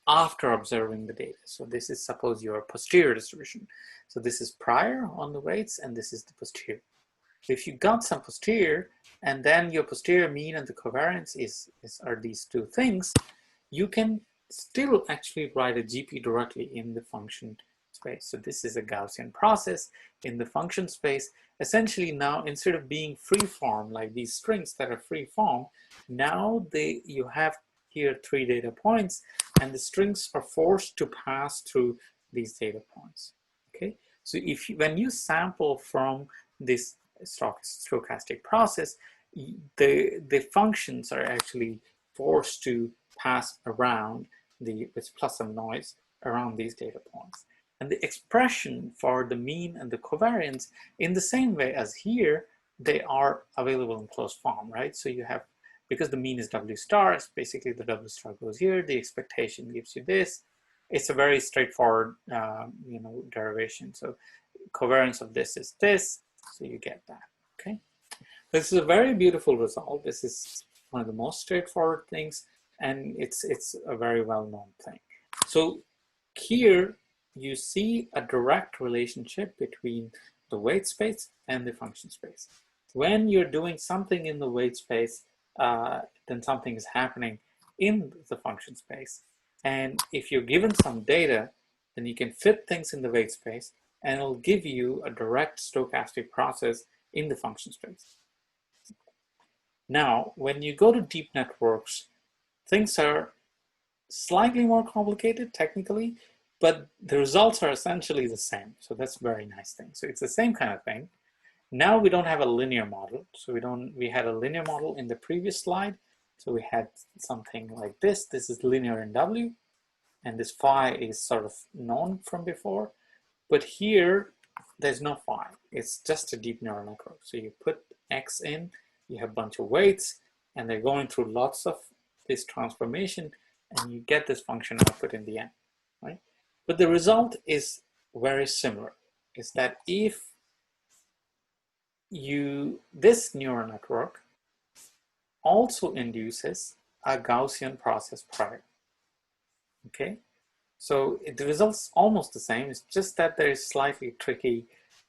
Speaker 1: after observing the data. So this is, suppose your posterior distribution. So this is prior on the weights and this is the posterior. If you got some posterior and then your posterior mean and the covariance are these two things, you can still actually write a GP directly in the function space. So this is a Gaussian process in the function space. Essentially now, instead of being free form like these strings that are free form, now you have here 3 data points and the strings are forced to pass through these data points. Okay, so when you sample from this stochastic process, the functions are actually forced to pass around with plus some noise around these data points. And the expression for the mean and the covariance, in the same way as here, they are available in closed form, right? So you have, because the mean is W star, basically the W star goes here, the expectation gives you this. It's a very straightforward, derivation. So covariance of this is this, so you get that, okay? This is a very beautiful result. This is one of the most straightforward things, and it's a very well-known thing. So here you see a direct relationship between the weight space and the function space. When you're doing something in the weight space, then something is happening in the function space. And if you're given some data, then you can fit things in the weight space and it'll give you a direct stochastic process in the function space. Now, when you go to deep networks, things are slightly more complicated technically, but the results are essentially the same. So that's a very nice thing. So it's the same kind of thing. Now we don't have a linear model. So we had a linear model in the previous slide. So we had something like this. This is linear in W, and this phi is sort of known from before. But here, there's no phi. It's just a deep neural network. So you put X in, you have a bunch of weights, and they're going through lots of this transformation, and you get this function output in the end, right? But the result is very similar. Is that if this neural network also induces a Gaussian process prior, okay? So the result's almost the same. It's just that there's slightly tricky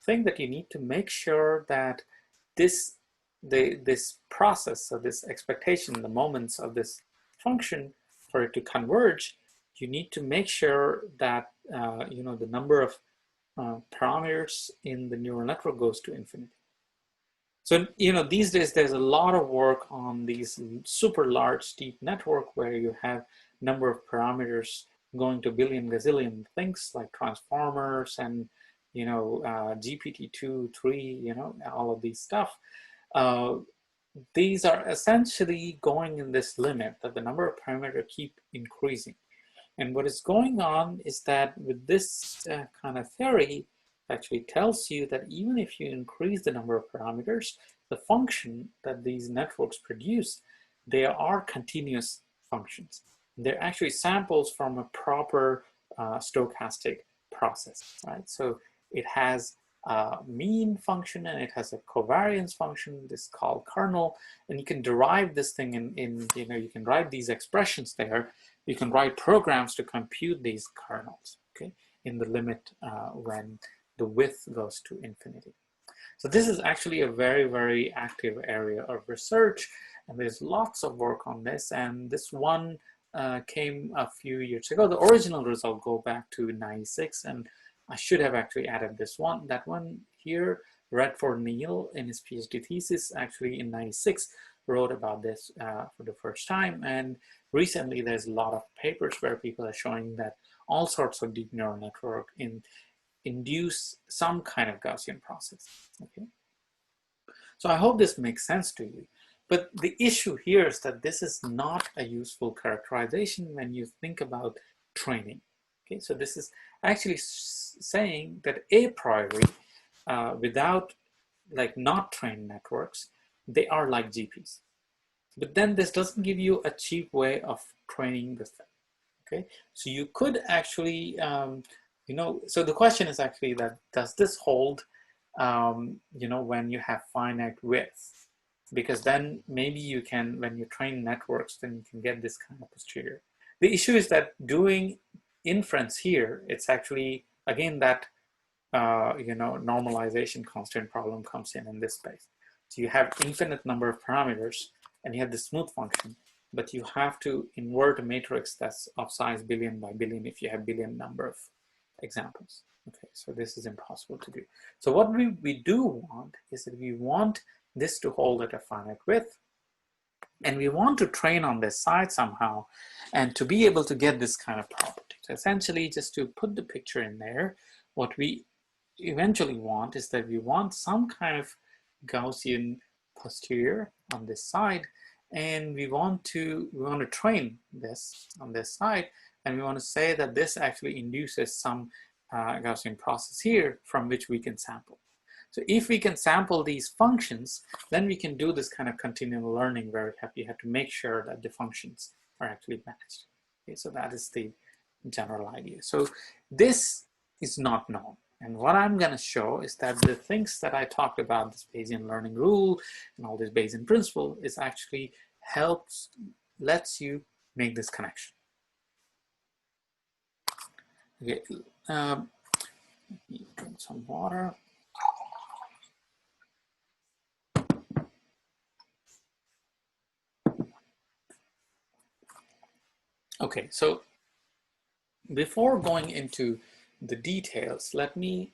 Speaker 1: thing that you need to make sure that this this process, so this expectation, the moments of this function, for it to converge, you need to make sure that the number of parameters in the neural network goes to infinity. So these days there's a lot of work on these super large deep network where you have number of parameters going to billion gazillion things like transformers and GPT-2, 3, all of these stuff. These are essentially going in this limit that the number of parameters keep increasing. And what is going on is that with this kind of theory, actually tells you that even if you increase the number of parameters, the function that these networks produce, they are continuous functions. They're actually samples from a proper stochastic process, right? So it has a mean function and it has a covariance function, this is called kernel, and you can derive this thing in you can write these expressions there. You can write programs to compute these kernels, okay, in the limit when the width goes to infinity. So this is actually a very, very active area of research, and there's lots of work on this, and this one came a few years ago. The original result go back to 96, and I should have actually added this one. That one here, Redford Neal in his PhD thesis actually in 96 wrote about this for the first time, and recently there's a lot of papers where people are showing that all sorts of deep neural network induce some kind of Gaussian process, okay? So I hope this makes sense to you. But the issue here is that this is not a useful characterization when you think about training, okay? So this is actually saying that a priori, without like not trained networks, they are like GPs. But then this doesn't give you a cheap way of training this thing, okay? So you could actually, so the question is actually that, does this hold, when you have finite width? Because then maybe you can, when you train networks, then you can get this kind of posterior. The issue is that doing inference here, it's actually, again, that, normalization constraint problem comes in this space. So you have infinite number of parameters, and you have the smooth function, but you have to invert a matrix that's of size billion by billion if you have billion number of examples. Okay, so this is impossible to do. So what we do want is that we want this to hold at a finite width, and we want to train on this side somehow, and to be able to get this kind of property. So essentially, just to put the picture in there, what we eventually want is that we want some kind of Gaussian posterior on this side, and we want to train this on this side, and we want to say that this actually induces some Gaussian process here from which we can sample. So if we can sample these functions, then we can do this kind of continual learning where you have to make sure that the functions are actually matched. Okay, so that is the general idea. So this is not known. And what I'm going to show is that the things that I talked about, this Bayesian learning rule and all this Bayesian principle, is actually lets you make this connection. Okay, drink some water. Okay, so before going into the details, let me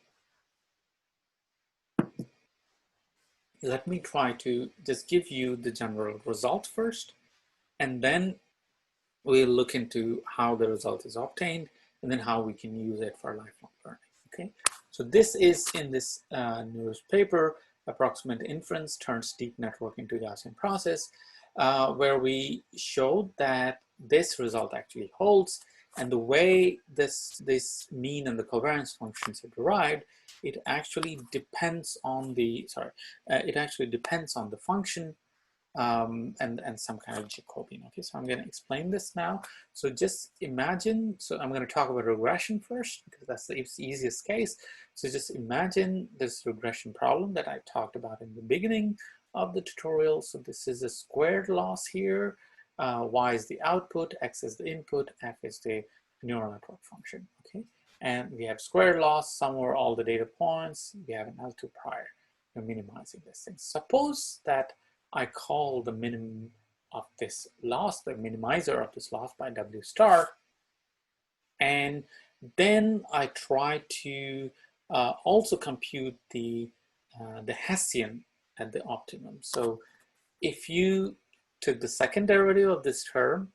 Speaker 1: try to just give you the general result first, and then we'll look into how the result is obtained, and then how we can use it for lifelong learning. Okay, so this is in this newspaper, Approximate Inference Turns Deep Network into Gaussian Process, where we showed that this result actually holds, and the way this mean and the covariance functions are derived, it actually depends on the function and some kind of Jacobian. Okay, so I'm going to explain this now. So just imagine, so I'm going to talk about regression first because that's the easiest case. So just imagine this regression problem that I talked about in the beginning of the tutorial. So this is a squared loss here. Y is the output, X is the input, F is the neural network function, okay? And we have squared loss, somewhere all the data points, we have an L2 prior. We're minimizing this thing. Suppose that I call the minimum of this loss, the minimizer of this loss by W star, and then I try to also compute the Hessian at the optimum. So if you took the second derivative of this term,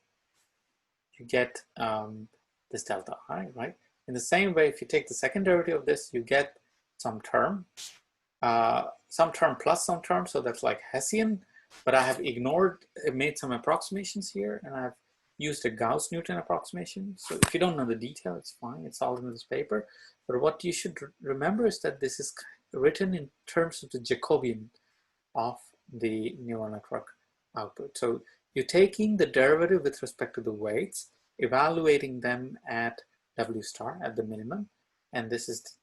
Speaker 1: you get this delta I, right? In the same way, if you take the second derivative of this, you get some term plus some term, so that's like Hessian, but I have made some approximations here, and I've used a Gauss-Newton approximation. So if you don't know the detail, it's fine, it's all in this paper. But what you should remember is that this is written in terms of the Jacobian of the neural network output. So you're taking the derivative with respect to the weights, evaluating them at W star at the minimum, and this is,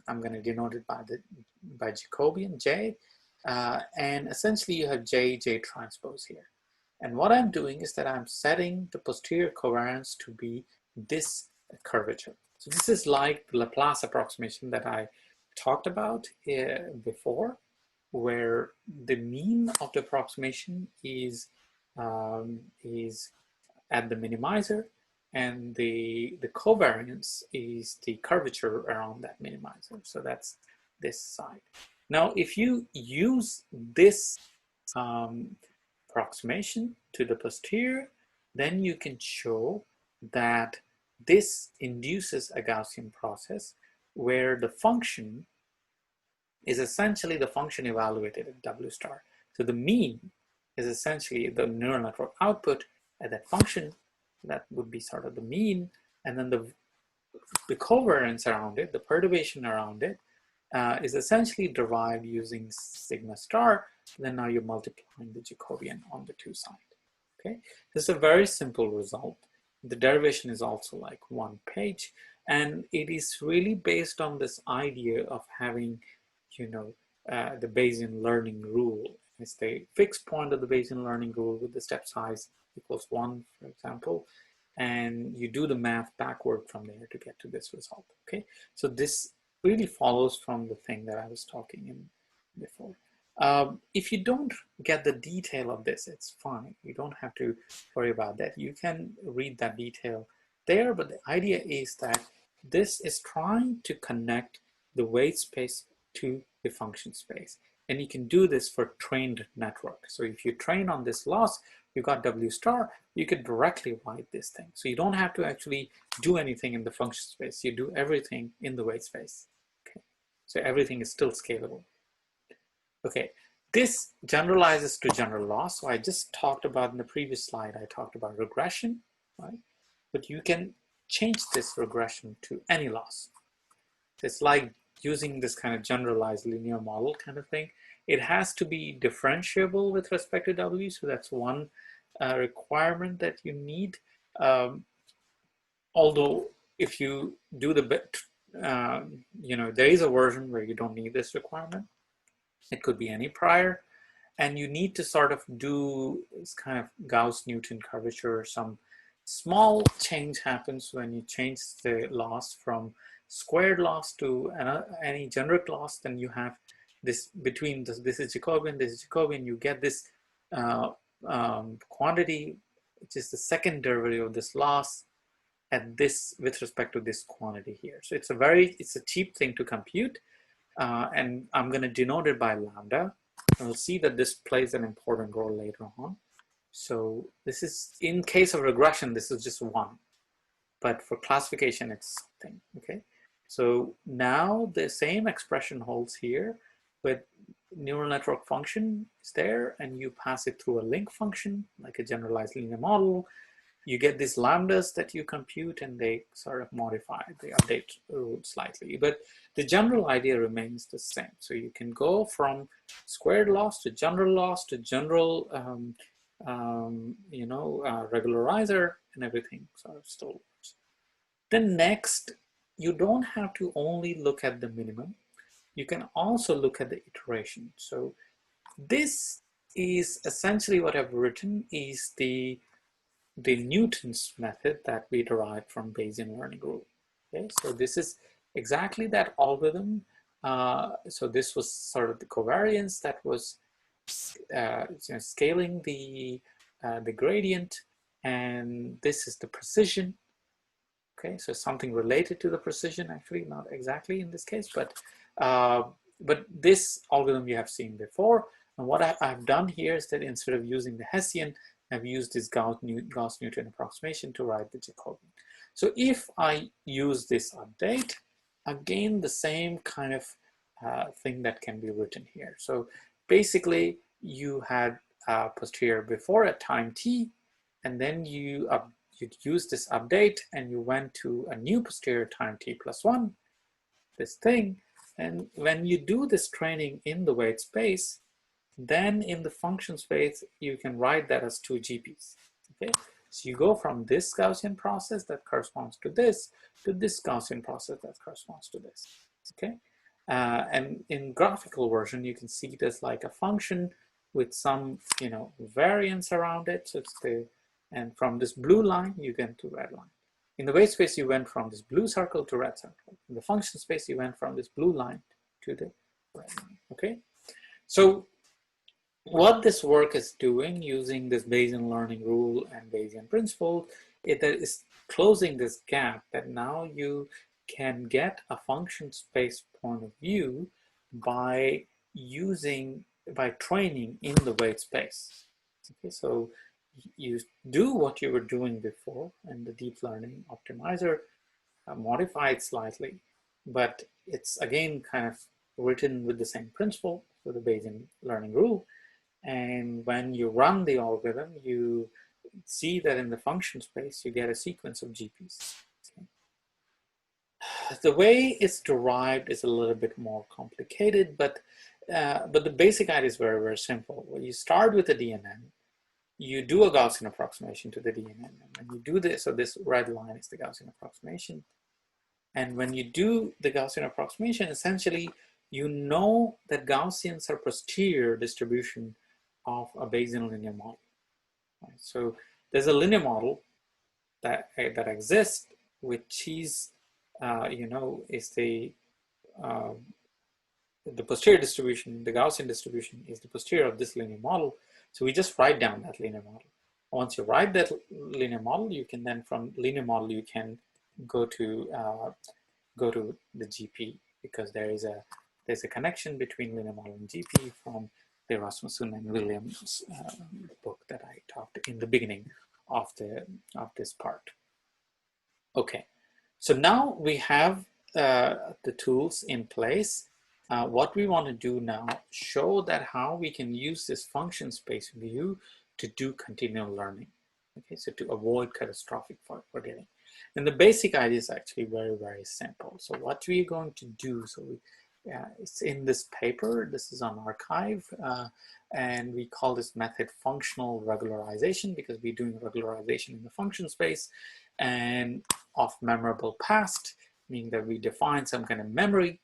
Speaker 1: I'm going to denote it by Jacobian J, and essentially you have J transpose here. And what I'm doing is that I'm setting the posterior covariance to be this curvature. So this is like the Laplace approximation that I talked about before, where the mean of the approximation is at the minimizer, and the covariance is the curvature around that minimizer. So that's this side. Now, if you use this approximation to the posterior, then you can show that this induces a Gaussian process where the function is essentially the function evaluated at W star. So the mean is essentially the neural network output at that function. That would be sort of the mean, and then the covariance around it, the perturbation around it, is essentially derived using sigma star. Then now you're multiplying the Jacobian on the two sides. Okay, this is a very simple result. The derivation is also like one page, and it is really based on this idea of having, you know, the Bayesian learning rule. It's the fixed point of the Bayesian learning rule with the step size equals 1, for example, and you do the math backward from there to get to this result. Okay, so this really follows from the thing that I was talking in before. If you don't get the detail of this, it's fine. You don't have to worry about that. You can read that detail there, but the idea is that this is trying to connect the weight space to the function space. And you can do this for trained network. So if you train on this loss, you got W star, you could directly write this thing. So you don't have to actually do anything in the function space. You do everything in the weight space. Okay, so everything is still scalable. Okay, this generalizes to general loss. So I just talked about in the previous slide, I talked about regression, right? But you can change this regression to any loss. It's like using this kind of generalized linear model kind of thing. It has to be differentiable with respect to W, so that's one requirement that you need. Although if you do the bit, you know, there is a version where you don't need this requirement. It could be any prior, and you need to sort of do this kind of Gauss-Newton curvature. Some small change happens when you change the loss from squared loss to any generic loss. Then you have this between this is Jacobian, this is Jacobian. You get this quantity, which is the second derivative of this loss at this with respect to this quantity here. So it's a cheap thing to compute, and I'm going to denote it by lambda. And we'll see that this plays an important role later on. So this is, in case of regression, this is just 1, but for classification, it's thing. Okay, so now the same expression holds here, but neural network function is there, and you pass it through a link function, like a generalized linear model. You get these lambdas that you compute, and they sort of modify, they update slightly, but the general idea remains the same. So you can go from squared loss to general regularizer, and everything sort of still works. Then next, you don't have to only look at the minimum. You can also look at the iteration. So this is essentially what I've written is the the Newton's method that we derived from Bayesian learning rule. Okay, so this is exactly that algorithm. So this was sort of the covariance that was scaling the gradient, and this is the precision. Okay, so something related to the precision, actually, not exactly in this case, but this algorithm you have seen before. And what I've done here is that instead of using the Hessian, I've used this Gauss-Newton approximation to write the Jacobian. So if I use this update, again, the same kind of thing that can be written here. So basically, you had posterior before at time t, and then you use this update and you went to a new posterior time t plus 1, this thing. And when you do this training in the weight space, then in the function space, you can write that as 2 GPs. Okay, so you go from this Gaussian process that corresponds to this Gaussian process that corresponds to this. Okay, and in graphical version, you can see it as like a function with some, variance around it. So it's and from this blue line, you get to red line. In the weight space, you went from this blue circle to red circle. In the function space, you went from this blue line to the red line. Okay, so what this work is doing using this Bayesian learning rule and Bayesian principle is closing this gap that now you can get a function space point of view by training in the weight space. Okay, so you do what you were doing before, and the deep learning optimizer modified slightly, but it's again kind of written with the same principle for the Bayesian learning rule. And when you run the algorithm, you see that in the function space, you get a sequence of GPs. Okay. The way it's derived is a little bit more complicated, but the basic idea is very, very simple. When you start with the DNN, you do a Gaussian approximation to the DNN. And when you do this, so this red line is the Gaussian approximation. And when you do the Gaussian approximation, essentially, you know that Gaussians are posterior distribution of a Bayesian linear model. Right? So there's a linear model that exists, which is, is the posterior distribution, the Gaussian distribution is the posterior of this linear model. So we just write down that linear model. Once you write that linear model, you can then from linear model you can go to the GP, because there's a connection between linear model and GP from the Rasmussen and Williams book that I talked in the beginning of this part. Okay, so now we have the tools in place. What we want to do now, show that how we can use this function space view to do continual learning. Okay, so to avoid catastrophic forgetting. And the basic idea is actually very, very simple. So what we're going to do, so it's in this paper, this is on archive, and we call this method functional regularization because we're doing regularization in the function space and of memorable past, meaning that we define some kind of memory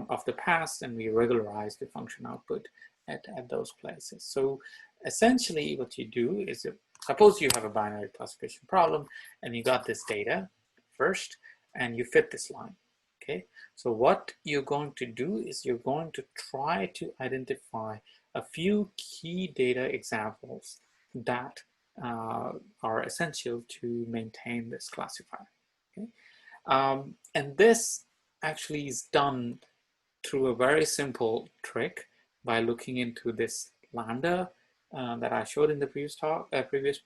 Speaker 1: of the past and we regularize the function output at those places. So essentially what you do is, suppose you have a binary classification problem and you got this data first and you fit this line. Okay, so what you're going to do is you're going to try to identify a few key data examples that are essential to maintain this classifier. Okay, and this actually is done through a very simple trick by looking into this lambda that I showed in the previous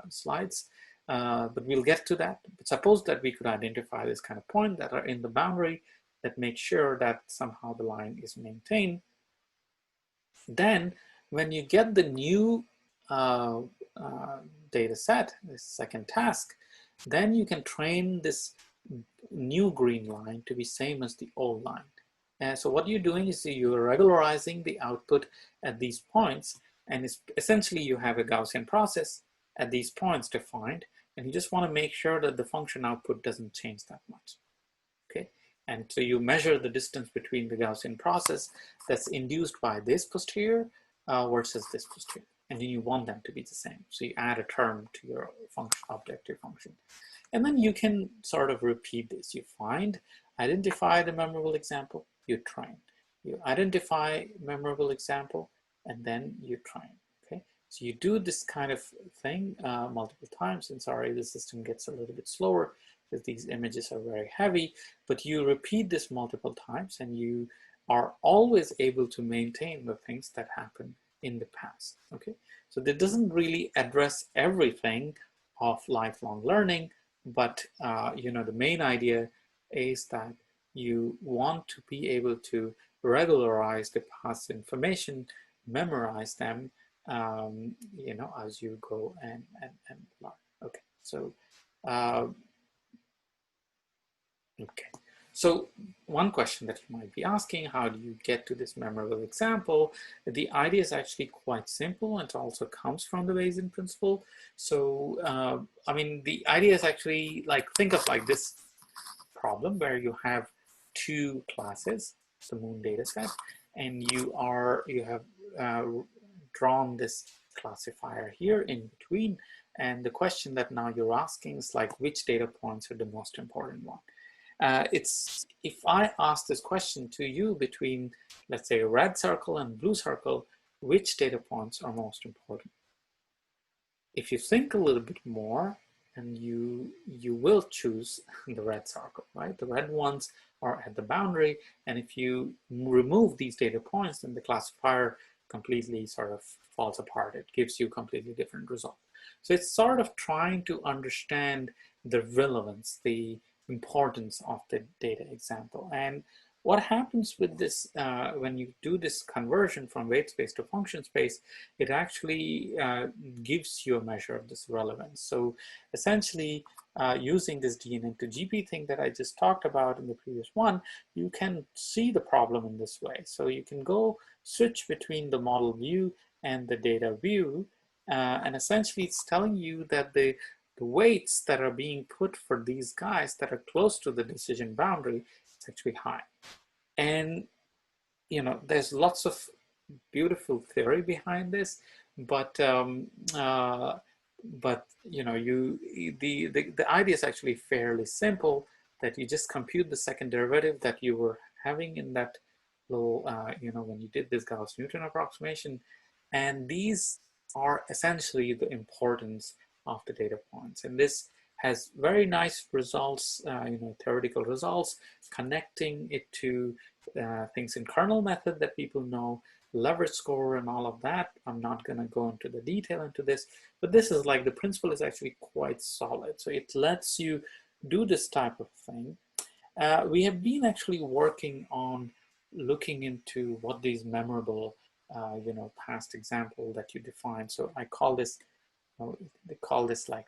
Speaker 1: slides. But we'll get to that. But suppose that we could identify this kind of point that are in the boundary that make sure that somehow the line is maintained. Then when you get the new data set, this second task, then you can train this new green line to be same as the old line. And so what you're doing is you're regularizing the output at these points, and it's essentially you have a Gaussian process at these points defined, and you just want to make sure that the function output doesn't change that much. Okay, and so you measure the distance between the Gaussian process that's induced by this posterior versus this posterior. and then you want them to be the same. So you add a term to your function, objective function. And then you can sort of repeat this. You find, identify the memorable example, you train. You identify memorable example, and then you train, okay? So you do this kind of thing multiple times, and sorry, the system gets a little bit slower because these images are very heavy, but you repeat this multiple times and you are always able to maintain the things that happen in the past, okay? So that doesn't really address everything of lifelong learning, but you know, the main idea is that you want to be able to regularize the past information, memorize them, you know, as you go and learn. Okay, so okay. So one question that you might be asking, how do you get to this memorable example? The idea is actually quite simple, and it also comes from the Bayesian principle. So, I mean, the idea is actually like, think of like this problem where you have two classes, the moon data set, and you have drawn this classifier here in between. And the question that now you're asking is like, which data points are the most important one? It's, if I ask this question to you between, let's say, a red circle and blue circle, which data points are most important? If you think a little bit more, and you will choose the red circle, right? The red ones are at the boundary, and if you remove these data points, then the classifier completely sort of falls apart. It gives you a completely different result. So it's sort of trying to understand the relevance, the importance of the data example. And what happens with this, when you do this conversion from weight space to function space, it actually gives you a measure of this relevance. So essentially, using this DNN to GP thing that I just talked about in the previous one, you can see the problem in this way. So you can go switch between the model view and the data view, and essentially it's telling you that the weights that are being put for these guys that are close to the decision boundary is actually high. And, you know, there's lots of beautiful theory behind this, but you know, the idea is actually fairly simple, that you just compute the second derivative that you were having in that little, you know, when you did this Gauss-Newton approximation, and these are essentially the importance of the data points. And this has very nice results, you know, theoretical results, connecting it to things in kernel method that people know, leverage score and all of that. I'm not going to go into the detail into this, but this is like, the principle is actually quite solid. So it lets you do this type of thing. We have been actually working on looking into what these memorable, you know, past example that you define. So I call this, they call this like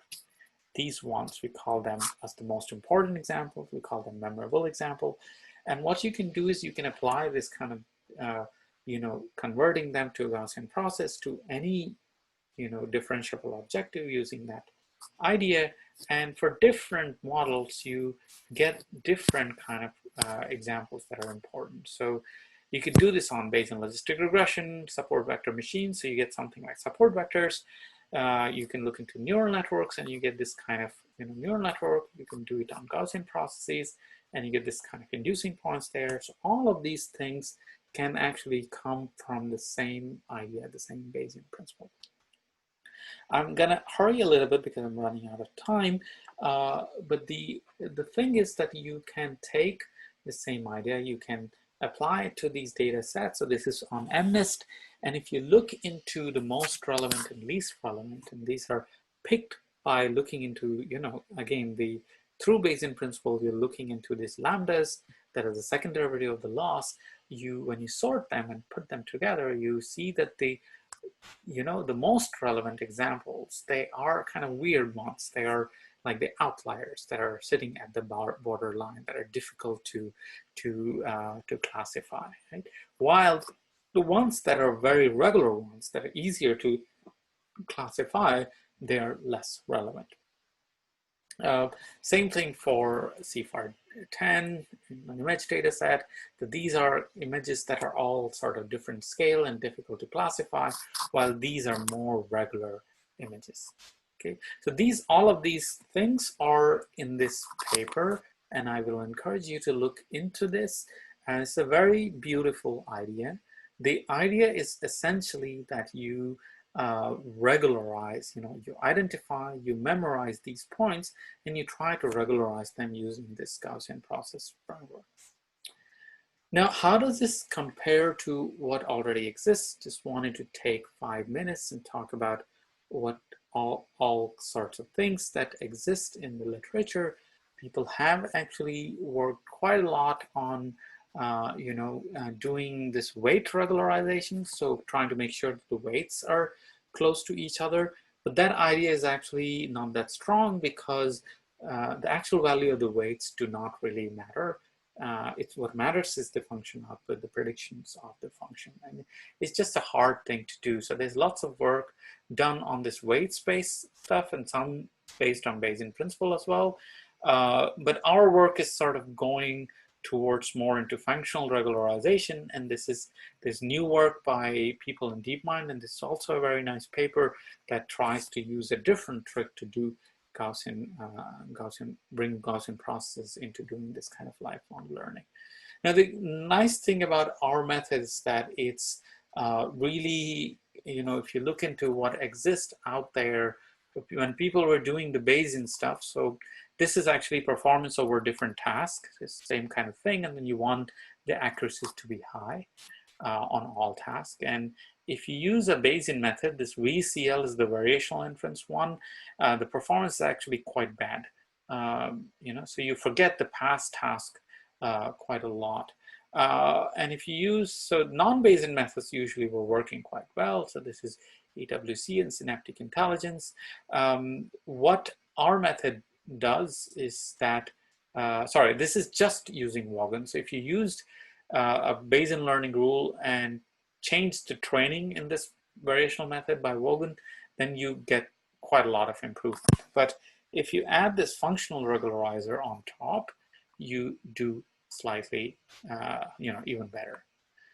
Speaker 1: these ones, we call them as the most important examples, we call them memorable example. And what you can do is you can apply this kind of, you know, converting them to a Gaussian process to any, you know, differentiable objective using that idea. And for different models, you get different kind of examples that are important. So you could do this on Bayesian logistic regression, support vector machines. So you get something like support vectors. You can look into neural networks and you get this kind of, you know, neural network. You can do it on Gaussian processes and you get this kind of inducing points there. So all of these things can actually come from the same idea, the same Bayesian principle. I'm gonna hurry a little bit because I'm running out of time, but the thing is that you can take the same idea, you can apply it to these data sets. So this is on MNIST, and if you look into the most relevant and least relevant, and these are picked by looking into, you know, again, through Bayesian principle, you're looking into these lambdas that are the second derivative of the loss. When you sort them and put them together, you see that you know, the most relevant examples, they are kind of weird ones. They are like the outliers that are sitting at the borderline, that are difficult to classify, right? While the ones that are very regular ones, that are easier to classify, they are less relevant. Same thing for CFAR10, an image data set, that these are images that are all sort of different scale and difficult to classify, while these are more regular images. Okay, so all of these things are in this paper, and I will encourage you to look into this. And it's a very beautiful idea. The idea is essentially that you regularize, you identify, you memorize these points, and you try to regularize them using this Gaussian process framework. Now, how does this compare to what already exists? Just wanted to take 5 minutes and talk about what all sorts of things that exist in the literature. People have actually worked quite a lot on doing this weight regularization, so trying to make sure that the weights are close to each other. But that idea is actually not that strong, because the actual value of the weights do not really matter. It's what matters is the function output, the predictions of the function, and it's just a hard thing to do. So there's lots of work done on this weight space stuff, and some based on Bayesian principle as well. But our work is sort of going towards more into functional regularization, and there's new work by people in DeepMind, and this is also a very nice paper that tries to use a different trick to do bring Gaussian processes into doing this kind of lifelong learning. Now, the nice thing about our method is that it's really, if you look into what exists out there, when people were doing the Bayesian stuff, so this is actually performance over different tasks. It's the same kind of thing, and then you want the accuracies to be high on all tasks. And if you use a Bayesian method, this VCL is the variational inference one, the performance is actually quite bad. So you forget the past task quite a lot. And if you use, non-Bayesian methods usually were working quite well. So this is EWC and synaptic intelligence. What our method does is that, this is just using Wogan. So if you used a Bayesian learning rule and changed the training in this variational method by Wogan, then you get quite a lot of improvement. But if you add this functional regularizer on top, you do slightly, even better.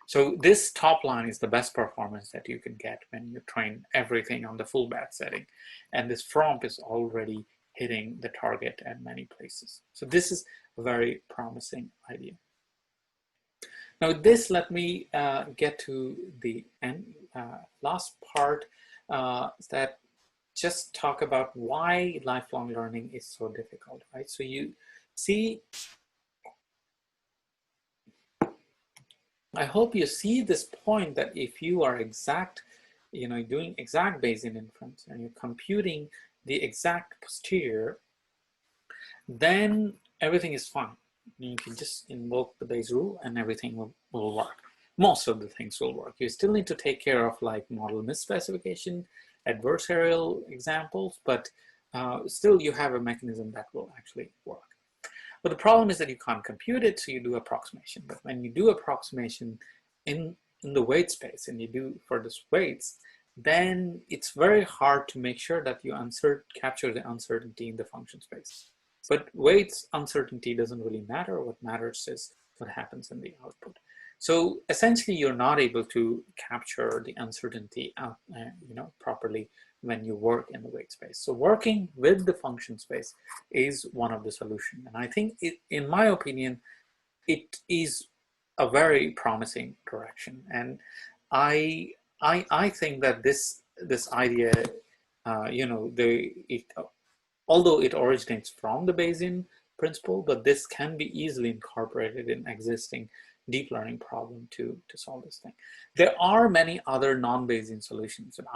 Speaker 1: So this top line is the best performance that you can get when you train everything on the full batch setting. And this fromp is already hitting the target at many places. So this is a very promising idea. Now with this, let me get to the last part, that just talk about why lifelong learning is so difficult, right? So you see, I hope you see this point that if you are doing exact Bayesian inference and you're computing the exact posterior, then everything is fine. You can just invoke the Bayes rule and everything will work. Most of the things will work. You still need to take care of like model misspecification, adversarial examples, but still you have a mechanism that will actually work. But the problem is that you can't compute it, so you do approximation. But when you do approximation in the weight space and you do for this weights, then it's very hard to make sure that you capture the uncertainty in the function space. But weights uncertainty doesn't really matter. What matters is what happens in the output. So essentially, you're not able to capture the uncertainty properly when you work in the weight space. So working with the function space is one of the solutions. And I think, in my opinion, it is a very promising direction. And I think that this idea, although it originates from the Bayesian principle, but this can be easily incorporated in existing deep learning problem to solve this thing. There are many other non-Bayesian solutions, and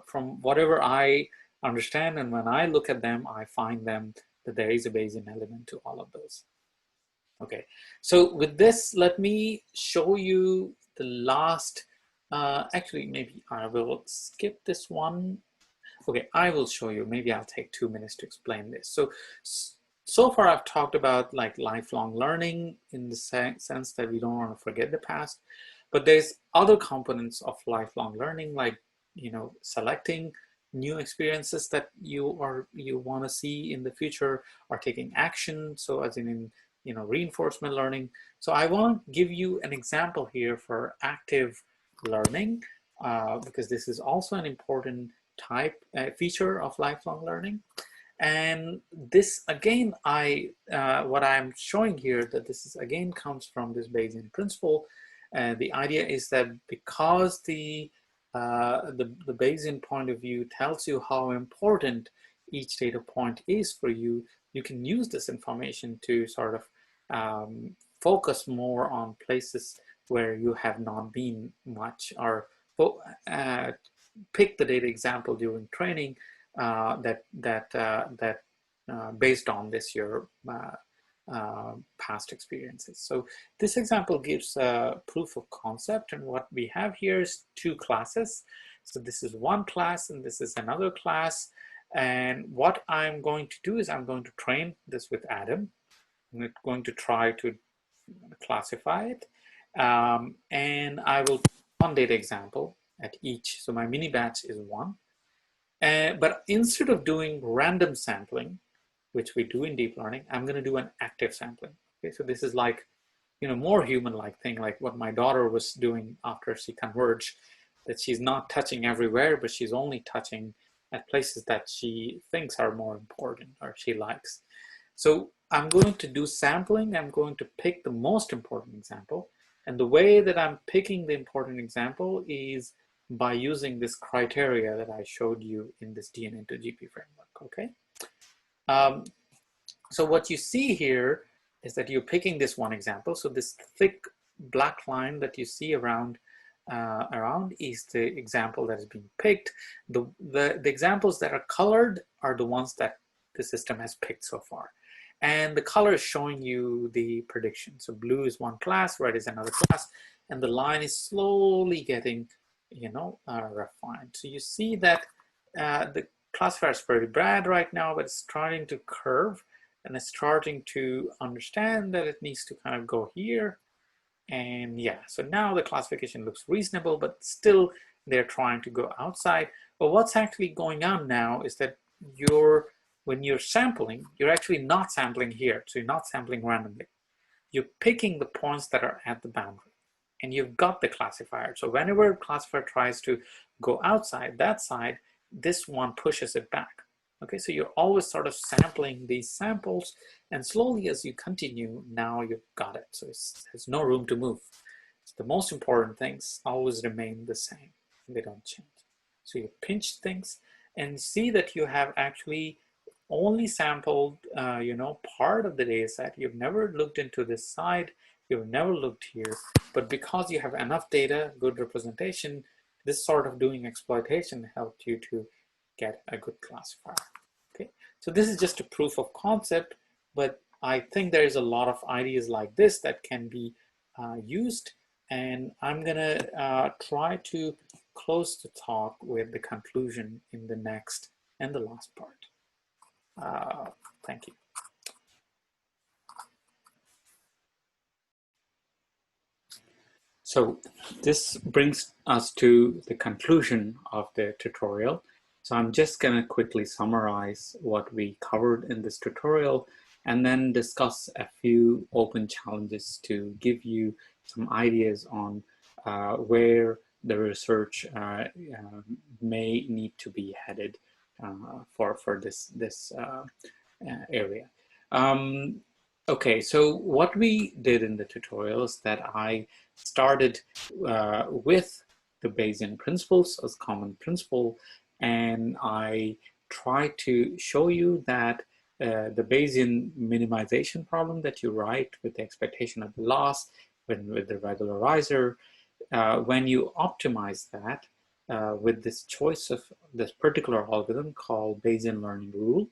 Speaker 1: from whatever I understand, and when I look at them, I find them that there is a Bayesian element to all of those. Okay, so with this, let me show you the last, actually, maybe I will skip this one. Okay, I will show you. Maybe I'll take 2 minutes to explain this. So far I've talked about like lifelong learning in the sense that we don't want to forget the past, but there's other components of lifelong learning, like selecting new experiences that you want to see in the future, or taking action, so as in reinforcement learning. So I want to give you an example here for active learning, because this is also an important feature of lifelong learning. And this again, what I'm showing here, that this is again comes from this Bayesian principle. The idea is that because the Bayesian point of view tells you how important each data point is for you, you can use this information to sort of focus more on places where you have not been much, or pick the data example during training based on your past experiences. So this example gives proof of concept, and what we have here is two classes. So this is one class and this is another class, and what I'm going to do is I'm going to train this with Adam. I'm going to try to classify it, and I will put one data example at each. So my mini batch is one. But instead of doing random sampling, which we do in deep learning, I'm going to do an active sampling. Okay, so this is like, more human-like thing, like what my daughter was doing after she converged, that she's not touching everywhere, but she's only touching at places that she thinks are more important or she likes. So I'm going to do sampling. I'm going to pick the most important example. And the way that I'm picking the important example is by using this criteria that I showed you in this DNA to GP framework, okay? So what you see here is that you're picking this one example. So this thick black line that you see around is the example that is being picked. The examples that are colored are the ones that the system has picked so far. And the color is showing you the prediction. So blue is one class, red is another class, and the line is slowly getting refined. So you see that the classifier is very bad right now, but it's starting to curve, and it's starting to understand that it needs to kind of go here. And yeah, so now the classification looks reasonable, but still they're trying to go outside. But what's actually going on now is that when you're sampling, you're actually not sampling here. So you're not sampling randomly. You're picking the points that are at the boundary, and you've got the classifier. So whenever a classifier tries to go outside that side, this one pushes it back. Okay, so you're always sort of sampling these samples, and slowly as you continue, now you've got it. So there's no room to move. So the most important things always remain the same. They don't change. So you pinch things and see that you have actually only sampled, part of the data set. You've never looked into this side. You've never looked here. But because you have enough data, good representation, this sort of doing exploitation helped you to get a good classifier. Okay, so this is just a proof of concept, but I think there's a lot of ideas like this that can be used, and I'm gonna try to close the talk with the conclusion in the next and the last part. Thank you. So this brings us to the conclusion of the tutorial. So I'm just going to quickly summarize what we covered in this tutorial, and then discuss a few open challenges to give you some ideas on where the research may need to be headed for this area. Okay, so what we did in the tutorial is that I started with the Bayesian principles as common principle, and I tried to show you that the Bayesian minimization problem that you write with the expectation of the loss with the regularizer, when you optimize that with this choice of this particular algorithm called Bayesian learning rule,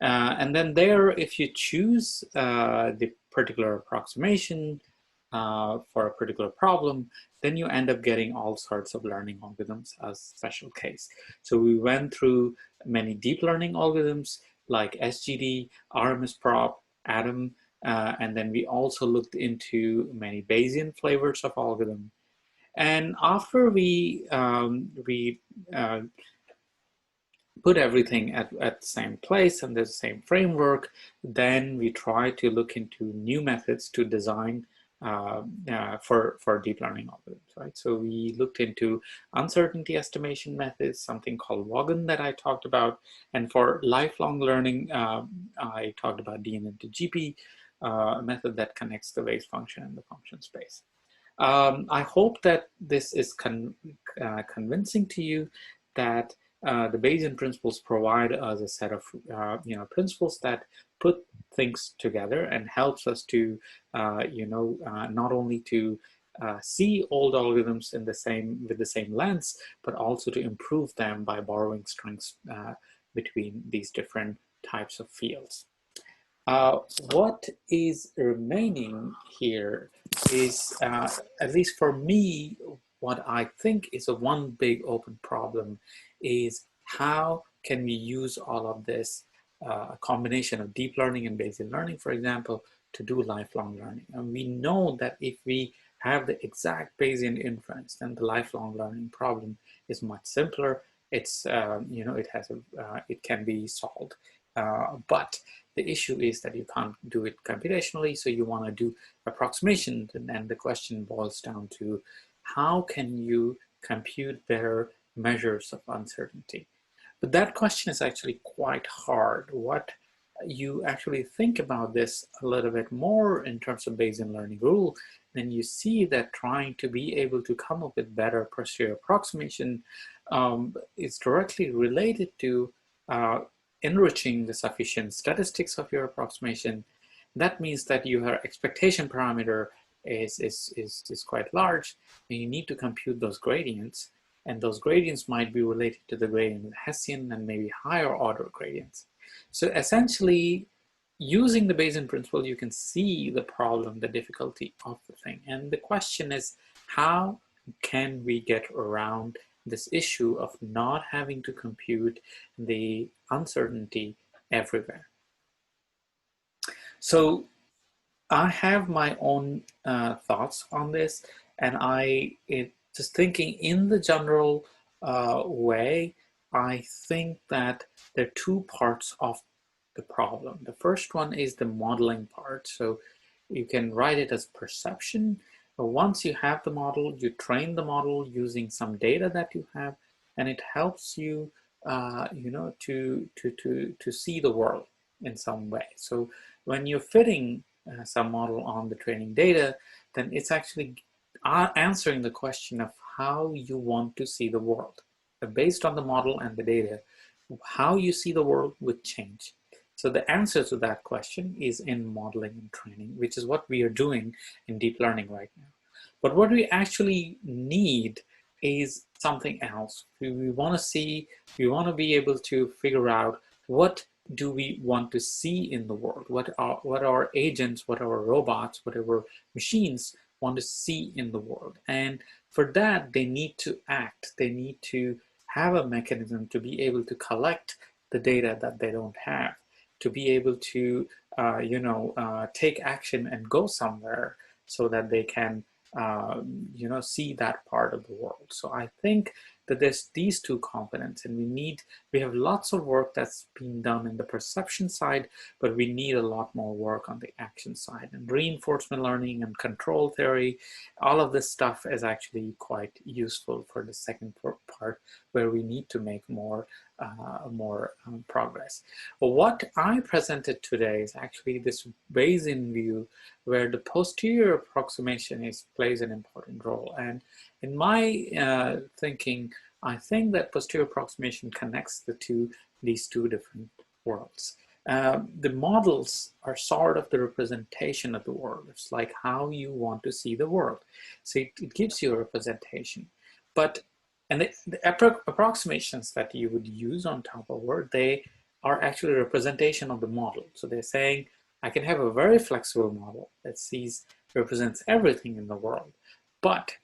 Speaker 1: and then there, if you choose the particular approximation for a particular problem, then you end up getting all sorts of learning algorithms as special case. So we went through many deep learning algorithms like SGD, RMSProp, ADAM, and then we also looked into many Bayesian flavors of algorithm. And after we put everything at the same place and the same framework, then we try to look into new methods to design for deep learning algorithms, right? So we looked into uncertainty estimation methods, something called Wagon that I talked about, and for lifelong learning, I talked about DNN to GP, a method that connects the wave function and the function space. I hope that this is convincing to you that the Bayesian principles provide us a set of principles that put things together and helps us to not only to see old algorithms in with the same lens, but also to improve them by borrowing strengths between these different types of fields. What is remaining here is, at least for me, what I think is a one big open problem is how can we use all of this, a combination of deep learning and Bayesian learning, for example, to do lifelong learning. And we know that if we have the exact Bayesian inference, then the lifelong learning problem is much simpler. It's, it can be solved. But the issue is that you can't do it computationally, so you want to do approximations, and then the question boils down to how can you compute better measures of uncertainty? But that question is actually quite hard. What you actually think about this a little bit more in terms of Bayesian learning rule, then you see that trying to be able to come up with better posterior approximation is directly related to enriching the sufficient statistics of your approximation. That means that your expectation parameter is quite large, and you need to compute those gradients, and those gradients might be related to the gradient of Hessian and maybe higher order gradients. So essentially, using the Bayesian principle, you can see the problem, the difficulty of the thing. And the question is, how can we get around this issue of not having to compute the uncertainty everywhere? So I have my own thoughts on this, and just thinking in the general way, I think that there are two parts of the problem. The first one is the modeling part. So you can write it as perception. Once you have the model, you train the model using some data that you have, and it helps you, to see the world in some way. So when you're fitting some model on the training data, then it's actually answering the question of how you want to see the world. But based on the model and the data, how you see the world would change. So the answer to that question is in modeling and training, which is what we are doing in deep learning right now. But what we actually need is something else. We want to see, we want to be able to figure out what do we want to see in the world? What our agents, what our robots, whatever machines want to see in the world? And for that, they need to act. They need to have a mechanism to be able to collect the data that they don't have, to be able to, take action and go somewhere so that they can, see that part of the world. So I think that there's these two components, and we have lots of work that's being done in the perception side, but we need a lot more work on the action side. And reinforcement learning and control theory, all of this stuff is actually quite useful for the second part, where we need to make more progress. But what I presented today is actually this Bayesian view, where the posterior approximation plays an important role. And in my thinking, I think that posterior approximation connects these two different worlds. The models are sort of the representation of the world. It's like how you want to see the world. So it gives you a representation. And the approximations that you would use on top of world, they are actually a representation of the model. So they're saying, I can have a very flexible model that represents everything in the world, but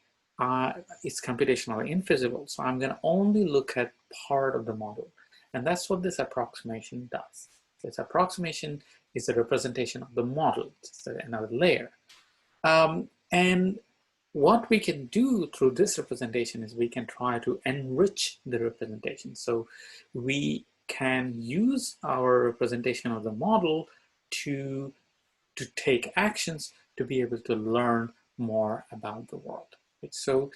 Speaker 1: it's computationally infeasible. So I'm going to only look at part of the model. And that's what this approximation does. This approximation is a representation of the model. It's another layer. And what we can do through this representation is we can try to enrich the representation. So we can use our representation of the model to take actions to be able to learn more about the world. So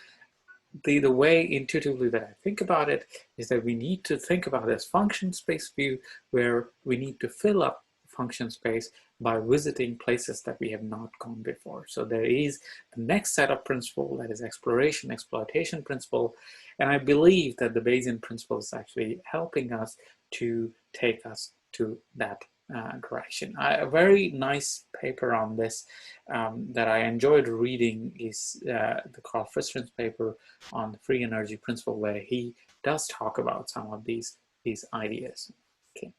Speaker 1: the way intuitively that I think about it is that we need to think about this function space view, where we need to fill up function space by visiting places that we have not gone before. So there is the next set of principle, that is exploration, exploitation principle. And I believe that the Bayesian principle is actually helping us to take us to that direction. A very nice paper on this that I enjoyed reading is the Carl Friston's paper on the free energy principle, where he does talk about some of these ideas. Okay.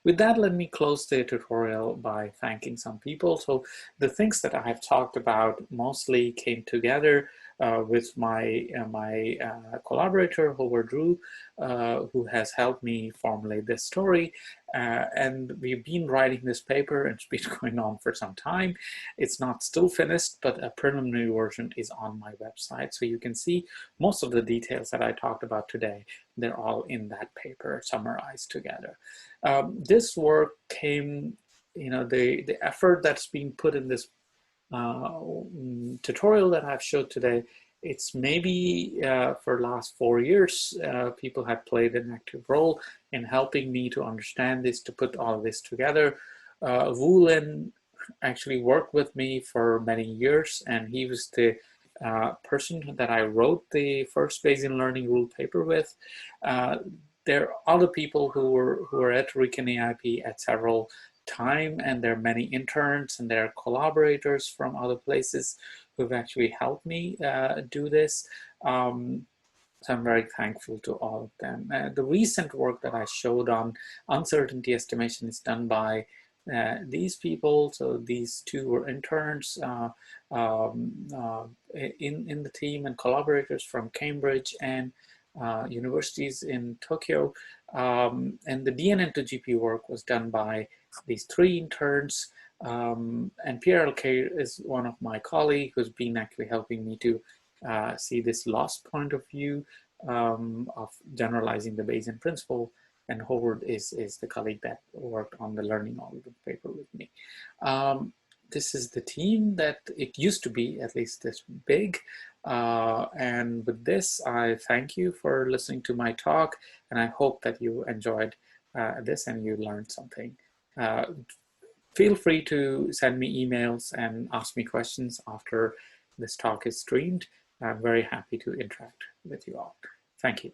Speaker 1: With that, let me close the tutorial by thanking some people. So the things that I have talked about mostly came together with my collaborator, Howard Drew, who has helped me formulate this story. And we've been writing this paper, and it's been going on for some time. It's not still finished, but a preliminary version is on my website. So you can see most of the details that I talked about today. They're all in that paper summarized together. This work came, the effort that's being put in this tutorial that I've showed today, it's maybe for the last 4 years, people have played an active role in helping me to understand this, to put all of this together. Wu Lin actually worked with me for many years, and he was the person that I wrote the first Bayesian learning rule paper with. There are other people who were at RIKEN AIP at several time, and there are many interns and there are collaborators from other places who've actually helped me do this. So I'm very thankful to all of them. The recent work that I showed on uncertainty estimation is done by these people. So these two were interns in the team and collaborators from Cambridge and universities in Tokyo. And the DNN to GP work was done by these 3 interns. And Pierre Alcaire is one of my colleagues who's been actually helping me to see this lost point of view of generalizing the Bayesian principle. And Howard is the colleague that worked on the learning algorithm paper with me. This is the team that it used to be, at least this big. And with this, I thank you for listening to my talk, and I hope that you enjoyed this and you learned something. Feel free to send me emails and ask me questions after this talk is streamed. I'm very happy to interact with you all. Thank you.